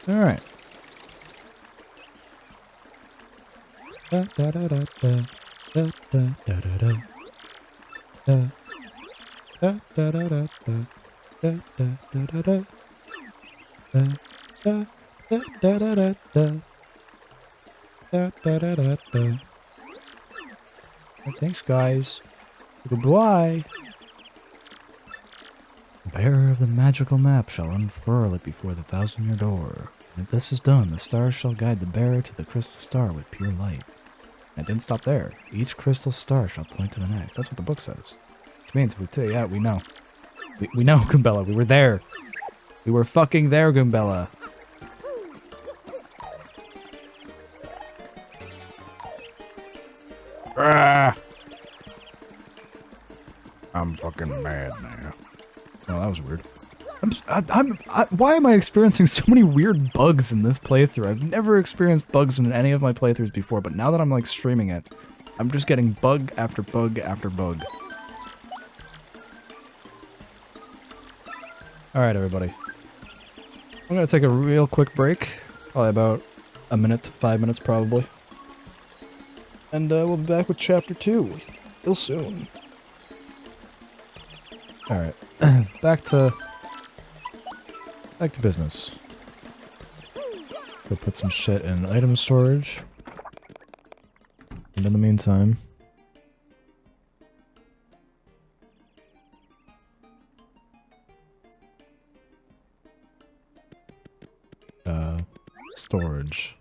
Alright. Thanks, guys. Goodbye. The bearer of the magical map shall unfurl it before the 1,000-year door. When this is done, the stars shall guide the bearer to the crystal star with pure light. And it didn't stop there. Each crystal star shall point to the next. That's what the book says. Which means if we tell, yeah, we know. We know, Goombella. We were there. We were fucking there, Goombella. Ah! I'm fucking mad now. Oh, that was weird. Why am I experiencing so many weird bugs in this playthrough? I've never experienced bugs in any of my playthroughs before, but now that I'm like streaming it, I'm just getting bug after bug after bug. Alright, everybody. I'm gonna take a real quick break. Probably about a minute to 5 minutes, probably. And we'll be back with Chapter 2 real soon. Alright. Back to business. Go put some shit in item storage. And in the meantime... storage.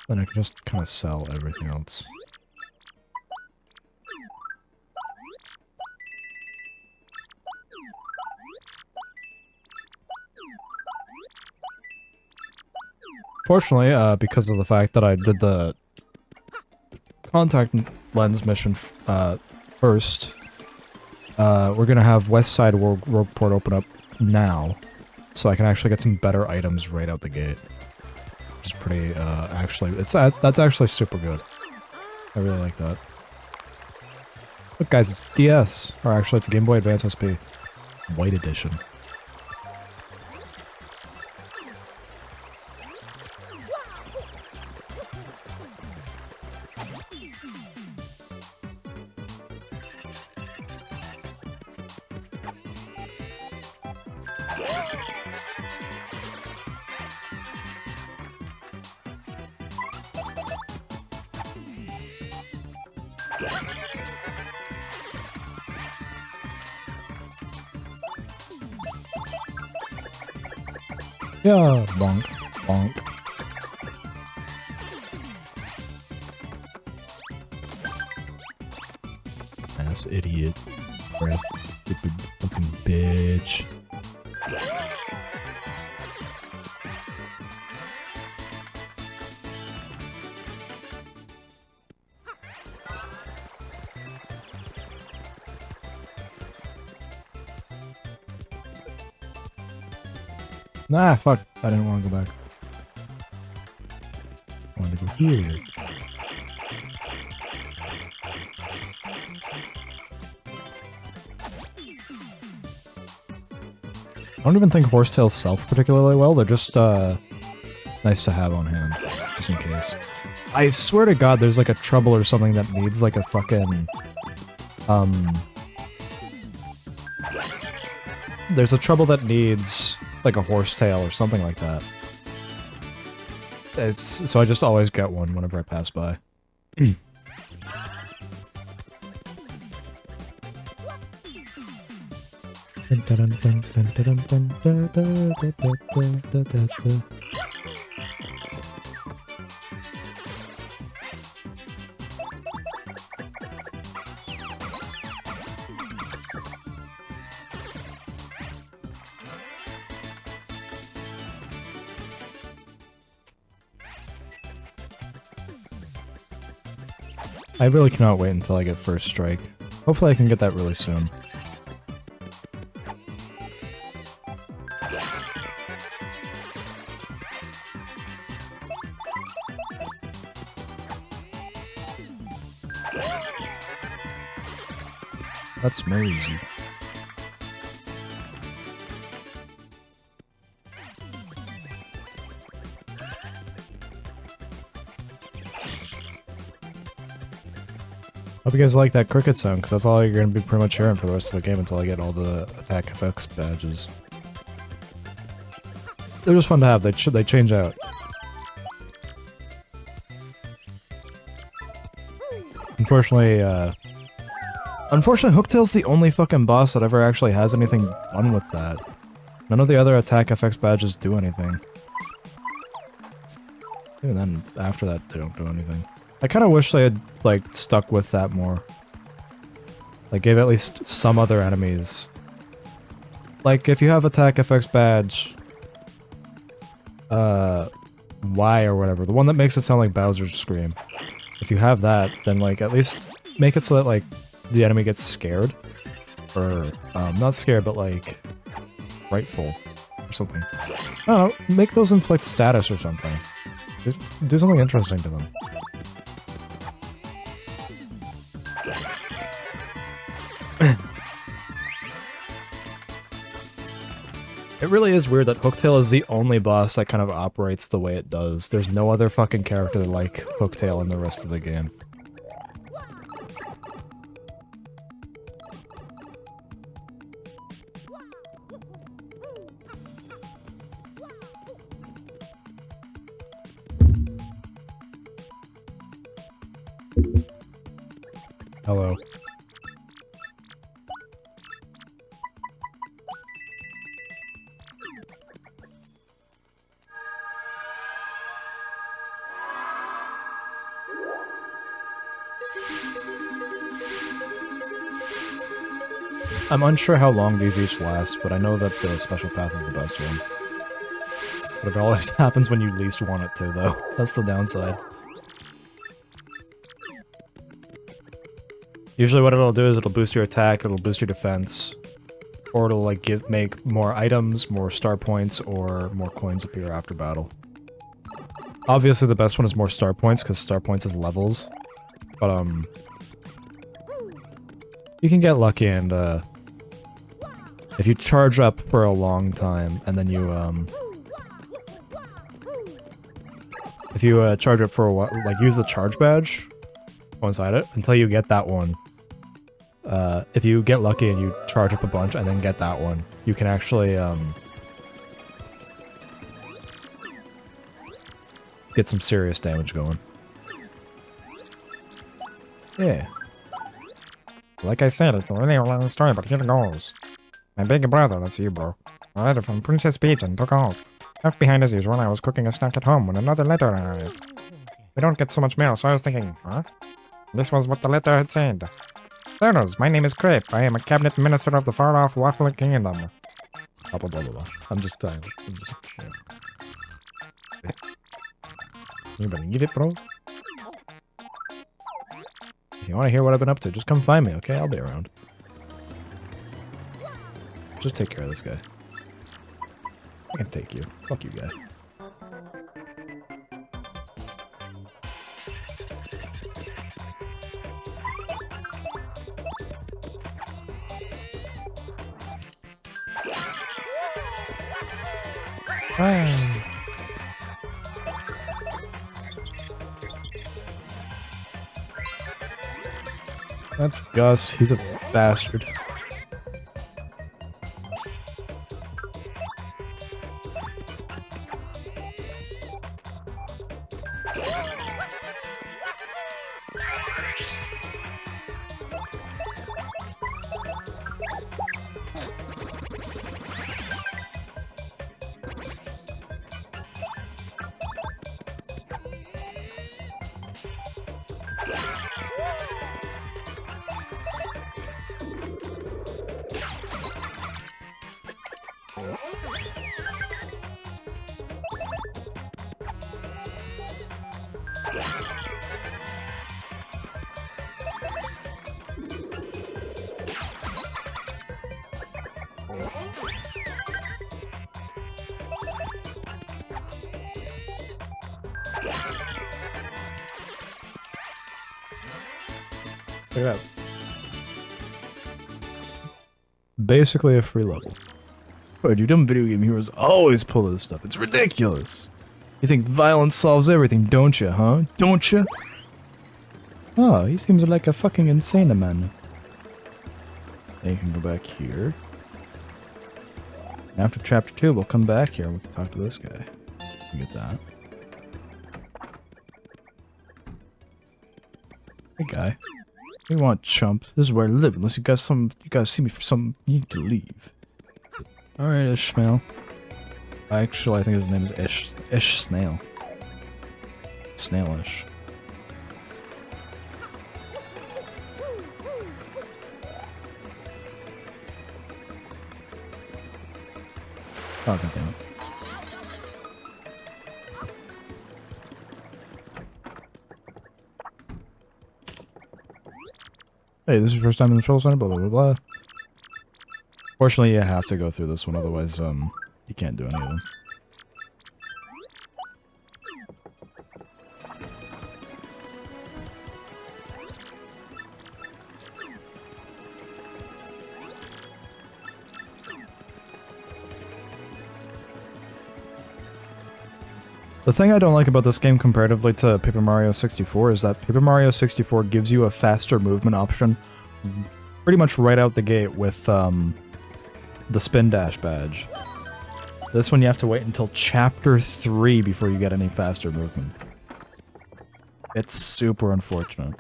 Then I can just kind of sell everything else. Fortunately, because of the fact that I did the contact lens mission first, we're gonna have West Side Rogueport open up now, so I can actually get some better items right out the gate. Which is pretty, actually, that's actually super good. I really like that. Look guys, it's DS, or actually it's a Game Boy Advance SP. White Edition. Yeah, bonk, bonk. Ass idiot. Breath, stupid fucking bitch. Nah, fuck. I didn't want to go back. I wanted to go here. I don't even think horsetails sell particularly well. They're just, nice to have on hand. Just in case. I swear to God, there's like a trouble or something that needs like a fucking, there's a trouble that needs like a horsetail or something like that. So I just always get one whenever I pass by. I really cannot wait until I get first strike. Hopefully I can get that really soon. That's crazy. Hope you guys like that cricket sound, because that's all you're going to be pretty much hearing for the rest of the game until I get all the attack effects badges. They're just fun to have. They change out. Unfortunately, Hooktail's the only fucking boss that ever actually has anything done with that. None of the other attack effects badges do anything. Even then, after that, they don't do anything. I kind of wish they had, like, stuck with that more. Like, gave at least some other enemies. Like, if you have attack effects badge... Y or whatever, the one that makes it sound like Bowser's scream. If you have that, then like at least make it so that like the enemy gets scared. Or not scared, but like rightful or something. I don't know, make those inflict status or something. Just do something interesting to them. It really is weird that Hooktail is the only boss that kind of operates the way it does. There's no other fucking character like Hooktail in the rest of the game. Hello. I'm unsure how long these each last, but I know that the special path is the best one. But it always happens when you least want it to, though. That's the downside. Usually what it'll do is it'll boost your attack, it'll boost your defense, or it'll like make more items, more star points, or more coins appear after battle. Obviously the best one is more star points, because star points is levels. But you can get lucky and if you charge up for a long time, and then you if you charge up for a while, like use the charge badge, go inside it, until you get that one. If you get lucky and you charge up a bunch and then get that one, you can actually, get some serious damage going. Yeah. Like I said, it's a really long story, but here it goes. My big brother, that's you, bro, a letter from Princess Peach and took off. Left behind as usual, I was cooking a snack at home when another letter arrived. We don't get so much mail, so I was thinking, huh? This was what the letter had said. Letters, my name is Crepe. I am a cabinet minister of the far-off Waffle Kingdom. Blah, blah, blah, blah, blah. I'm just, yeah. You believe it, bro? If you want to hear what I've been up to, just come find me, okay? I'll be around. Just take care of this guy. I can take you. Fuck you, guy. That's Gus. He's a bastard. Check it out. Basically a free level. But you dumb video game heroes always pull this stuff. It's ridiculous. You think violence solves everything, don't you, huh? Don't you? Oh, he seems like a fucking insane man. Then you can go back here. After chapter 2, we'll come back here and we can talk to this guy. Get that. Hey guy. We want chump. This is where I live. Unless you guys see me for some, you need to leave. Alright, Ishmael. Actually, I think his name is Ish Snail. Snailish. Oh, god damn it. Hey, this is your first time in the Troll Center, blah, blah, blah, blah. Fortunately, you have to go through this one, otherwise, you can't do any of them. The thing I don't like about this game comparatively to Paper Mario 64 is that Paper Mario 64 gives you a faster movement option pretty much right out the gate with the spin dash badge. This one you have to wait until Chapter 3 before you get any faster movement. It's super unfortunate.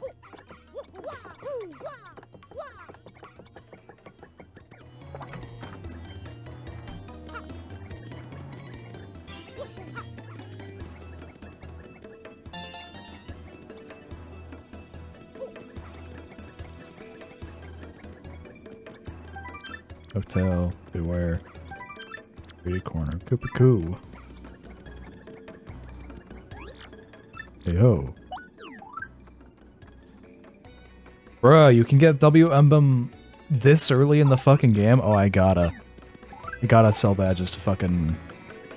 Hotel, beware. Beauty corner, Koopa-Coo. Hey ho. Bruh, you can get W emblem this early in the fucking game? Oh, I gotta sell badges to fucking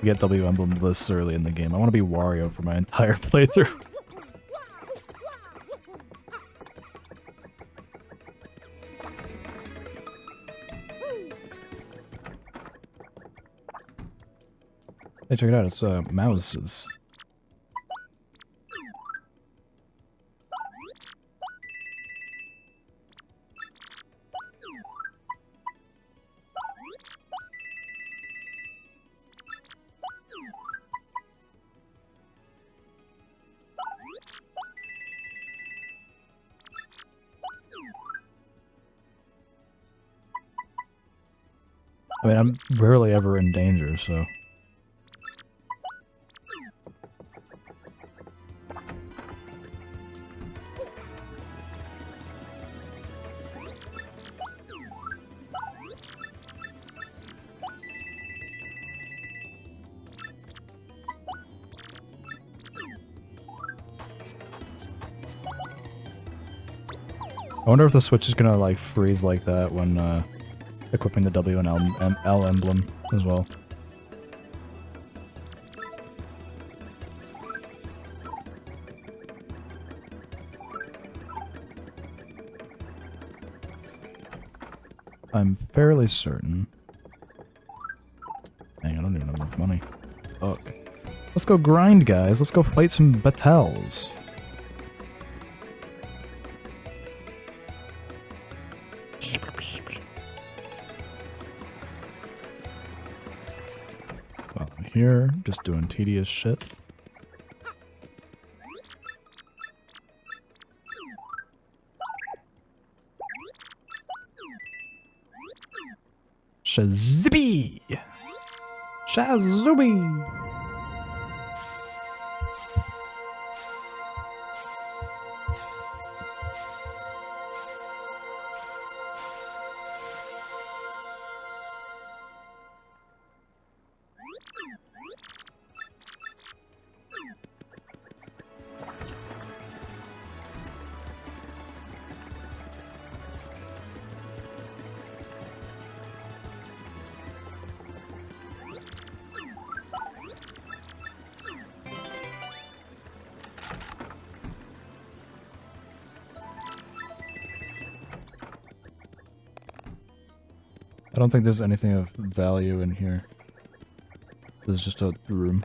get W emblem this early in the game. I want to be Wario for my entire playthrough. Hey, check it out, it's mouses. I mean, I'm rarely ever in danger, so... I wonder if the Switch is gonna, like, freeze like that when, equipping the W and L emblem as well. I'm fairly certain. Dang, I don't even have enough money. Fuck. Let's go grind, guys. Let's go fight some battles. While I'm here, just doing tedious shit. Shazippy! Shazubi! I don't think there's anything of value in here. This is just a room.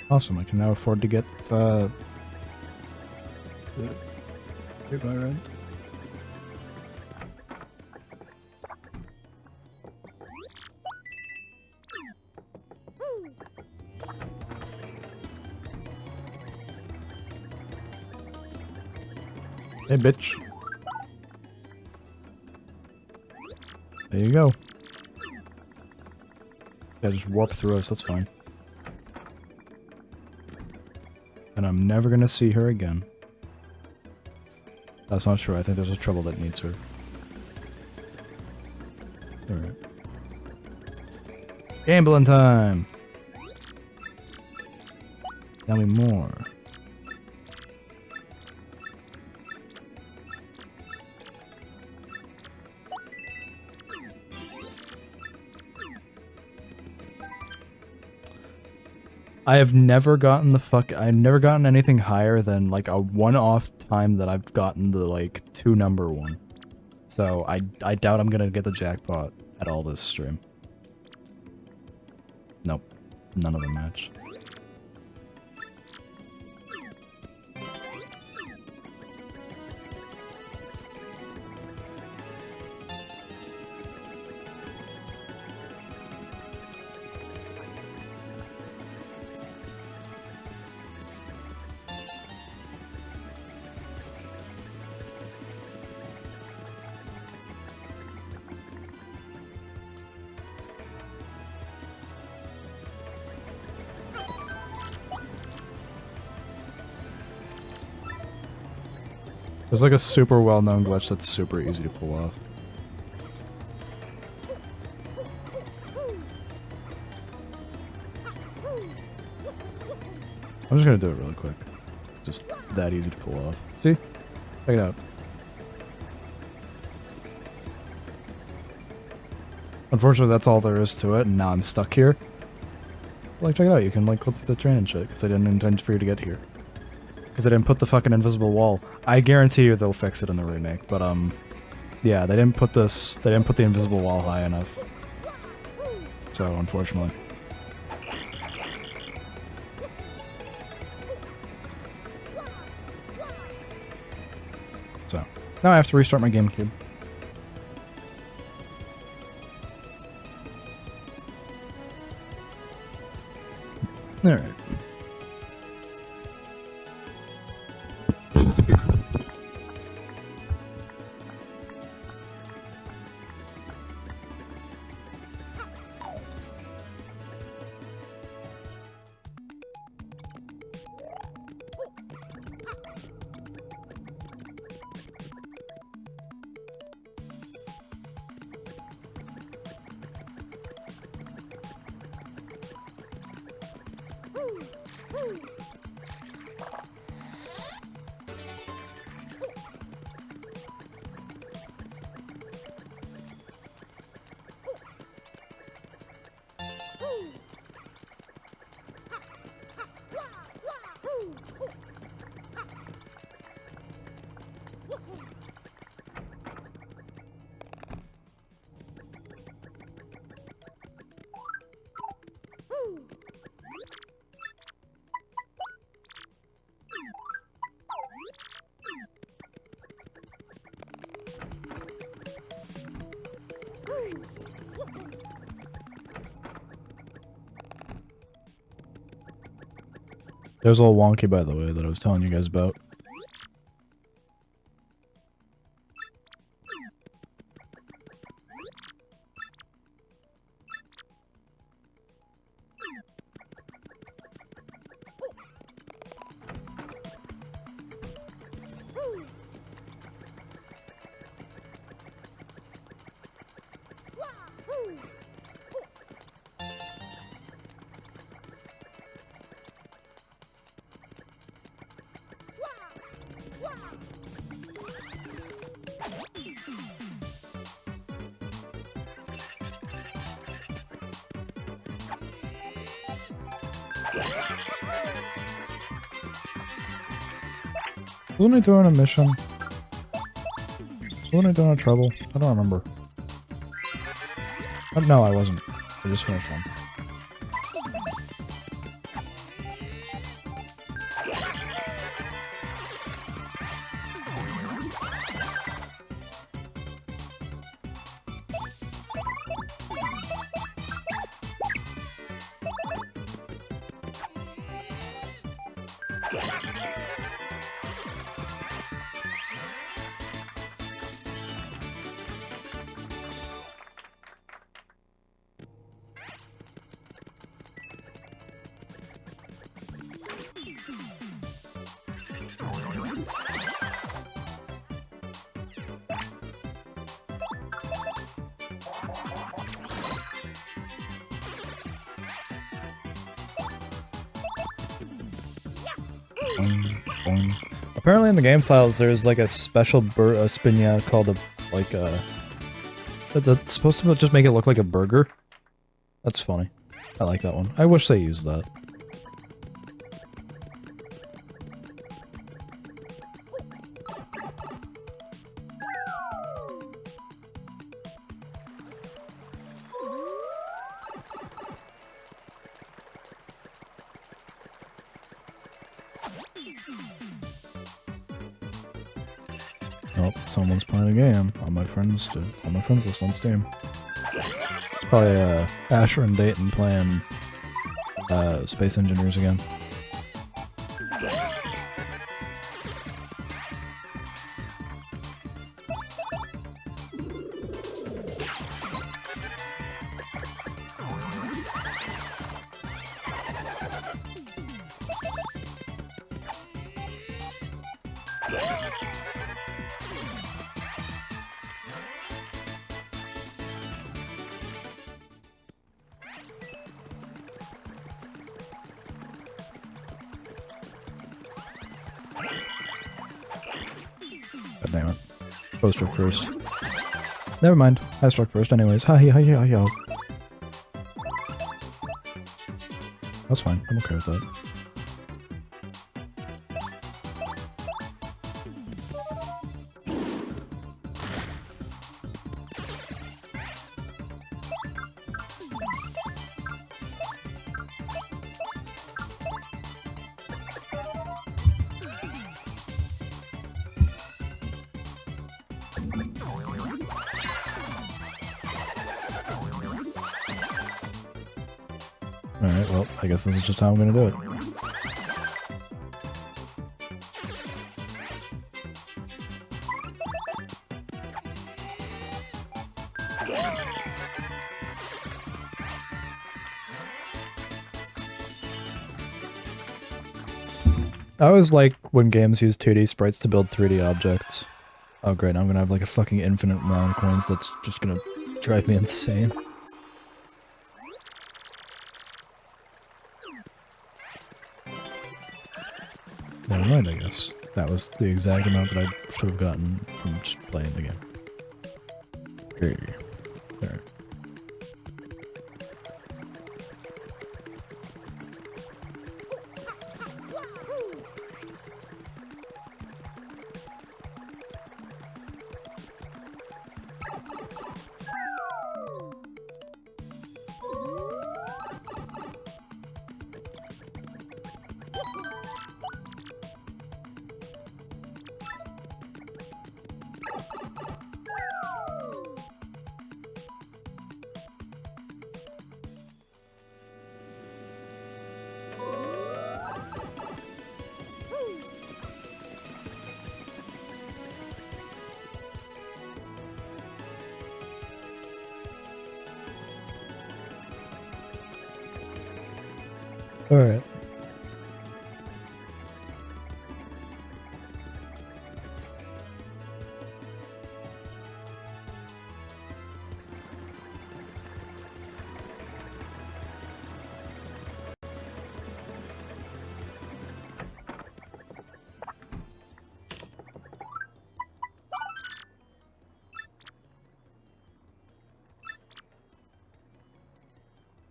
Awesome, I can now afford to get, pay my rent. Hey, bitch. There you go. Yeah, just warp through us, that's fine. And I'm never gonna see her again. That's not true, I think there's a trouble that needs her. Alright. Gambling time! Tell me more. I have never gotten I've never gotten anything higher than like a one-off time that I've gotten the like 2-number one. So I doubt I'm gonna get the jackpot at all this stream. Nope. None of them match. There's like a super well-known glitch that's super easy to pull off. I'm just gonna do it really quick. Just that easy to pull off. See? Check it out. Unfortunately, that's all there is to it, and now I'm stuck here. Like, check it out, you can like clip through the train and shit, because I didn't intend for you to get here. Because I didn't put the fucking invisible wall. I guarantee you they'll fix it in the remake, but yeah, they didn't put the invisible wall high enough. So, unfortunately. So, now I have to restart my Gamecube. Alright. There's a little wonky, by the way, that I was telling you guys about. Wasn't I doing a mission? Wasn't I doing a trouble? I don't remember. Oh, no, I wasn't. I just finished one. Apparently in the game files there's like a special spinya called that's supposed to just make it look like a burger. That's funny. I like that one. I wish they used that. Oh, someone's playing a game on my friends list on Steam. It's probably Asher and Dayton playing Space Engineers again. God damn it. Go struck first. Never mind. I struck first anyways. Hi-hi-hi-hi-yo. That's fine. I'm okay with that. Alright, well, I guess this is just how I'm gonna do it. I always like when games use 2D sprites to build 3D objects. Oh great, now I'm gonna have like a fucking infinite amount of coins that's just gonna drive me insane. Never mind, I guess. That was the exact amount that I should have gotten from just playing the game. Okay. Alright. Alright.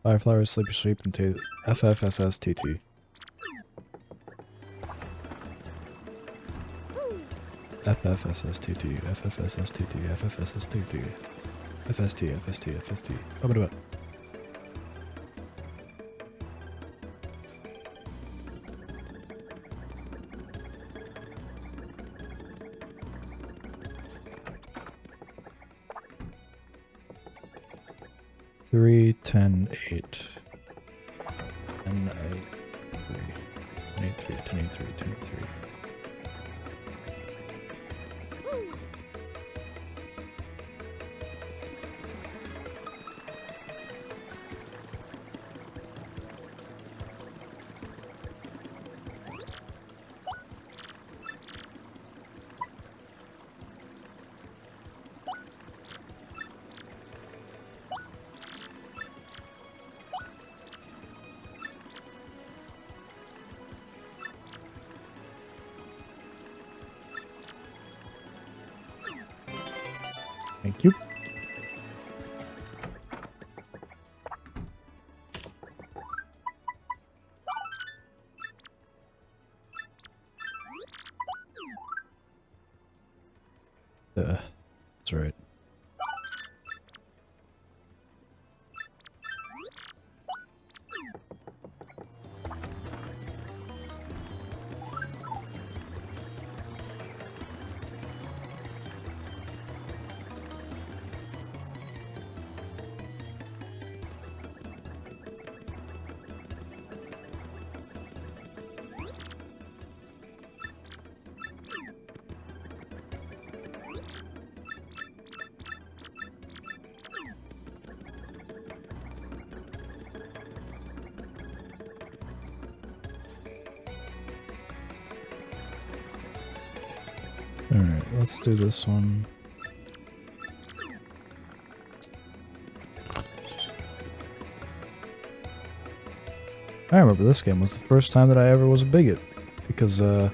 Fireflower, Sleepy Sheep, and FFSSTT. FFSSTT, FFSSTT, FFSSTT, FST, FST, FST. How about it? Three, 10, 8. 10, 8, 3. 1083, 1083, 1083. Thank you. That's right. Alright, let's do this one. I remember this game was the first time that I ever was a bigot, because I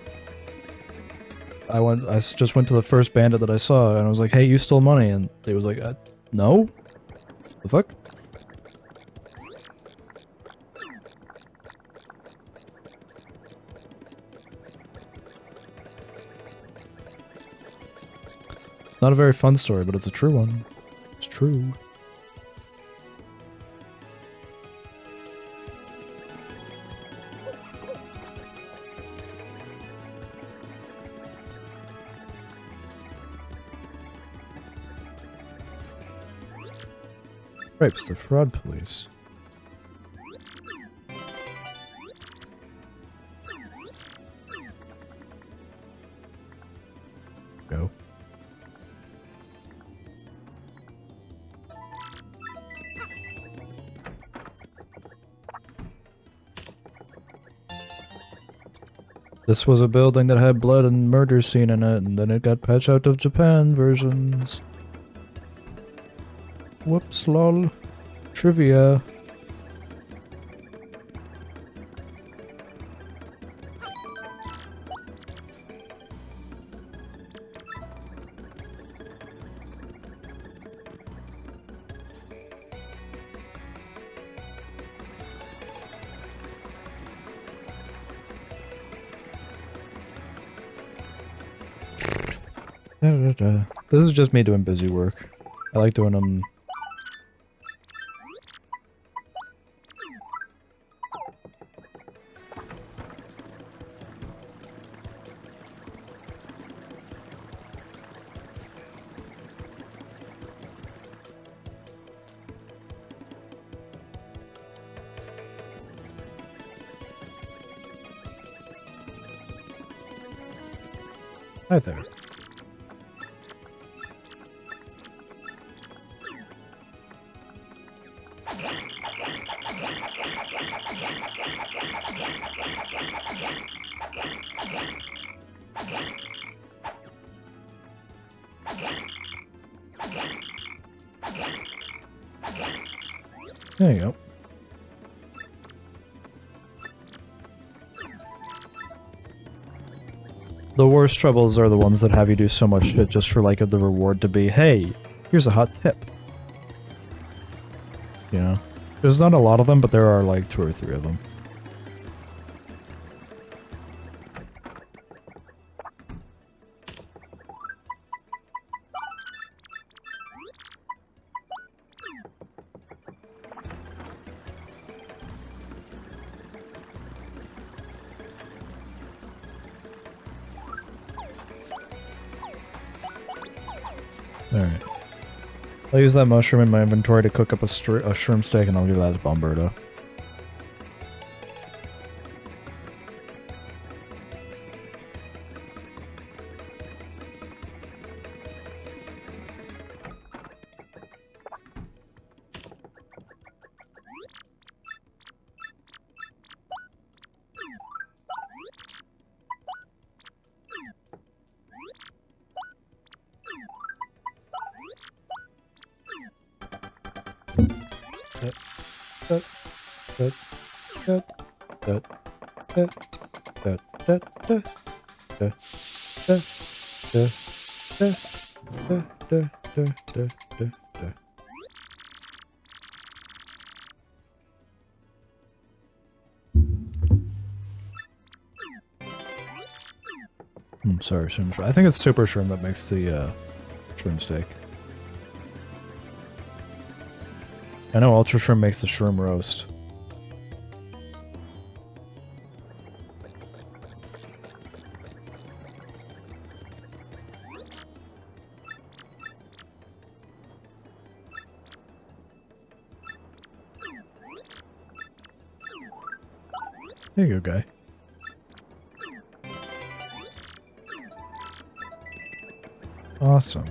just went to the first bandit that I saw and I was like, hey, you stole money, and they was like, no? The fuck? It's not a very fun story, but it's a true one. It's true. Stripes, the fraud police. Go. This was a building that had blood and murder scene in it, and then it got patched out of Japan versions. Whoops, lol. Trivia. This is just me doing busy work. I like doing them. Hi there. There you go. The worst troubles are the ones that have you do so much shit just for like the reward to be, hey, here's a hot tip. You know? There's not a lot of them, but there are like 2 or 3 of them. Alright. I'll use that mushroom in my inventory to cook up a shroom steak, and I'll give that to Bomberto. Sorry, shroom. I think it's Super Shroom that makes the shroom steak. I know Ultra Shroom makes the shroom roast. There you go, guy. Awesome.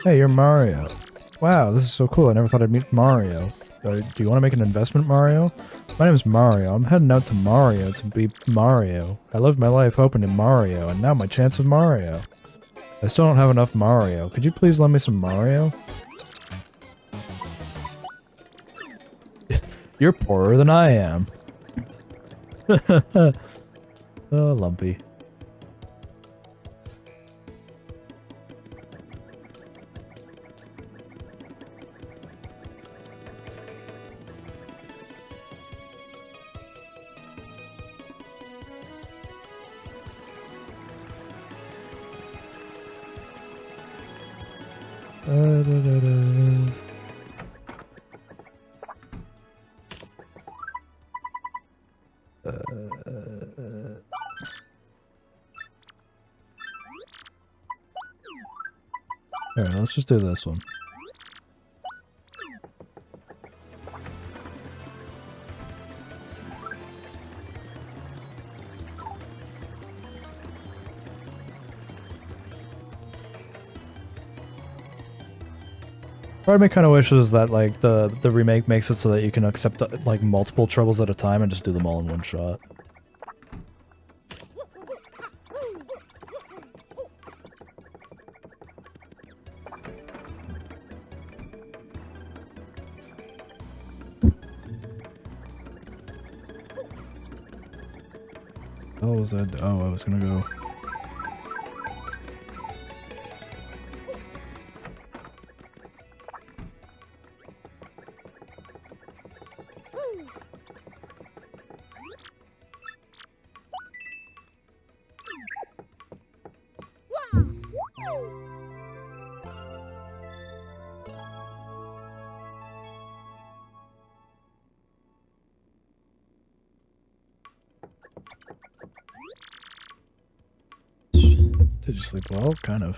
Hey, you're Mario. Wow, this is so cool. I never thought I'd meet Mario. Do you want to make an investment, Mario? My name's Mario. I'm heading out to Mario to be Mario. I lived my life hoping to Mario, and now my chance of Mario. I still don't have enough Mario. Could you please lend me some Mario? You're poorer than I am. Oh, Lumpy. Alright, let's just do this one. Part of me kind of wishes that like the remake makes it so that you can accept like multiple troubles at a time and just do them all in one shot. Oh, was that? Oh, I was gonna go. Did you sleep well? Kind of.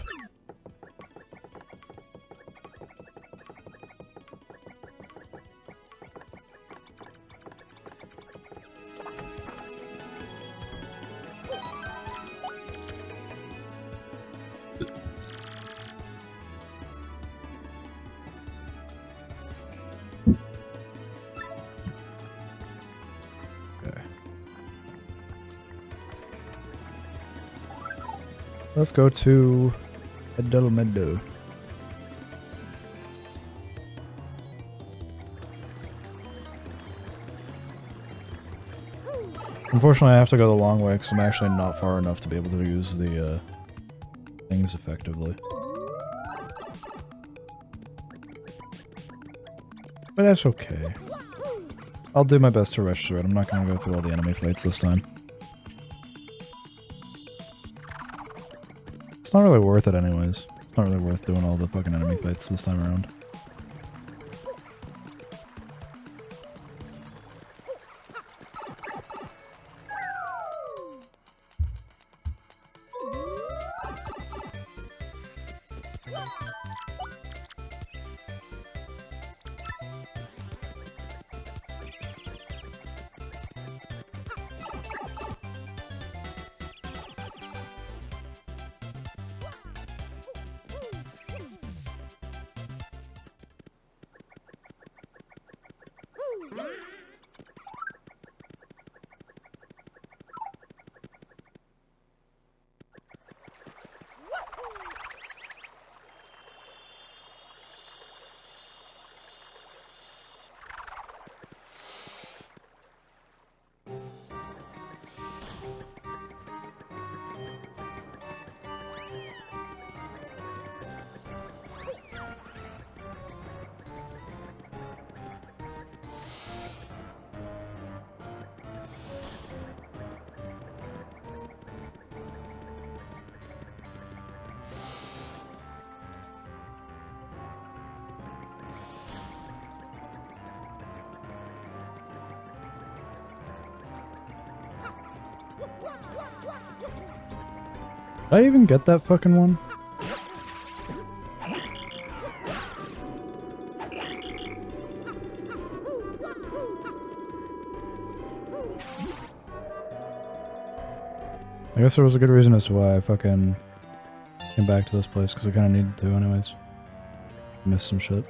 Let's go to Adele Meadow. Unfortunately, I have to go the long way because I'm actually not far enough to be able to use the things effectively. But that's okay. I'll do my best to rush through it. I'm not going to go through all the enemy fights this time. It's not really worth it anyways. It's not really worth doing all the fucking enemy fights this time around. Did I even get that fucking one? I guess there was a good reason as to why I fucking came back to this place, because I kind of needed to anyways. Missed some shit.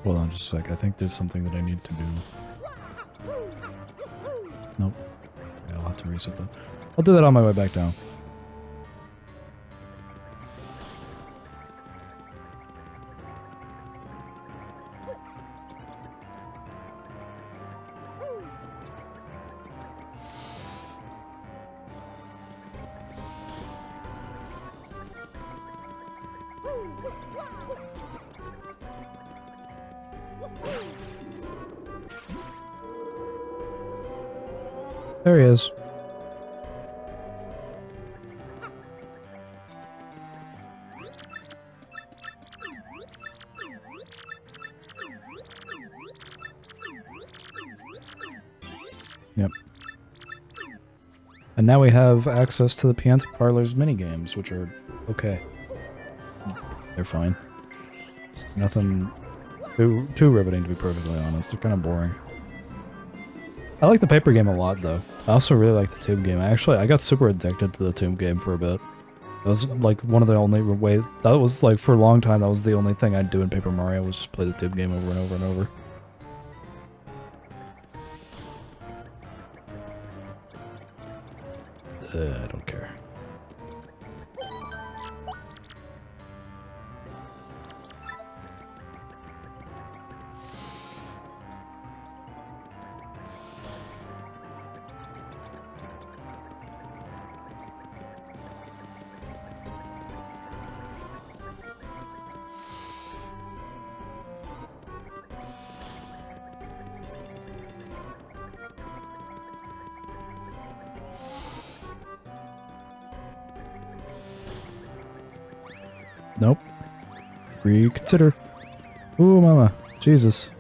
Hold on just a sec, I think there's something that I need to do. Nope. Yeah, I'll have to reset that. I'll do that on my way back down. There he is. Yep. And now we have access to the Pianta Parlor's minigames, which are okay. They're fine. Nothing too riveting, to be perfectly honest. They're kind of boring. I like the paper game a lot, though. I also really like the Tomb game. I got super addicted to the Tomb game for a bit. That was, like, one of the only ways... That was, like, for a long time, that was the only thing I'd do in Paper Mario, was just play the Tomb game over and over and over. I don't care. Nope. Reconsider. Ooh, mama. Jesus.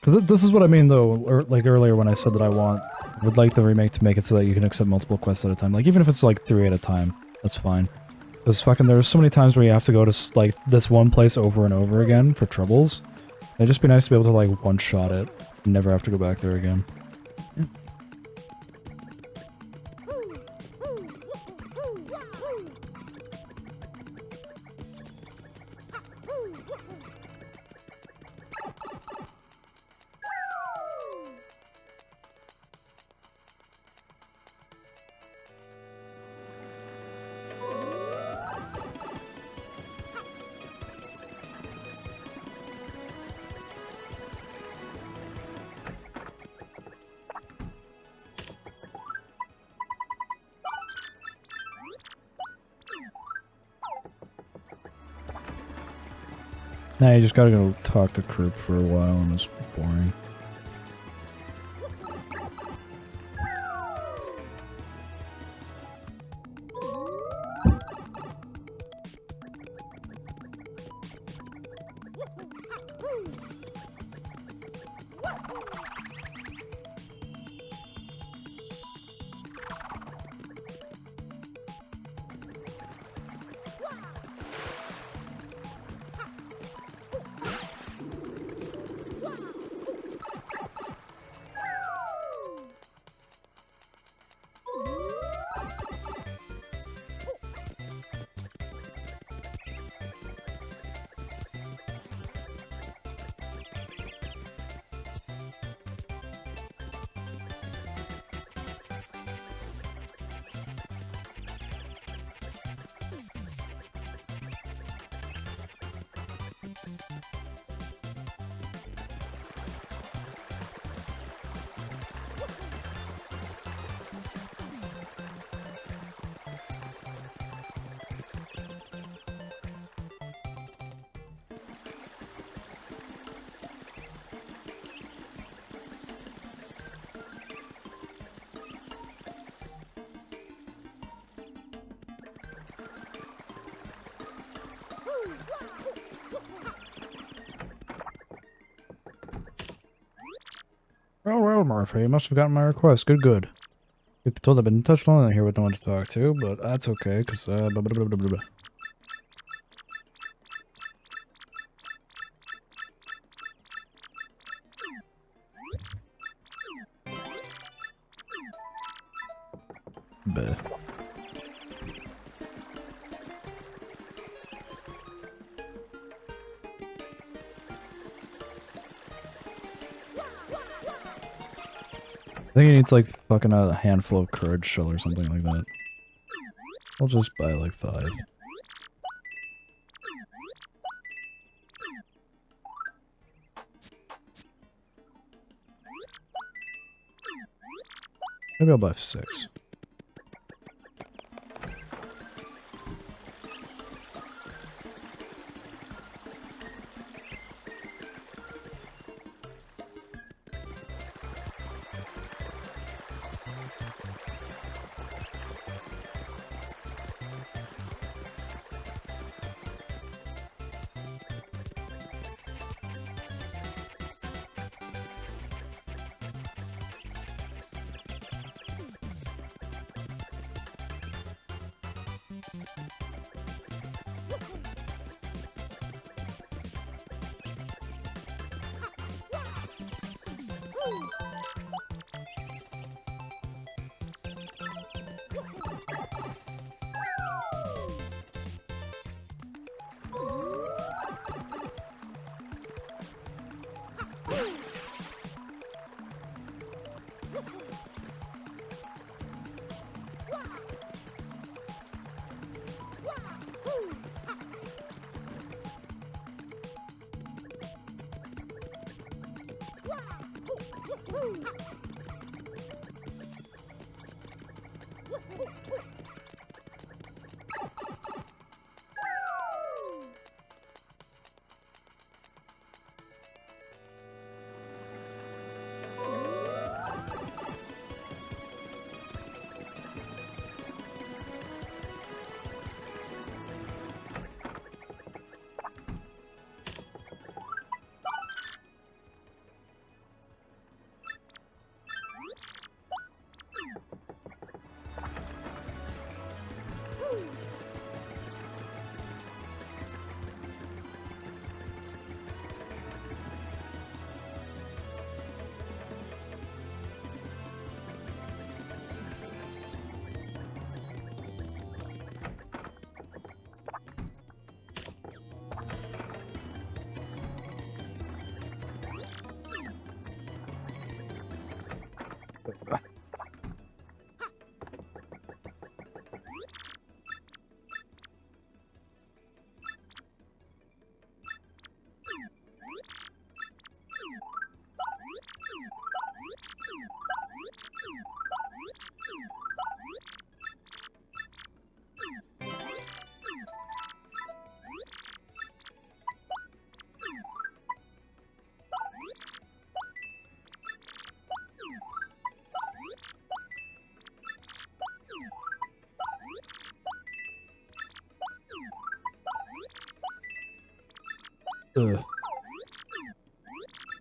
This is what I mean, though, or, like earlier when I said that would like the remake to make it so that you can accept multiple quests at a time. Like, even if it's like 3 at a time, that's fine. Because fucking there's so many times where you have to go to, like, this one place over and over again for troubles. It'd just be nice to be able to, like, one-shot it and never have to go back there again. Yeah. Nah, you just gotta go talk to Croup for a while and it's boring. Well, Murphy, you must have gotten my request. Good, good. We've been told I've been touched on here with no one to talk to, but that's okay, because, blah, blah, blah, blah, blah. Bleh. I think he needs like fucking a handful of courage shell or something like that. I'll just buy like 5. Maybe I'll buy 6.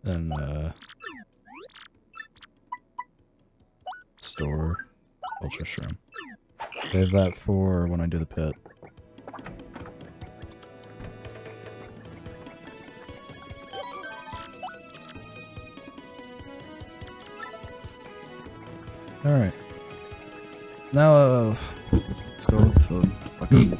And, store Ultra Shroom. Save that for when I do the pit. Alright. Now, let's go to fucking...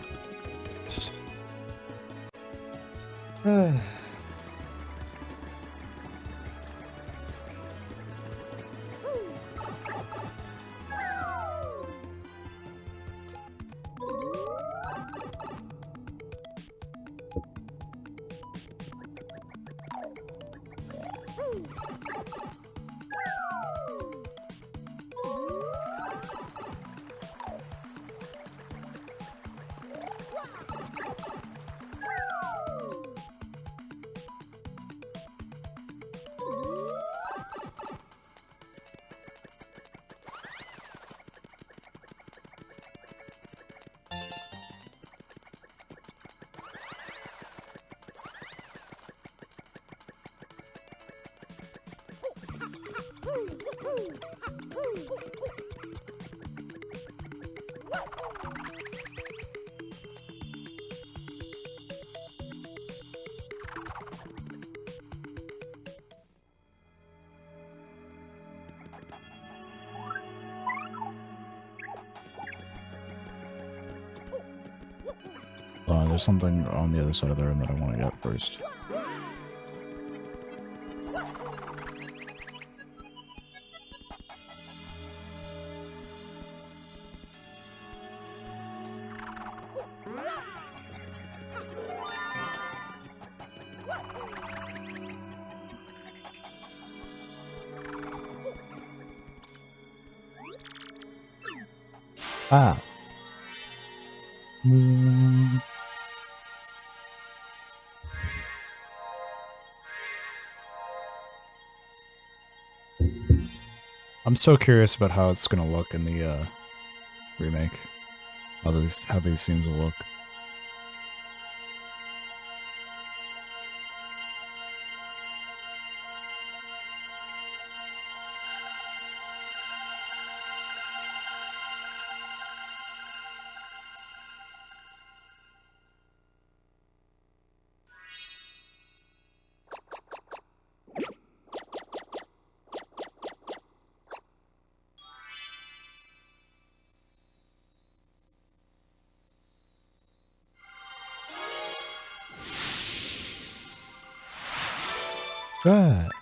There's something on the other side of the room that I want to get first. Ah. I'm so curious about how it's gonna look in the remake. How these scenes will look. Right.